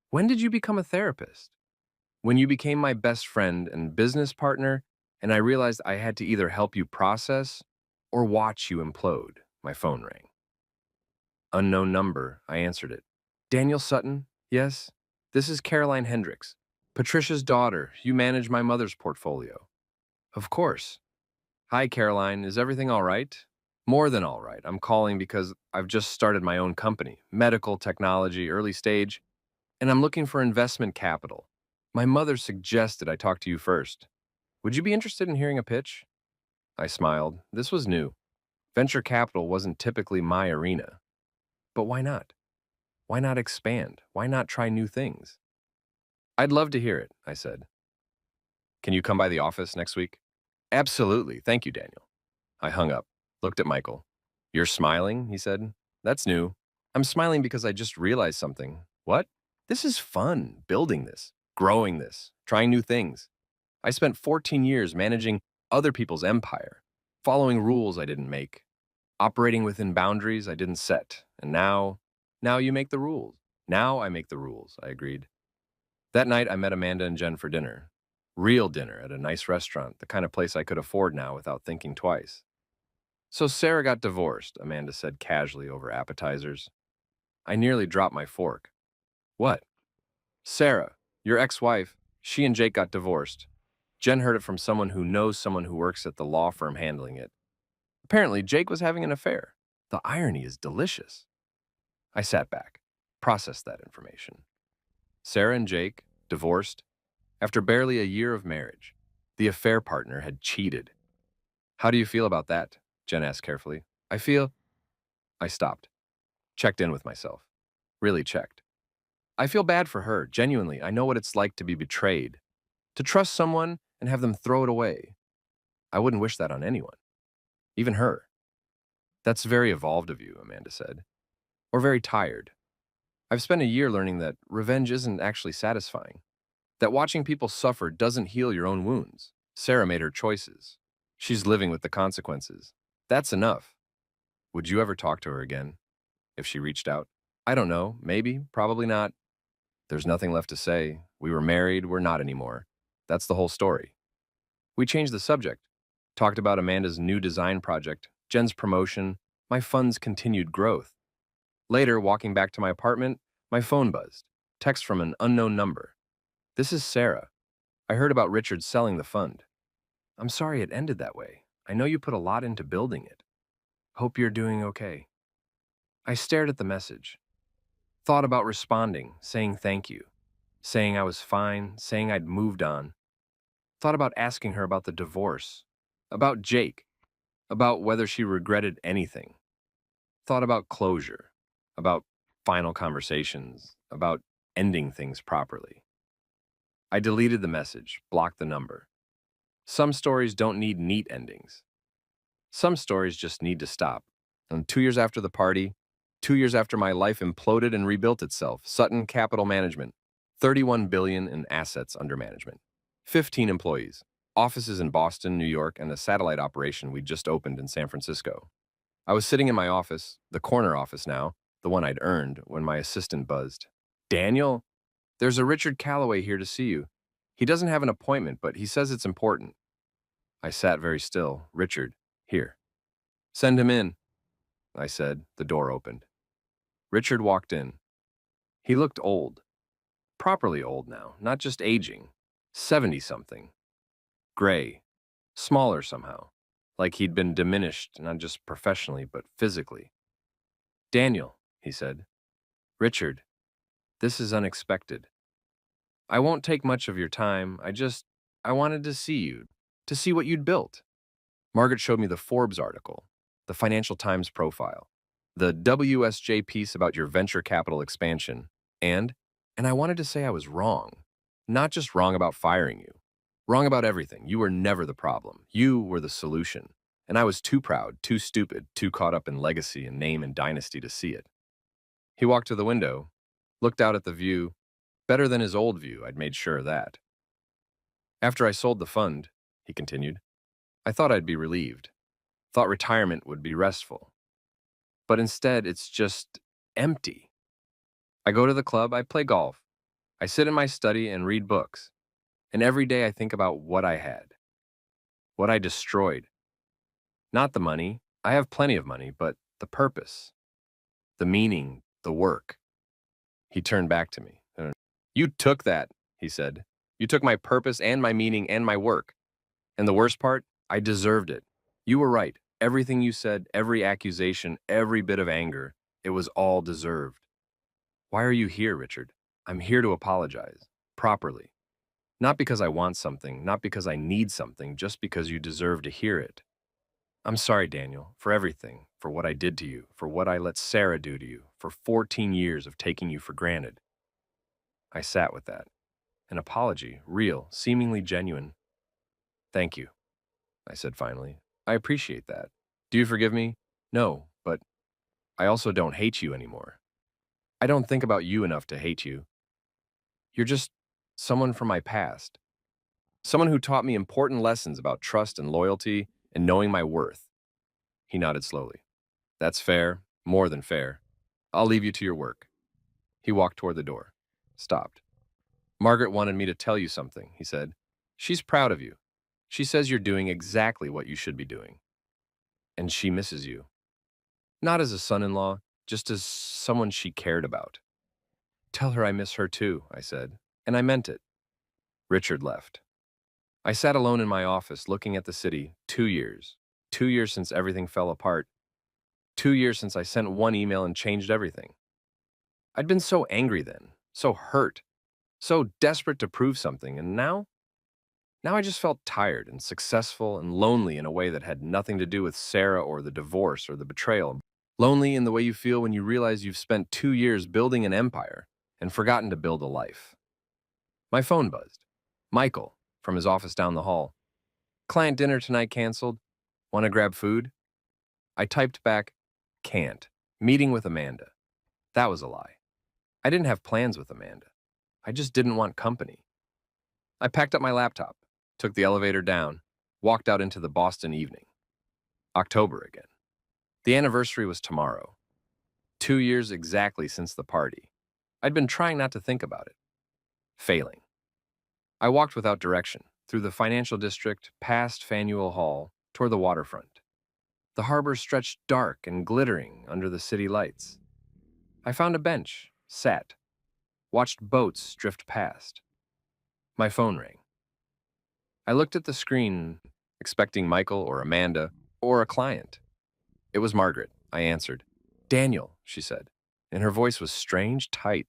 When did you become a therapist? When you became my best friend and business partner, and I realized I had to either help you process or watch you implode. My phone rang. Unknown number, I answered it. "Daniel Sutton? Yes? This is Caroline Hendricks. Patricia's daughter. You manage my mother's portfolio." "Of course." "Hi, Caroline. Is everything all right?" "More than all right. I'm calling because I've just started my own company, medical technology, early stage, and I'm looking for investment capital. My mother suggested I talk to you first. Would you be interested in hearing a pitch?" I smiled. This was new. Venture capital wasn't typically my arena. But why not? Why not expand? Why not try new things? "I'd love to hear it," I said. "Can you come by the office next week?" "Absolutely. Thank you, Daniel." I hung up, looked at Michael. "You're smiling?" he said. "That's new." "I'm smiling because I just realized something." "What?" "This is fun, building this, growing this, trying new things. I spent 14 years managing other people's empire, following rules I didn't make, operating within boundaries I didn't set, and now you make the rules. Now I make the rules, I agreed. That night, I met Amanda and Jen for dinner. Real dinner at a nice restaurant, the kind of place I could afford now without thinking twice. So Sarah got divorced, Amanda said casually over appetizers. I nearly dropped my fork. What? Sarah, your ex-wife, she and Jake got divorced. Jen heard it from someone who knows someone who works at the law firm handling it. Apparently, Jake was having an affair. The irony is delicious. I sat back, processed that information. Sarah and Jake, divorced, after barely a year of marriage. The affair partner had cheated. How do you feel about that? Jen asked carefully. I stopped, checked in with myself. Really checked. I feel bad for her, genuinely. I know what it's like to be betrayed, to trust someone and have them throw it away. I wouldn't wish that on anyone, even her. That's very evolved of you, Amanda said. Or very tired. I've spent a year learning that revenge isn't actually satisfying, that watching people suffer doesn't heal your own wounds. Sarah made her choices. She's living with the consequences. That's enough. Would you ever talk to her again, if she reached out? I don't know. Maybe. Probably not. There's nothing left to say. We were married. We're not anymore. That's the whole story. We changed the subject. Talked about Amanda's new design project, Jen's promotion, my fund's continued growth. Later, walking back to my apartment, my phone buzzed. Text from an unknown number. This is Sarah. I heard about Richard selling the fund. I'm sorry it ended that way. I know you put a lot into building it. Hope you're doing okay. I stared at the message. Thought about responding, saying thank you, saying I was fine, saying I'd moved on. Thought about asking her about the divorce, about Jake, about whether she regretted anything. Thought about closure, about final conversations, about ending things properly. I deleted the message, blocked the number. Some stories don't need neat endings. Some stories just need to stop. And 2 years after the party, 2 years after my life imploded and rebuilt itself, Sutton Capital Management, 31 billion in assets under management, 15 employees, offices in Boston, New York, and a satellite operation we just opened in San Francisco. I was sitting in my office, the corner office now, the one I'd earned, when my assistant buzzed. Daniel, there's a Richard Calloway here to see you. He doesn't have an appointment, but he says it's important. I sat very still. Richard, here. Send him in, I said. The door opened. Richard walked in. He looked old. Properly old now, not just aging. 70-something. Gray. Smaller somehow. Like he'd been diminished, not just professionally, but physically. Daniel, he said. Richard, this is unexpected. I won't take much of your time. I wanted to see you, to see what you'd built. Margaret showed me the Forbes article, the Financial Times profile, the WSJ piece about your venture capital expansion, and I wanted to say I was wrong. Not just wrong about firing you. Wrong about everything. You were never the problem. You were the solution. And I was too proud, too stupid, too caught up in legacy and name and dynasty to see it. He walked to the window, looked out at the view. Better than his old view, I'd made sure of that. After I sold the fund, he continued, I thought I'd be relieved. Thought retirement would be restful. But instead, it's just empty. I go to the club, I play golf. I sit in my study and read books. And every day I think about what I had, what I destroyed. Not the money. I have plenty of money, but the purpose, the meaning, the work. He turned back to me. You took that, he said. You took my purpose and my meaning and my work. And the worst part, I deserved it. You were right. Everything you said, every accusation, every bit of anger, it was all deserved. Why are you here, Richard? I'm here to apologize. Properly. Not because I want something, not because I need something, just because you deserve to hear it. I'm sorry, Daniel, for everything, for what I did to you, for what I let Sarah do to you, for 14 years of taking you for granted. I sat with that. An apology, real, seemingly genuine. Thank you, I said finally. I appreciate that. Do you forgive me? No, but I also don't hate you anymore. I don't think about you enough to hate you. You're just someone from my past. Someone who taught me important lessons about trust and loyalty and knowing my worth. He nodded slowly. That's fair, more than fair. I'll leave you to your work. He walked toward the door. Stopped. Margaret wanted me to tell you something, he said. She's proud of you. She says you're doing exactly what you should be doing. And she misses you. Not as a son-in-law, just as someone she cared about. Tell her I miss her too, I said. And I meant it. Richard left. I sat alone in my office looking at the city. 2 years. 2 years since everything fell apart. 2 years since I sent one email and changed everything. I'd been so angry then, so hurt, so desperate to prove something, and now? Now I just felt tired and successful and lonely in a way that had nothing to do with Sarah or the divorce or the betrayal. Lonely in the way you feel when you realize you've spent 2 years building an empire and forgotten to build a life. My phone buzzed. Michael, from his office down the hall. Client dinner tonight canceled. Want to grab food? I typed back, can't. Meeting with Amanda. That was a lie. I didn't have plans with Amanda. I just didn't want company. I packed up my laptop, took the elevator down, walked out into the Boston evening. October again. The anniversary was tomorrow. 2 years exactly since the party. I'd been trying not to think about it. Failing. I walked without direction, through the financial district, past Faneuil Hall, toward the waterfront. The harbor stretched dark and glittering under the city lights. I found a bench, sat, watched boats drift past. My phone rang. I looked at the screen, expecting Michael or Amanda or a client. It was Margaret, I answered. Daniel, she said, and her voice was strange, tight.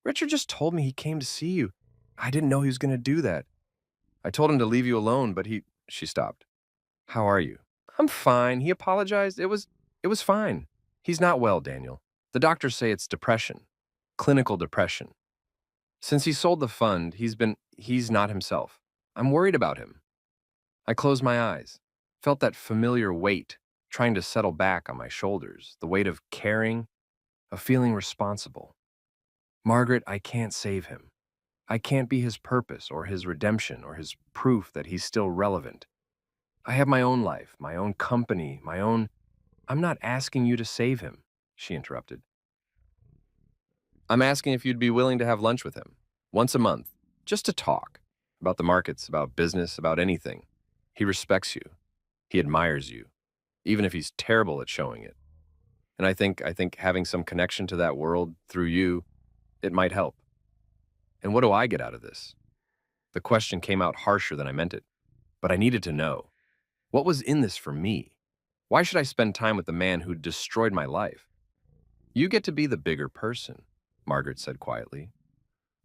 Richard just told me he came to see you. I didn't know he was going to do that. I told him to leave you alone, but she stopped. How are you? I'm fine. He apologized. It was fine. He's not well, Daniel. The doctors say it's depression. Clinical depression. Since he sold the fund, he's not himself. I'm worried about him. I closed my eyes, felt that familiar weight trying to settle back on my shoulders, the weight of caring, of feeling responsible. Margaret, I can't save him. I can't be his purpose or his redemption or his proof that he's still relevant. I have my own life, my own company, my own... I'm not asking you to save him, she interrupted. I'm asking if you'd be willing to have lunch with him, once a month, just to talk, about the markets, about business, about anything. He respects you. He admires you, even if he's terrible at showing it. And I think having some connection to that world through you, it might help. And what do I get out of this? The question came out harsher than I meant it, but I needed to know. What was in this for me? Why should I spend time with the man who destroyed my life? You get to be the bigger person, Margaret said quietly.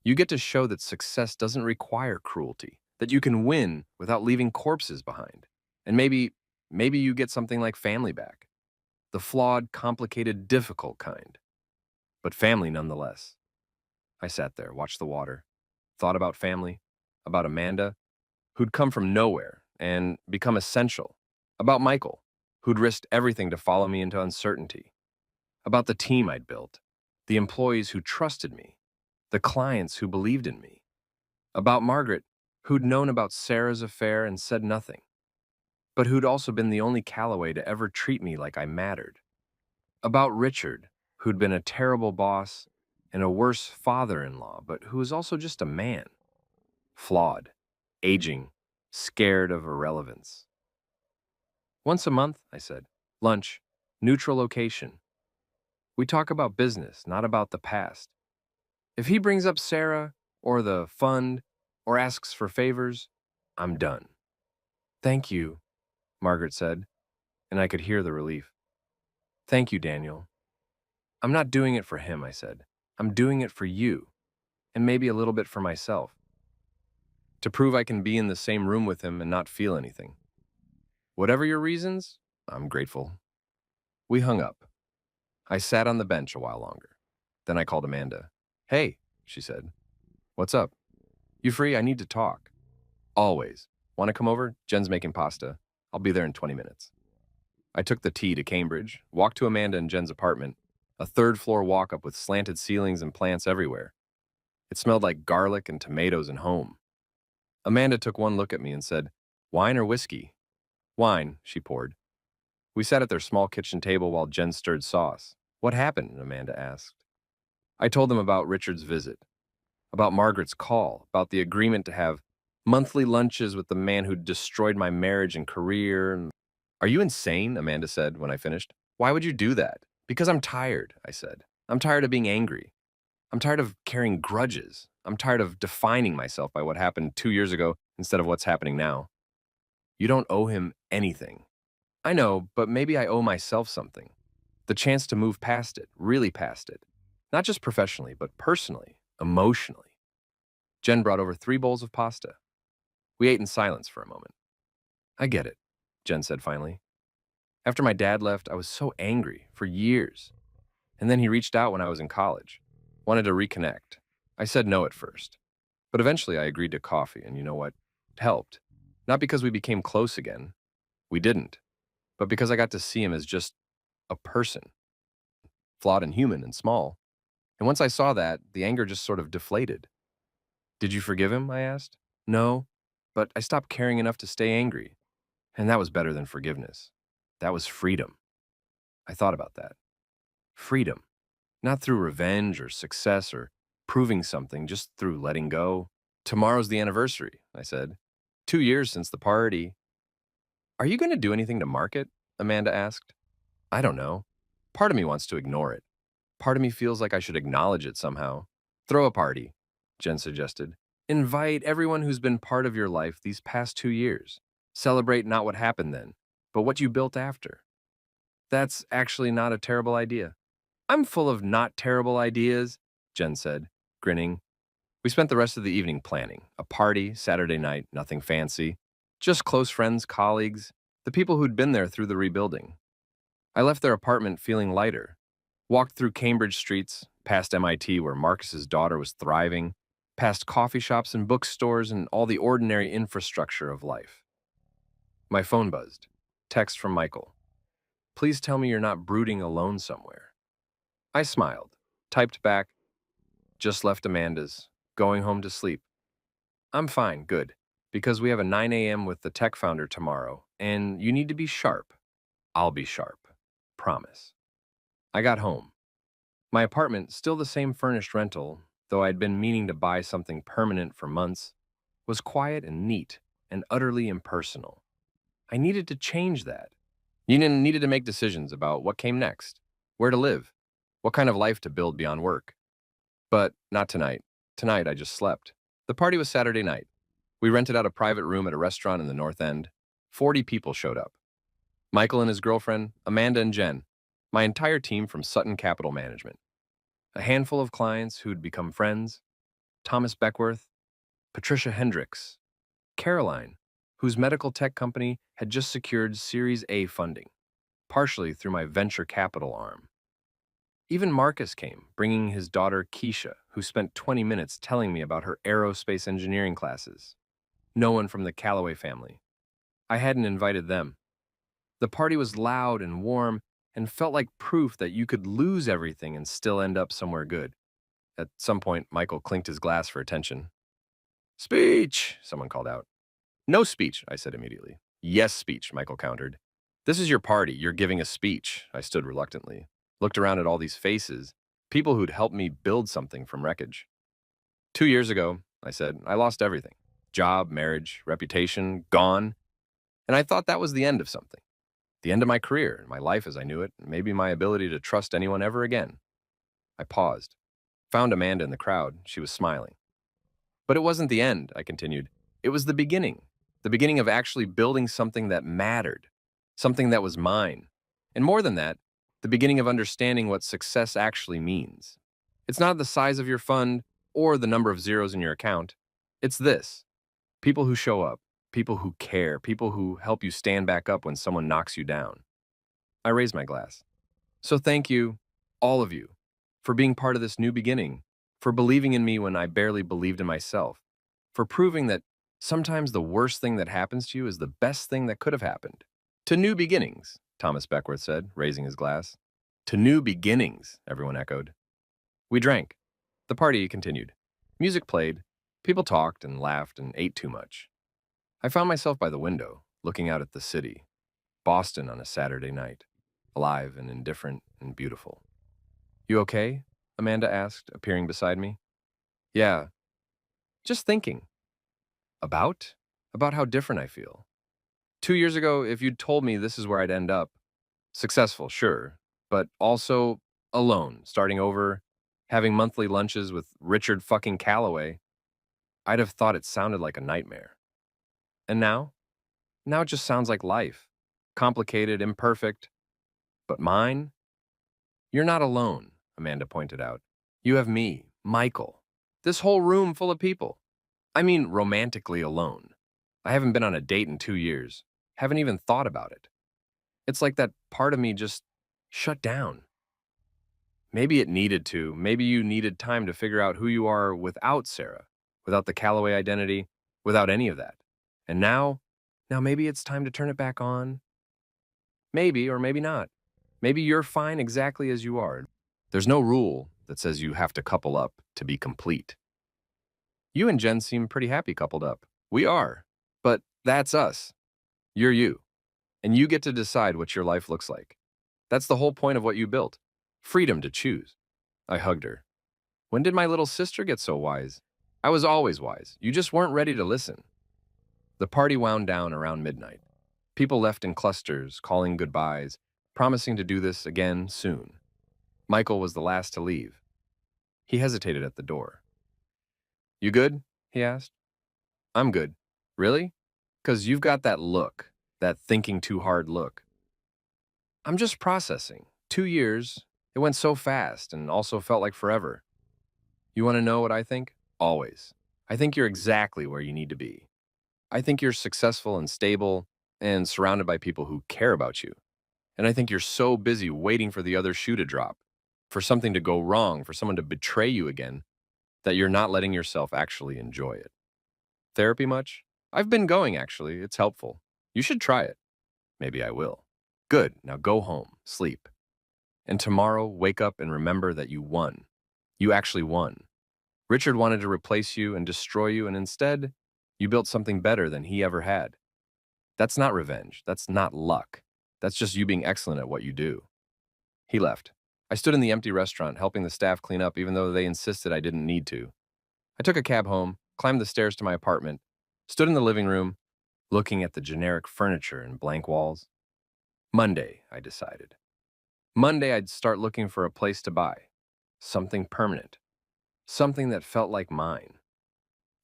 You get to show that success doesn't require cruelty, that you can win without leaving corpses behind. And maybe you get something like family back. The flawed, complicated, difficult kind. But family nonetheless. I sat there, watched the water, thought about family, about Amanda, who'd come from nowhere and become essential, about Michael, who'd risked everything to follow me into uncertainty, about the team I'd built, the employees who trusted me, the clients who believed in me, about Margaret, who'd known about Sarah's affair and said nothing, but who'd also been the only Calloway to ever treat me like I mattered, about Richard, who'd been a terrible boss and a worse father-in-law, but who was also just a man, flawed, aging, scared of irrelevance. Once a month, I said. Lunch, neutral location. We talk about business, not about the past. If he brings up Sarah, or the fund, or asks for favors, I'm done. Thank you, Margaret said, and I could hear the relief. Thank you, Daniel. I'm not doing it for him, I said. I'm doing it for you, and maybe a little bit for myself. To prove I can be in the same room with him and not feel anything. Whatever your reasons, I'm grateful. We hung up. I sat on the bench a while longer. Then I called Amanda. Hey, she said. What's up? You free? I need to talk. Always. Want to come over? Jen's making pasta. I'll be there in 20 minutes. I took the T to Cambridge, walked to Amanda and Jen's apartment, a third-floor walk-up with slanted ceilings and plants everywhere. It smelled like garlic and tomatoes and home. Amanda took one look at me and said, Wine or whiskey? Wine, she poured. We sat at their small kitchen table while Jen stirred sauce. What happened? Amanda asked. I told them about Richard's visit, about Margaret's call, about the agreement to have monthly lunches with the man who'd destroyed my marriage and career. Are you insane? Amanda said when I finished. Why would you do that? Because I'm tired, I said. I'm tired of being angry. I'm tired of carrying grudges. I'm tired of defining myself by what happened 2 years ago instead of what's happening now. You don't owe him anything. I know, but maybe I owe myself something. The chance to move past it, really past it. Not just professionally, but personally, emotionally. Jen brought over 3 bowls of pasta. We ate in silence for a moment. I get it, Jen said finally. After my dad left, I was so angry for years. And then he reached out when I was in college, wanted to reconnect. I said no at first, but eventually I agreed to coffee, and you know what? It helped. Not because we became close again. We didn't. But because I got to see him as just a person, flawed and human and small. And once I saw that, the anger just sort of deflated. Did you forgive him? I asked. No, but I stopped caring enough to stay angry. And that was better than forgiveness. That was freedom. I thought about that. Freedom. Not through revenge or success or proving something, just through letting go. Tomorrow's the anniversary, I said. 2 years since the party. Are you going to do anything to mark it? Amanda asked. I don't know. Part of me wants to ignore it. Part of me feels like I should acknowledge it somehow. Throw a party, Jen suggested. Invite everyone who's been part of your life these past 2 years. Celebrate not what happened then, but what you built after. That's actually not a terrible idea. I'm full of not terrible ideas, Jen said, grinning. We spent the rest of the evening planning. A party, Saturday night, nothing fancy. Just close friends, colleagues, the people who'd been there through the rebuilding. I left their apartment feeling lighter. Walked through Cambridge streets, past MIT where Marcus's daughter was thriving, past coffee shops and bookstores and all the ordinary infrastructure of life. My phone buzzed. Text from Michael. Please tell me you're not brooding alone somewhere. I smiled, typed back, just left Amanda's, going home to sleep. I'm fine, good, because we have a 9 a.m. with the tech founder tomorrow, and you need to be sharp. I'll be sharp. Promise. I got home. My apartment, still the same furnished rental, though I'd been meaning to buy something permanent for months, was quiet and neat and utterly impersonal. I needed to change that. You needed to make decisions about what came next, where to live, what kind of life to build beyond work. But not tonight. Tonight, I just slept. The party was Saturday night. We rented out a private room at a restaurant in the North End. 40 people showed up. Michael and his girlfriend, Amanda and Jen, my entire team from Sutton Capital Management. A handful of clients who'd become friends, Thomas Beckworth, Patricia Hendricks, Caroline, whose medical tech company had just secured Series A funding, partially through my venture capital arm. Even Marcus came, bringing his daughter Keisha, who spent 20 minutes telling me about her aerospace engineering classes. No one from the Calloway family. I hadn't invited them. The party was loud and warm and felt like proof that you could lose everything and still end up somewhere good. At some point, Michael clinked his glass for attention. Speech, someone called out. No speech, I said immediately. Yes, speech, Michael countered. This is your party. You're giving a speech. I stood reluctantly, looked around at all these faces, people who'd helped me build something from wreckage. 2 years ago, I said, I lost everything. Job, marriage, reputation, gone. And I thought that was the end of something. The end of my career, my life as I knew it, maybe my ability to trust anyone ever again. I paused. Found Amanda in the crowd. She was smiling. But it wasn't the end, I continued. It was the beginning of actually building something that mattered, something that was mine. And more than that, the beginning of understanding what success actually means. It's not the size of your fund or the number of zeros in your account. It's this. People who show up, people who care, people who help you stand back up when someone knocks you down. I raised my glass. So thank you, all of you, for being part of this new beginning, for believing in me when I barely believed in myself, for proving that sometimes the worst thing that happens to you is the best thing that could have happened. To new beginnings, Thomas Beckworth said, raising his glass. To new beginnings, everyone echoed. We drank. The party continued. Music played. People talked and laughed and ate too much. I found myself by the window, looking out at the city, Boston on a Saturday night, alive and indifferent and beautiful. You okay? Amanda asked, appearing beside me. Yeah, just thinking. About? About how different I feel. 2 years ago, if you'd told me this is where I'd end up, successful, sure, but also alone, starting over, having monthly lunches with Richard fucking Calloway, I'd have thought it sounded like a nightmare. And now? Now it just sounds like life. Complicated, imperfect. But mine? You're not alone, Amanda pointed out. You have me, Michael. This whole room full of people. I mean, romantically alone. I haven't been on a date in 2 years. Haven't even thought about it. It's like that part of me just shut down. Maybe it needed to. Maybe you needed time to figure out who you are without Sarah, without the Calloway identity, without any of that. And now maybe it's time to turn it back on. Maybe, or maybe not. Maybe you're fine exactly as you are. There's no rule that says you have to couple up to be complete. You and Jen seem pretty happy coupled up. We are. But that's us. You're you. And you get to decide what your life looks like. That's the whole point of what you built. Freedom to choose. I hugged her. When did my little sister get so wise? I was always wise. You just weren't ready to listen. The party wound down around midnight. People left in clusters, calling goodbyes, promising to do this again soon. Michael was the last to leave. He hesitated at the door. You good? He asked. I'm good. Really? 'Cause you've got that look, that thinking too hard look. I'm just processing. 2 years. It went so fast and also felt like forever. You want to know what I think? Always. I think you're exactly where you need to be. I think you're successful and stable and surrounded by people who care about you. And I think you're so busy waiting for the other shoe to drop, for something to go wrong, for someone to betray you again, that you're not letting yourself actually enjoy it. Therapy much? I've been going, actually. It's helpful. You should try it. Maybe I will. Good. Now go home, sleep. And tomorrow, wake up and remember that you won. You actually won. Richard wanted to replace you and destroy you, and instead, you built something better than he ever had. That's not revenge. That's not luck. That's just you being excellent at what you do. He left. I stood in the empty restaurant, helping the staff clean up, even though they insisted I didn't need to. I took a cab home, climbed the stairs to my apartment, stood in the living room, looking at the generic furniture and blank walls. Monday, I decided. Monday, I'd start looking for a place to buy. Something permanent. Something that felt like mine.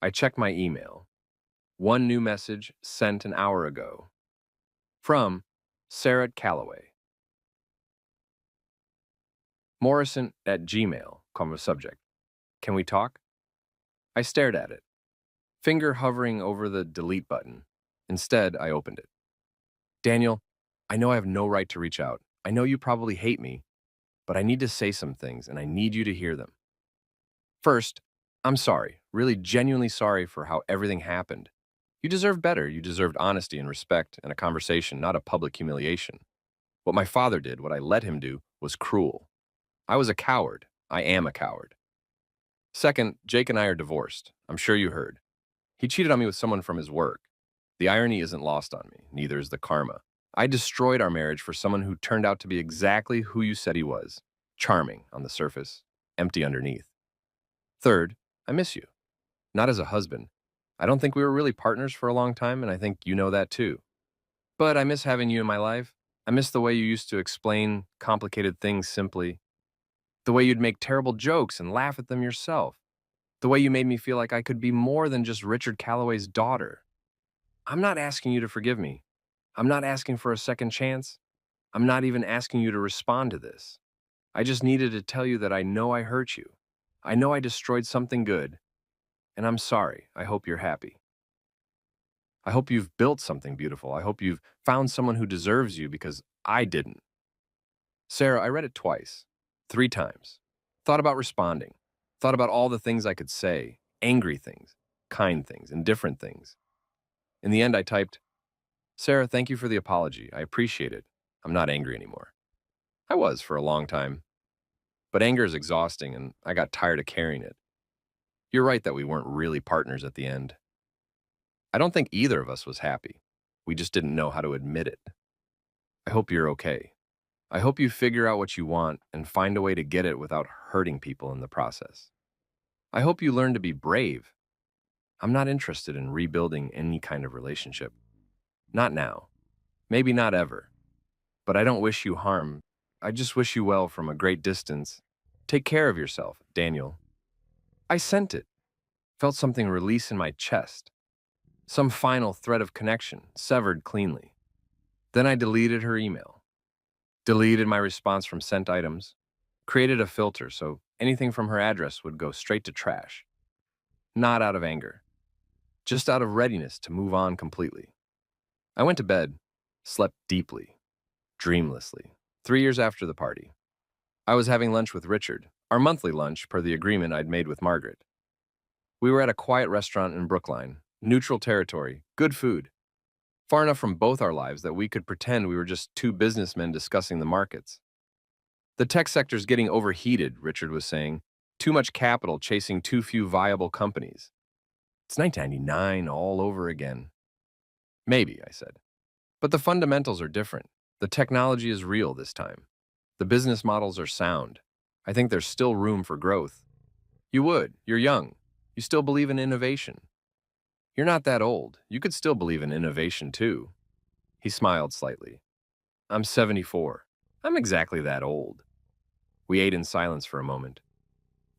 I checked my email. One new message sent an hour ago. From Sarah Calloway. Morrison at Gmail, subject. Can we talk? I stared at it, finger hovering over the delete button. Instead, I opened it. Daniel, I know I have no right to reach out. I know you probably hate me, but I need to say some things, and I need you to hear them. First, I'm sorry, really genuinely sorry for how everything happened. You deserve better. You deserved honesty and respect and a conversation, not a public humiliation. What my father did, what I let him do, was cruel. I was a coward. I am a coward. Second, Jake and I are divorced. I'm sure you heard. He cheated on me with someone from his work. The irony isn't lost on me, neither is the karma. I destroyed our marriage for someone who turned out to be exactly who you said he was. Charming on the surface, empty underneath. Third, I miss you. Not as a husband. I don't think we were really partners for a long time, and I think you know that too. But I miss having you in my life. I miss the way you used to explain complicated things simply. The way you'd make terrible jokes and laugh at them yourself. The way you made me feel like I could be more than just Richard Calloway's daughter. I'm not asking you to forgive me. I'm not asking for a second chance. I'm not even asking you to respond to this. I just needed to tell you that I know I hurt you. I know I destroyed something good. And I'm sorry. I hope you're happy. I hope you've built something beautiful. I hope you've found someone who deserves you because I didn't. Sarah, I read it twice, 3 times. Thought about responding. Thought about all the things I could say, angry things, kind things, indifferent things. In the end, I typed, Sarah, thank you for the apology. I appreciate it. I'm not angry anymore. I was for a long time. But anger is exhausting, and I got tired of carrying it. You're right that we weren't really partners at the end. I don't think either of us was happy. We just didn't know how to admit it. I hope you're okay. I hope you figure out what you want and find a way to get it without hurting people in the process. I hope you learn to be brave. I'm not interested in rebuilding any kind of relationship. Not now. Maybe not ever. But I don't wish you harm. I just wish you well from a great distance. Take care of yourself, Daniel. I sent it. Felt something release in my chest. Some final thread of connection, severed cleanly. Then I deleted her email. Deleted my response from sent items. Created a filter so anything from her address would go straight to trash. Not out of anger. Just out of readiness to move on completely. I went to bed, slept deeply, dreamlessly. 3 years after the party, I was having lunch with Richard, our monthly lunch per the agreement I'd made with Margaret. We were at a quiet restaurant in Brookline, neutral territory, good food, far enough from both our lives that we could pretend we were just two businessmen discussing the markets. The tech sector's getting overheated, Richard was saying. Too much capital chasing too few viable companies. It's 1999 all over again. Maybe, I said. But the fundamentals are different. The technology is real this time. The business models are sound. I think there's still room for growth. You're young. You still believe in innovation. You're not that old. You could still believe in innovation too. He smiled slightly. I'm 74. I'm exactly that old. We ate in silence for a moment.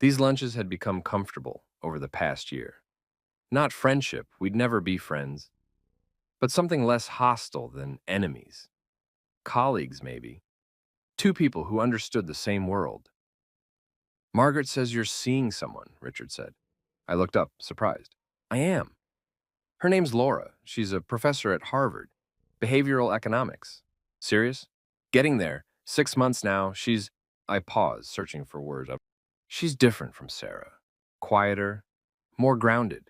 These lunches had become comfortable over the past year. Not friendship, we'd never be friends, but something less hostile than enemies. Colleagues, maybe. Two people who understood the same world. Margaret says you're seeing someone, Richard said. I looked up, surprised. I am. Her name's Laura. She's a professor at Harvard. Behavioral economics. Serious? Getting there. 6 months now. I paused, searching for words. She's different from Sarah. Quieter, more grounded.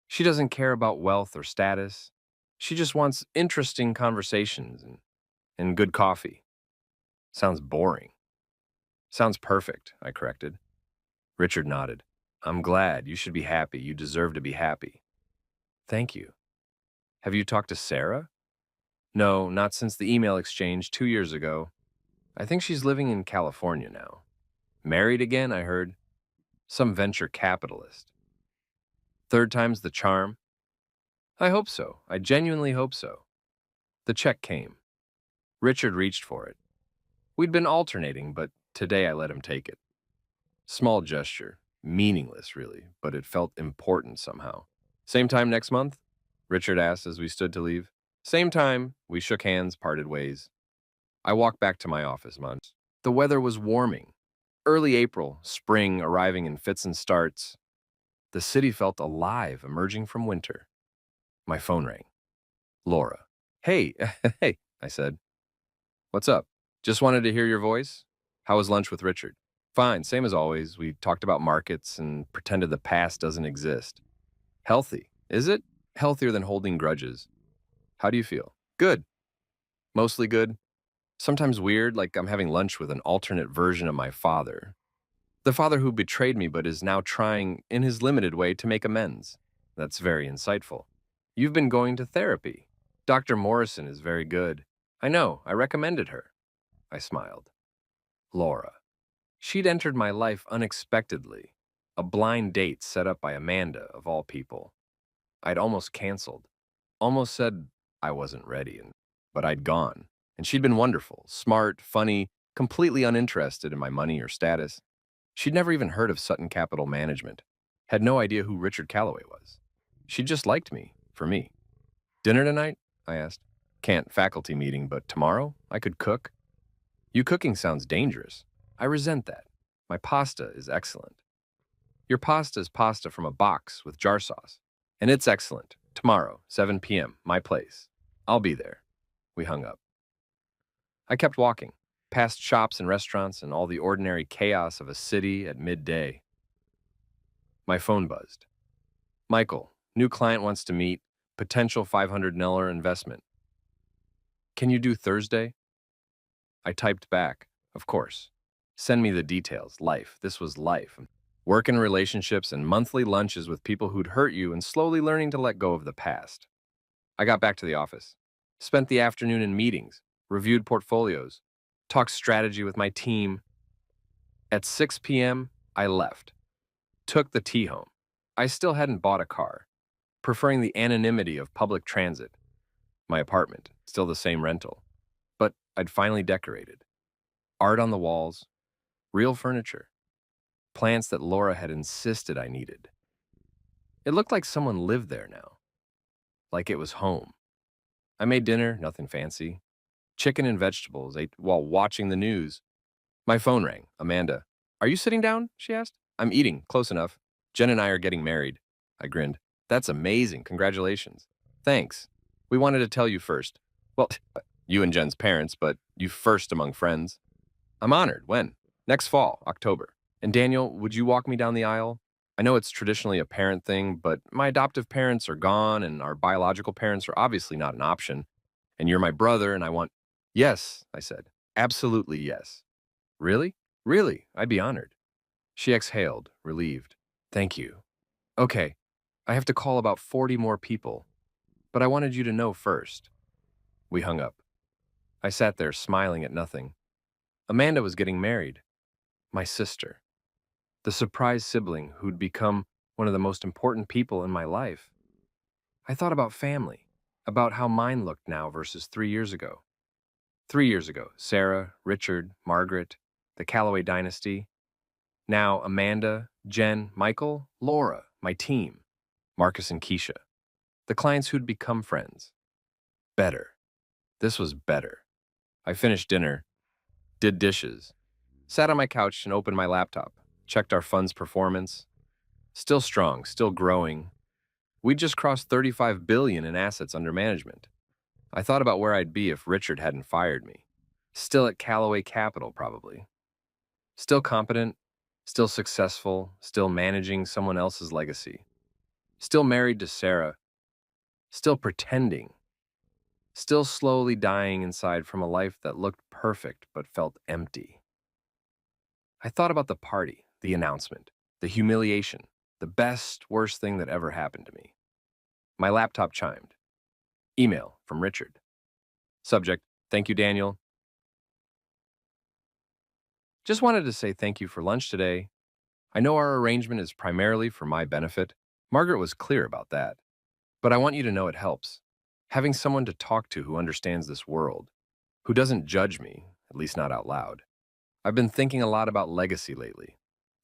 She doesn't care about wealth or status. She just wants interesting conversations and good coffee. Sounds boring. Sounds perfect, I corrected. Richard nodded. I'm glad. You should be happy. You deserve to be happy. Thank you. Have you talked to Sarah? No, not since the email exchange 2 years ago. I think she's living in California now. Married again, I heard. Some venture capitalist. Third time's the charm? I hope so. I genuinely hope so. The check came. Richard reached for it. We'd been alternating, but today I let him take it. Small gesture. Meaningless, really, but it felt important somehow. Same time next month? Richard asked as we stood to leave. Same time, we shook hands, parted ways. I walked back to my office, months. The weather was warming. Early April, spring arriving in fits and starts. The city felt alive, emerging from winter. My phone rang. Laura. Hey, hey, I said. What's up? Just wanted to hear your voice. How was lunch with Richard? Fine, same as always. We talked about markets and pretended the past doesn't exist. Healthy, is it? Healthier than holding grudges. How do you feel? Good. Mostly good. Sometimes weird, like I'm having lunch with an alternate version of my father. The father who betrayed me but is now trying, in his limited way, to make amends. That's very insightful. You've been going to therapy. Dr. Morrison is very good. I know, I recommended her. I smiled. Laura. She'd entered my life unexpectedly. A blind date set up by Amanda, of all people. I'd almost canceled. Almost said I wasn't ready, but I'd gone. And she'd been wonderful, smart, funny, completely uninterested in my money or status. She'd never even heard of Sutton Capital Management. Had no idea who Richard Calloway was. She just liked me, for me. Dinner tonight? I asked. Can't, faculty meeting, but tomorrow? I could cook. You cooking sounds dangerous. I resent that. My pasta is excellent. Your pasta is pasta from a box with jar sauce. And it's excellent. Tomorrow, 7 p.m., my place. I'll be there. We hung up. I kept walking, past shops and restaurants and all the ordinary chaos of a city at midday. My phone buzzed. Michael, new client wants to meet, potential $500 investment. Can you do Thursday? I typed back, of course. Send me the details. Life. This was life. Work and relationships and monthly lunches with people who'd hurt you and slowly learning to let go of the past. I got back to the office. Spent the afternoon in meetings, reviewed portfolios, talked strategy with my team. At 6 p.m., I left, took the T home. I still hadn't bought a car, preferring the anonymity of public transit. My apartment, still the same rental. But I'd finally decorated. Art on the walls, real furniture, plants that Laura had insisted I needed. It looked like someone lived there now, like it was home. I made dinner, nothing fancy. Chicken and vegetables, ate while watching the news. My phone rang. Amanda. Are you sitting down? She asked. I'm eating, close enough. Jen and I are getting married. I grinned. That's amazing. Congratulations. Thanks. We wanted to tell you first. Well, you and Jen's parents, but you first among friends. I'm honored. When? Next fall, October. And Daniel, would you walk me down the aisle? I know it's traditionally a parent thing, but my adoptive parents are gone and our biological parents are obviously not an option. And you're my brother and I want... Yes, I said. Absolutely yes. Really? Really? I'd be honored. She exhaled, relieved. Thank you. Okay, I have to call about 40 more people, but I wanted you to know first. We hung up. I sat there smiling at nothing. Amanda was getting married. My sister. The surprise sibling who'd become one of the most important people in my life. I thought about family, about how mine looked now versus 3 years ago. 3 years ago, Sarah, Richard, Margaret, the Calloway dynasty. Now Amanda, Jen, Michael, Laura, my team, Marcus and Keisha, the clients who'd become friends. Better. This was better. I finished dinner, did dishes, sat on my couch and opened my laptop, checked our fund's performance. Still strong, still growing. We'd just crossed 35 billion in assets under management. I thought about where I'd be if Richard hadn't fired me. Still at Calloway Capital, probably. Still competent, still successful, still managing someone else's legacy. Still married to Sarah. Still pretending. Still slowly dying inside from a life that looked perfect but felt empty. I thought about the party, the announcement, the humiliation, the best, worst thing that ever happened to me. My laptop chimed. Email from Richard. Subject, thank you, Daniel. Just wanted to say thank you for lunch today. I know our arrangement is primarily for my benefit. Margaret was clear about that. But I want you to know it helps. Having someone to talk to who understands this world, who doesn't judge me, at least not out loud. I've been thinking a lot about legacy lately,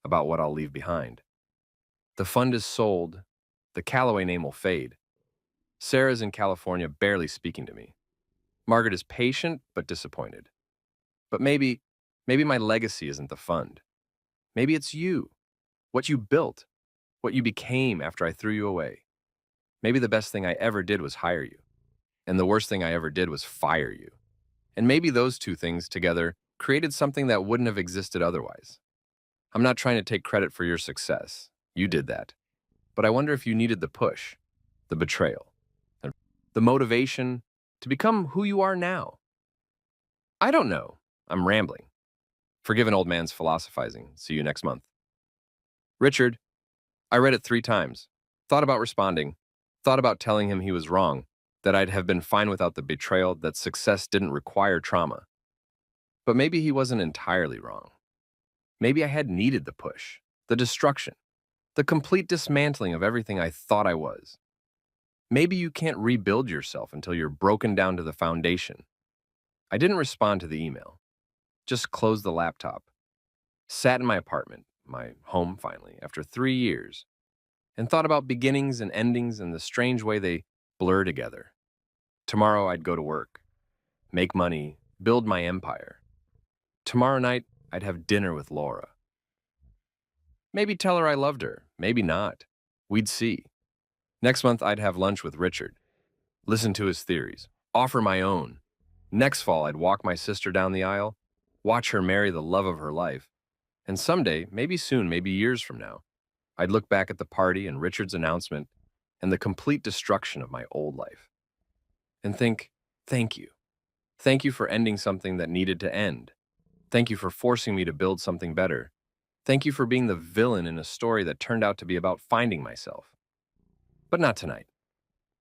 about what I'll leave behind. The fund is sold. The Calloway name will fade. Sarah's in California barely speaking to me. Margaret is patient but disappointed. But maybe my legacy isn't the fund. Maybe it's you, what you built, what you became after I threw you away. Maybe the best thing I ever did was hire you, and the worst thing I ever did was fire you. And maybe those two things together created something that wouldn't have existed otherwise. I'm not trying to take credit for your success. You did that. But I wonder if you needed the push, the betrayal, the motivation to become who you are now. I don't know. I'm rambling. Forgive an old man's philosophizing. See you next month. Richard, I read it 3 times. Thought about responding. Thought about telling him he was wrong, that I'd have been fine without the betrayal, that success didn't require trauma. But maybe he wasn't entirely wrong. Maybe I had needed the push, the destruction, the complete dismantling of everything I thought I was. Maybe you can't rebuild yourself until you're broken down to the foundation. I didn't respond to the email. Just closed the laptop. Sat in my apartment, my home finally, after 3 years, and thought about beginnings and endings and the strange way they blur together. Tomorrow I'd go to work, make money, build my empire. Tomorrow night I'd have dinner with Laura. Maybe tell her I loved her, maybe not. We'd see. Next month I'd have lunch with Richard, listen to his theories, offer my own. Next fall I'd walk my sister down the aisle, watch her marry the love of her life. And someday, maybe soon, maybe years from now, I'd look back at the party and Richard's announcement and the complete destruction of my old life and think, thank you. Thank you for ending something that needed to end. Thank you for forcing me to build something better. Thank you for being the villain in a story that turned out to be about finding myself. But not tonight.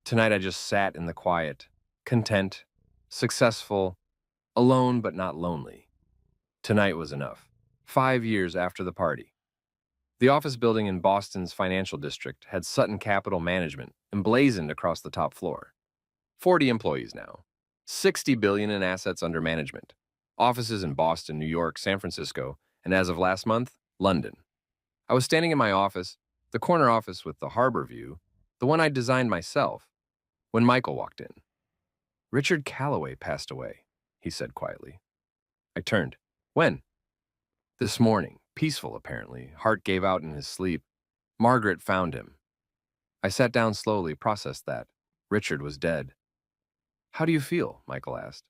Tonight I just sat in the quiet, content, successful, alone but not lonely. Tonight was enough. 5 years after the party. The office building in Boston's financial district had Sutton Capital Management emblazoned across the top floor. 40 employees now. 60 billion in assets under management. Offices in Boston, New York, San Francisco, and as of last month, London. I was standing in my office, the corner office with the harbor view, the one I designed myself, when Michael walked in. Richard Calloway passed away, he said quietly. I turned. When? This morning. Peaceful, apparently. Heart gave out in his sleep. Margaret found him. I sat down slowly, processed that. Richard was dead. How do you feel? Michael asked.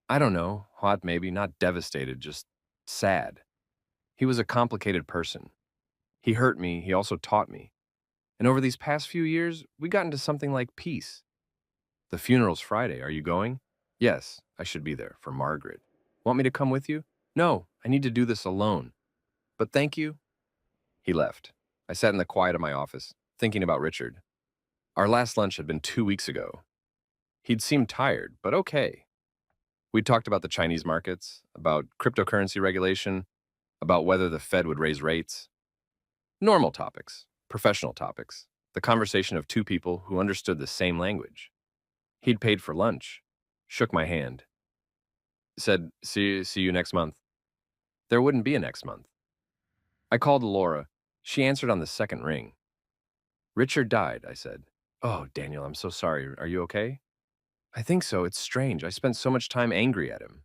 I don't know. Hot, maybe. Not devastated, just sad. He was a complicated person. He hurt me. He also taught me. And over these past few years, we got into something like peace. The funeral's Friday. Are you going? Yes, I should be there for Margaret. Want me to come with you? No, I need to do this alone. But thank you. He left. I sat in the quiet of my office, thinking about Richard. Our last lunch had been 2 weeks ago. He'd seemed tired, but okay. We'd talked about the Chinese markets, about cryptocurrency regulation, about whether the Fed would raise rates. Normal topics, professional topics, the conversation of two people who understood the same language. He'd paid for lunch, shook my hand, said, see you next month. There wouldn't be a next month. I called Laura. She answered on the second ring. Richard died, I said. Oh, Daniel, I'm so sorry. Are you okay? I think so. It's strange. I spent so much time angry at him,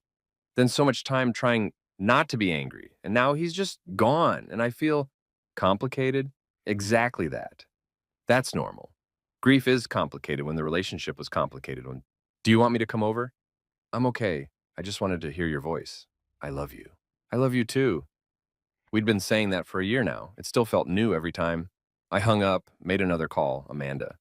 then so much time trying not to be angry, and now he's just gone, and I feel complicated. Exactly that. That's normal. Grief is complicated when the relationship was complicated. Do you want me to come over? I'm okay. I just wanted to hear your voice. I love you. I love you too. We'd been saying that for a year now. It still felt new every time. I hung up, made another call, Amanda.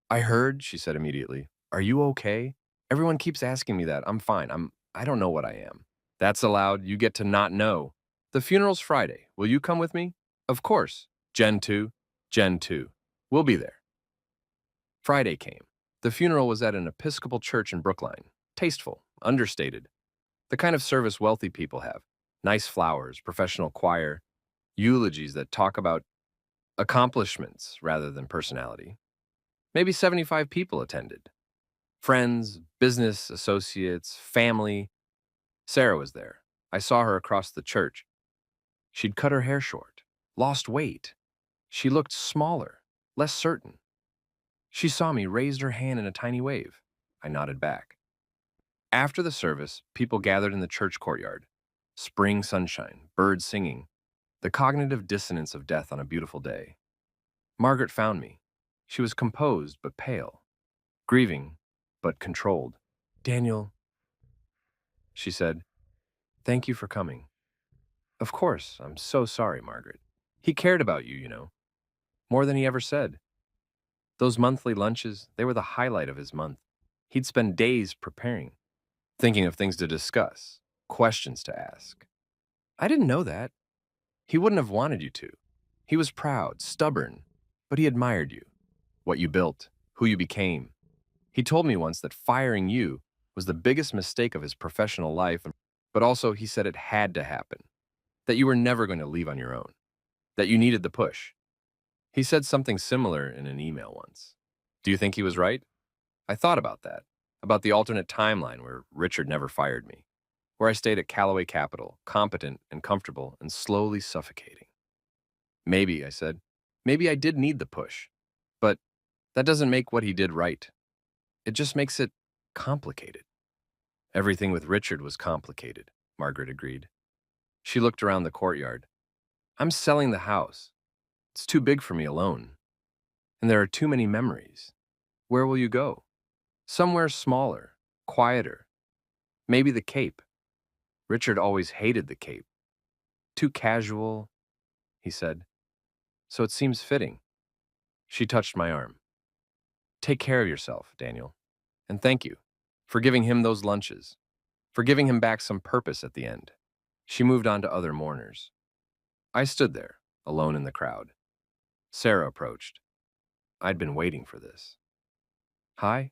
I heard, she said immediately. Are you okay? Everyone keeps asking me that. I'm fine. I don't know what I am. That's allowed. You get to not know. The funeral's Friday. Will you come with me? Of course. Gen 2. Gen 2. We'll be there. Friday came. The funeral was at an Episcopal church in Brookline. Tasteful, understated. The kind of service wealthy people have. Nice flowers, professional choir, eulogies that talk about accomplishments rather than personality. Maybe 75 people attended. Friends, business associates, family. Sarah was there. I saw her across the church. She'd cut her hair short, lost weight. She looked smaller, less certain. She saw me, raised her hand in a tiny wave. I nodded back. After the service, people gathered in the church courtyard. Spring sunshine, birds singing, the cognitive dissonance of death on a beautiful day. Margaret found me. She was composed but pale, grieving but controlled. Daniel, she said, thank you for coming. Of course, I'm so sorry, Margaret. He cared about you, more than he ever said. Those monthly lunches, they were the highlight of his month. He'd spend days preparing, thinking of things to discuss, questions to ask. I didn't know that. He wouldn't have wanted you to. He was proud, stubborn, but he admired you, what you built, who you became. He told me once that firing you was the biggest mistake of his professional life, but also he said it had to happen, that you were never going to leave on your own, that you needed the push. He said something similar in an email once. Do you think he was right? I thought about that, about the alternate timeline where Richard never fired me, where I stayed at Callaway Capital, competent and comfortable and slowly suffocating. Maybe, I said, maybe I did need the push, but that doesn't make what he did right. It just makes it complicated. Everything with Richard was complicated, Margaret agreed. She looked around the courtyard. I'm selling the house. It's too big for me alone. And there are too many memories. Where will you go? Somewhere smaller, quieter. Maybe the Cape. Richard always hated the Cape. Too casual, he said. So it seems fitting. She touched my arm. Take care of yourself, Daniel. And thank you for giving him those lunches, for giving him back some purpose at the end. She moved on to other mourners. I stood there, alone in the crowd. Sarah approached. I'd been waiting for this. Hi,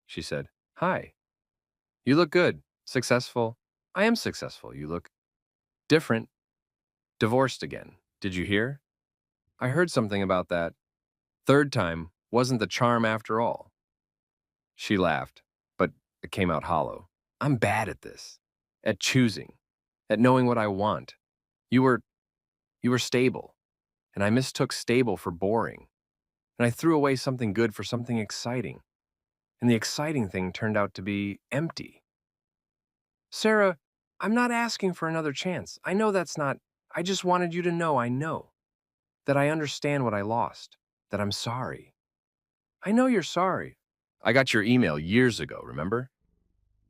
she said. Hi. You look good. Successful. I am successful. You look. Different. Divorced again. Did you hear? I heard something about that. Third time wasn't the charm after all. She laughed, but it came out hollow. I'm bad at this. At choosing. At knowing what I want. You were stable, and I mistook stable for boring. And I threw away something good for something exciting. And the exciting thing turned out to be empty. Sarah, I'm not asking for another chance. I know that's not. I just wanted you to know I know. That I understand what I lost. That I'm sorry. I know you're sorry. I got your email years ago, remember?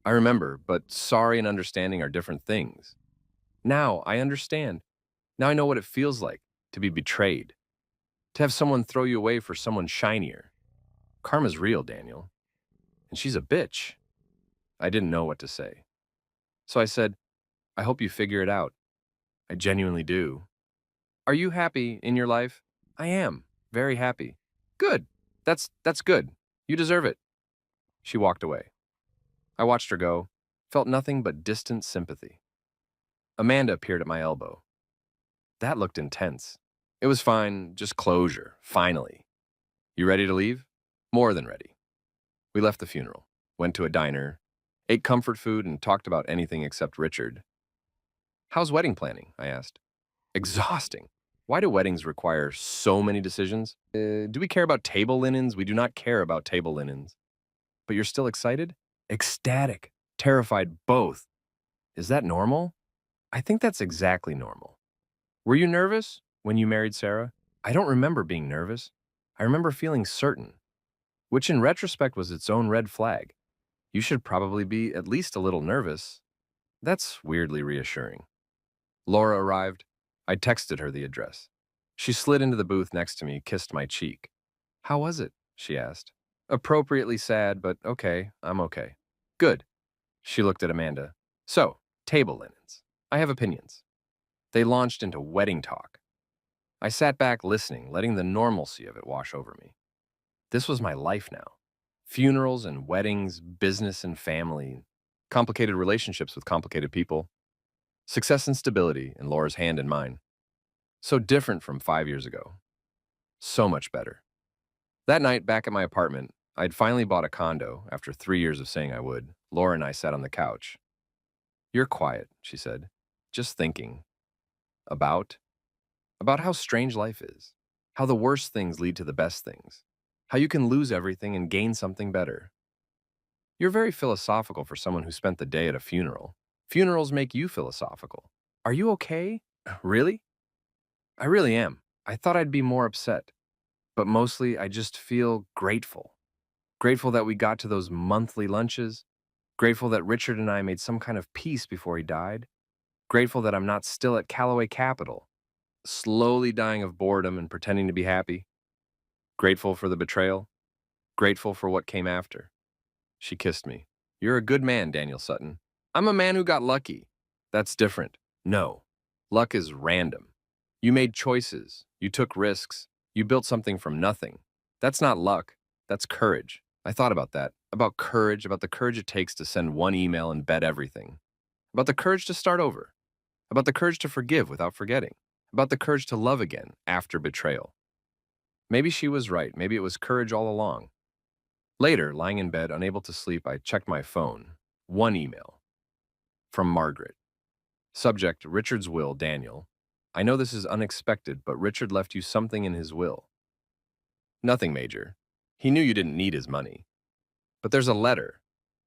I remember, but sorry and understanding are different things. Now I understand. Now I know what it feels like to be betrayed. To have someone throw you away for someone shinier. Karma's real, Daniel. And she's a bitch. I didn't know what to say. So I said, I hope you figure it out. I genuinely do. Are you happy in your life? I am. Very happy. Good. That's good. You deserve it. She walked away. I watched her go, felt nothing but distant sympathy. Amanda appeared at my elbow. That looked intense. It was fine, just closure, finally. You ready to leave? More than ready. We left the funeral, went to a diner, ate comfort food, and talked about anything except Richard. How's wedding planning? I asked. Exhausting. Why do weddings require so many decisions? Do we care about table linens? We do not care about table linens. But you're still excited? Ecstatic. Terrified, both. Is that normal? I think that's exactly normal. Were you nervous when you married Sarah? I don't remember being nervous. I remember feeling certain, which in retrospect was its own red flag. You should probably be at least a little nervous. That's weirdly reassuring. Laura arrived. I texted her the address. She slid into the booth next to me, kissed my cheek. How was it? She asked. Appropriately sad, but okay, I'm okay. Good. She looked at Amanda. So, table linens. I have opinions. They launched into wedding talk. I sat back listening, letting the normalcy of it wash over me. This was my life now. Funerals and weddings, business and family, complicated relationships with complicated people, success and stability in Laura's hand and mine. So different from 5 years ago. So much better. That night, back at my apartment, I'd finally bought a condo after 3 years of saying I would. Laura and I sat on the couch. You're quiet, she said. Just thinking. About? About how strange life is. How the worst things lead to the best things. How you can lose everything and gain something better. You're very philosophical for someone who spent the day at a funeral. Funerals make you philosophical. Are you okay? Really? I really am. I thought I'd be more upset. But mostly, I just feel grateful. Grateful that we got to those monthly lunches. Grateful that Richard and I made some kind of peace before he died. Grateful that I'm not still at Callaway Capital, slowly dying of boredom and pretending to be happy. Grateful for the betrayal. Grateful for what came after. She kissed me. You're a good man, Daniel Sutton. I'm a man who got lucky. That's different. No. Luck is random. You made choices. You took risks. You built something from nothing. That's not luck. That's courage. I thought about that. About courage, about the courage it takes to send one email and bet everything. About the courage to start over. About the courage to forgive without forgetting. About the courage to love again after betrayal. Maybe she was right. Maybe it was courage all along. Later, lying in bed, unable to sleep, I checked my phone. One email. From Margaret. Subject, Richard's will, Daniel. I know this is unexpected, but Richard left you something in his will. Nothing major. He knew you didn't need his money. But there's a letter.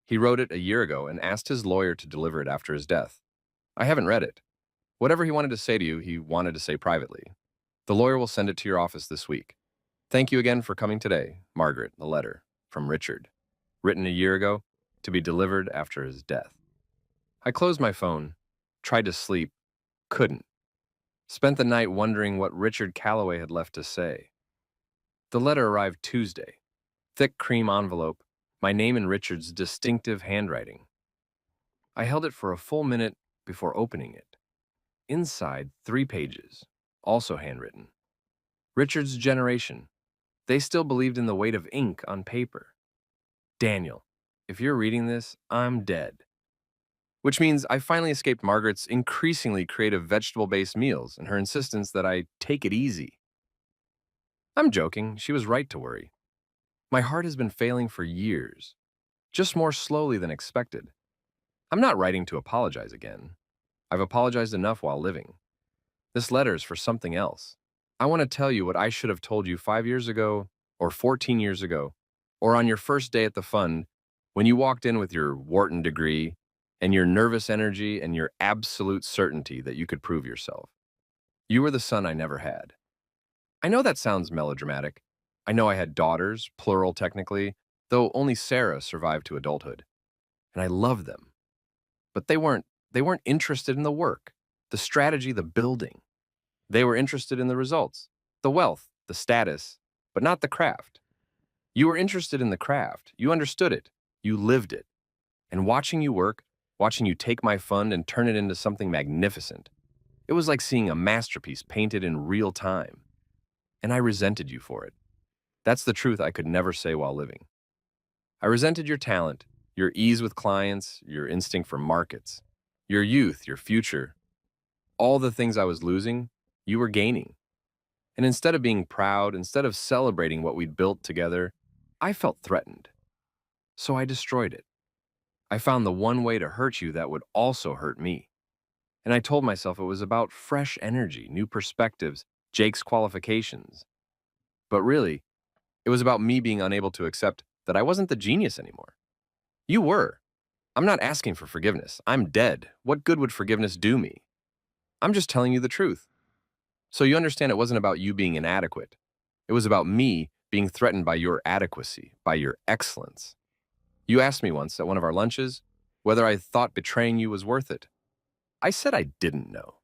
He wrote it a year ago and asked his lawyer to deliver it after his death. I haven't read it. Whatever he wanted to say to you, he wanted to say privately. The lawyer will send it to your office this week. Thank you again for coming today, Margaret, the letter. From Richard. Written a year ago, to be delivered after his death. I closed my phone, tried to sleep, couldn't. Spent the night wondering what Richard Calloway had left to say. The letter arrived Tuesday. Thick cream envelope, my name in Richard's distinctive handwriting. I held it for a full minute before opening it. Inside, 3 pages, also handwritten. Richard's generation. They still believed in the weight of ink on paper. Daniel, if you're reading this, I'm dead. which means I finally escaped Margaret's increasingly creative vegetable-based meals and her insistence that I take it easy. I'm joking, she was right to worry. My heart has been failing for years, just more slowly than expected. I'm not writing to apologize again. I've apologized enough while living. This letter is for something else. I want to tell you what I should have told you 5 years ago, or 14 years ago, or on your first day at the fund when you walked in with your Wharton degree and your nervous energy and your absolute certainty that you could prove yourself. You were the son I never had. I know that sounds melodramatic. I know I had daughters, plural technically, though only Sarah survived to adulthood. And I loved them. But they weren't interested in the work, the strategy, the building. They were interested in the results, the wealth, the status, but not the craft. You were interested in the craft. You understood it. You lived it. And watching you work, watching you take my fund and turn it into something magnificent, it was like seeing a masterpiece painted in real time. And I resented you for it. That's the truth I could never say while living. I resented your talent, your ease with clients, your instinct for markets, your youth, your future. All the things I was losing, you were gaining. And instead of being proud, instead of celebrating what we'd built together, I felt threatened. So I destroyed it. I found the one way to hurt you that would also hurt me. And I told myself it was about fresh energy, new perspectives, Jake's qualifications. But really, it was about me being unable to accept that I wasn't the genius anymore. You were. I'm not asking for forgiveness. I'm dead. What good would forgiveness do me? I'm just telling you the truth. So you understand it wasn't about you being inadequate. It was about me being threatened by your adequacy, by your excellence. You asked me once at one of our lunches whether I thought betraying you was worth it. I said I didn't know.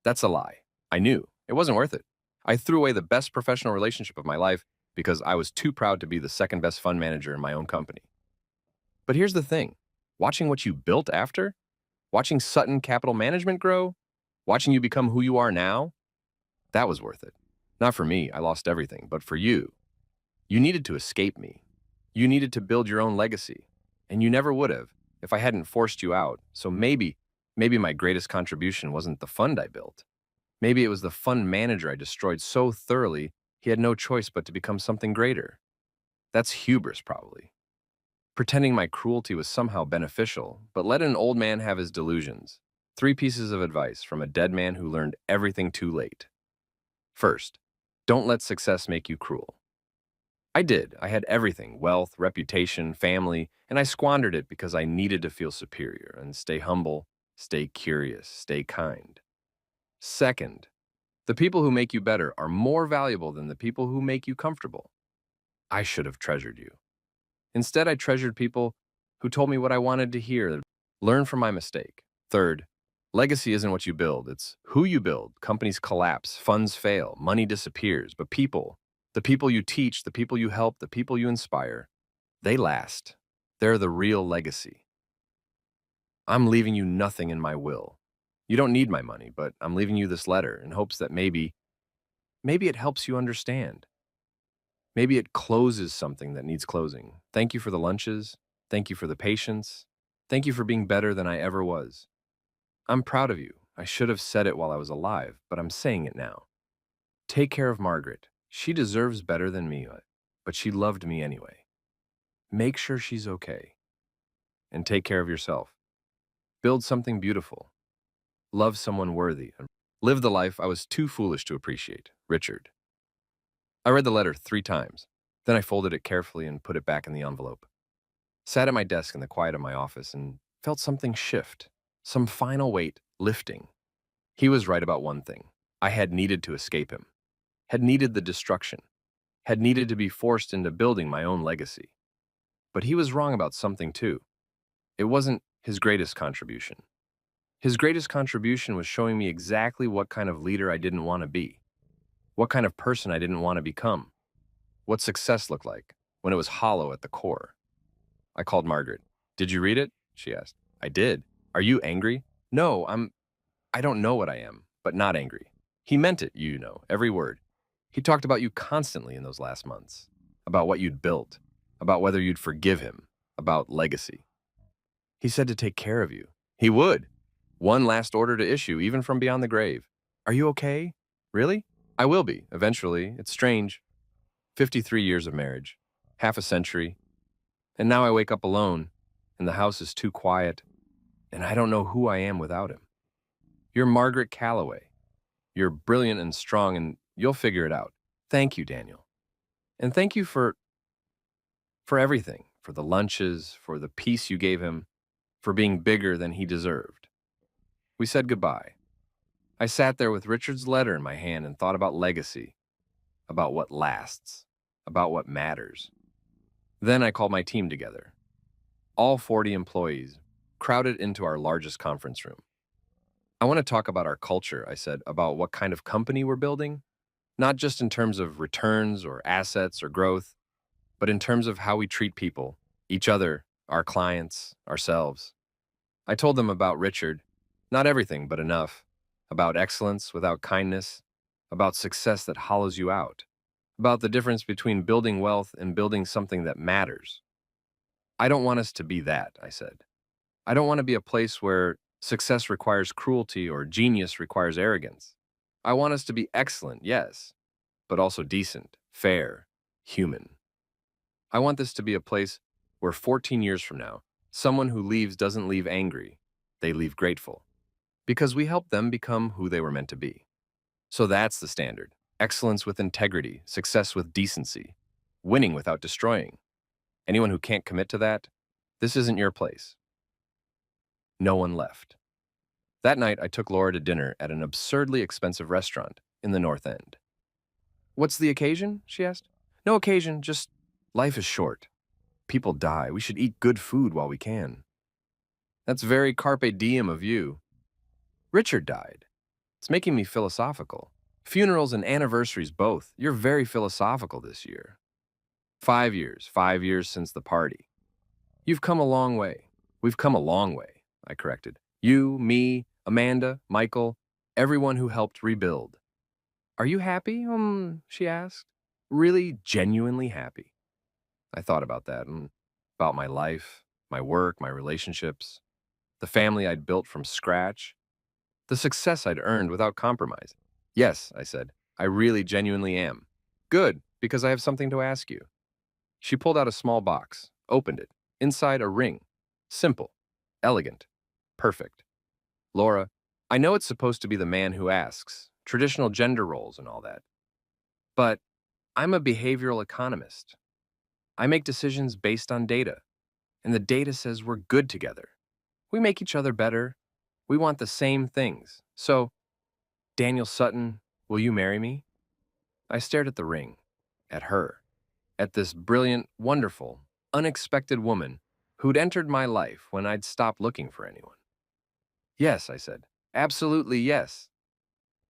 That's a lie. I knew. It wasn't worth it. I threw away the best professional relationship of my life because I was too proud to be the second best fund manager in my own company. But here's the thing. Watching what you built after, watching Sutton Capital Management grow, watching you become who you are now, that was worth it. Not for me, I lost everything, but for you. You needed to escape me. You needed to build your own legacy. And you never would have if I hadn't forced you out. So maybe my greatest contribution wasn't the fund I built. Maybe it was the fund manager I destroyed so thoroughly he had no choice but to become something greater. That's hubris, probably. Pretending my cruelty was somehow beneficial, but let an old man have his delusions. 3 pieces of advice from a dead man who learned everything too late. First, don't let success make you cruel. I did. I had everything, wealth, reputation, family, and I squandered it because I needed to feel superior and stay humble, stay curious, stay kind. Second, the people who make you better are more valuable than the people who make you comfortable. I should have treasured you. Instead, I treasured people who told me what I wanted to hear. Learn from my mistake. Third, legacy isn't what you build, it's who you build. Companies collapse, funds fail, money disappears, but people, the people you teach, the people you help, the people you inspire, they last. They're the real legacy. I'm leaving you nothing in my will. You don't need my money, but I'm leaving you this letter in hopes that maybe it helps you understand. Maybe it closes something that needs closing. Thank you for the lunches. Thank you for the patience. Thank you for being better than I ever was. I'm proud of you. I should have said it while I was alive, but I'm saying it now. Take care of Margaret. She deserves better than me, but she loved me anyway. Make sure she's okay. And take care of yourself. Build something beautiful. Love someone worthy. And live the life I was too foolish to appreciate. Richard. I read the letter 3 times. Then I folded it carefully and put it back in the envelope. Sat at my desk in the quiet of my office and felt something shift. Some final weight lifting. He was right about one thing. I had needed to escape him. Had needed the destruction. Had needed to be forced into building my own legacy. But he was wrong about something too. It wasn't his greatest contribution. His greatest contribution was showing me exactly what kind of leader I didn't want to be. What kind of person I didn't want to become. What success looked like when it was hollow at the core. I called Margaret. Did you read it? She asked. I did. Are you angry? No, I don't know what I am, but not angry. He meant it, you know, every word. He talked about you constantly in those last months. About what you'd built. About whether you'd forgive him. About legacy. He said to take care of you. He would. One last order to issue, even from beyond the grave. Are you okay? Really? I will be, eventually. It's strange. 53 years of marriage, half a century, and now I wake up alone, and the house is too quiet, and I don't know who I am without him. You're Margaret Calloway. You're brilliant and strong, and you'll figure it out. Thank you, Daniel. And thank you for everything, for the lunches, for the peace you gave him, for being bigger than he deserved. We said goodbye. I sat there with Richard's letter in my hand and thought about legacy, about what lasts, about what matters. Then I called my team together. All 40 employees crowded into our largest conference room. I want to talk about our culture, I said, about what kind of company we're building, not just in terms of returns or assets or growth, but in terms of how we treat people, each other, our clients, ourselves. I told them about Richard, not everything, but enough, about excellence without kindness, about success that hollows you out, about the difference between building wealth and building something that matters. I don't want us to be that, I said. I don't want to be a place where success requires cruelty or genius requires arrogance. I want us to be excellent, yes, but also decent, fair, human. I want this to be a place where 14 years from now, someone who leaves doesn't leave angry, they leave grateful, because we helped them become who they were meant to be. So that's the standard. Excellence with integrity, success with decency, winning without destroying. Anyone who can't commit to that, this isn't your place. No one left. That night, I took Laura to dinner at an absurdly expensive restaurant in the North End. What's the occasion? She asked. No occasion, just life is short. People die. We should eat good food while we can. That's very carpe diem of you. Richard died. It's making me philosophical. Funerals and anniversaries both. You're very philosophical this year. 5 years since the party. You've come a long way. We've come a long way, I corrected. You, me, Amanda, Michael, everyone who helped rebuild. Are you happy? She asked. Really, genuinely happy. I thought about that and about my life, my work, my relationships, the family I'd built from scratch, the success I'd earned without compromise. Yes, I said, I really genuinely am. Good, because I have something to ask you. She pulled out a small box, opened it. Inside a ring. Simple, elegant, perfect. Laura, I know it's supposed to be the man who asks, traditional gender roles and all that. But I'm a behavioral economist. I make decisions based on data, and the data says we're good together. We make each other better. We want the same things. So, Daniel Sutton, will you marry me? I stared at the ring, at her, at this brilliant, wonderful, unexpected woman who'd entered my life when I'd stopped looking for anyone. Yes, I said. Absolutely yes.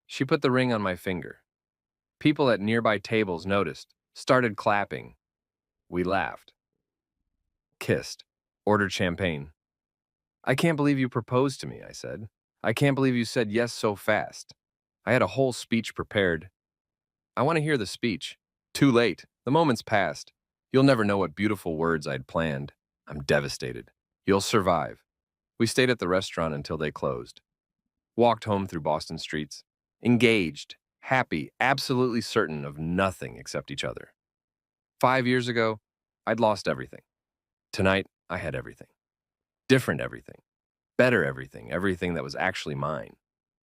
She put the ring on my finger. People at nearby tables noticed, started clapping. We laughed. Kissed. Ordered champagne. I can't believe you proposed to me, I said. I can't believe you said yes so fast. I had a whole speech prepared. I want to hear the speech. Too late. The moment's passed. You'll never know what beautiful words I'd planned. I'm devastated. You'll survive. We stayed at the restaurant until they closed. Walked home through Boston streets. Engaged, happy, absolutely certain of nothing except each other. 5 years ago, I'd lost everything. Tonight, I had everything. Different everything. Better everything, everything that was actually mine.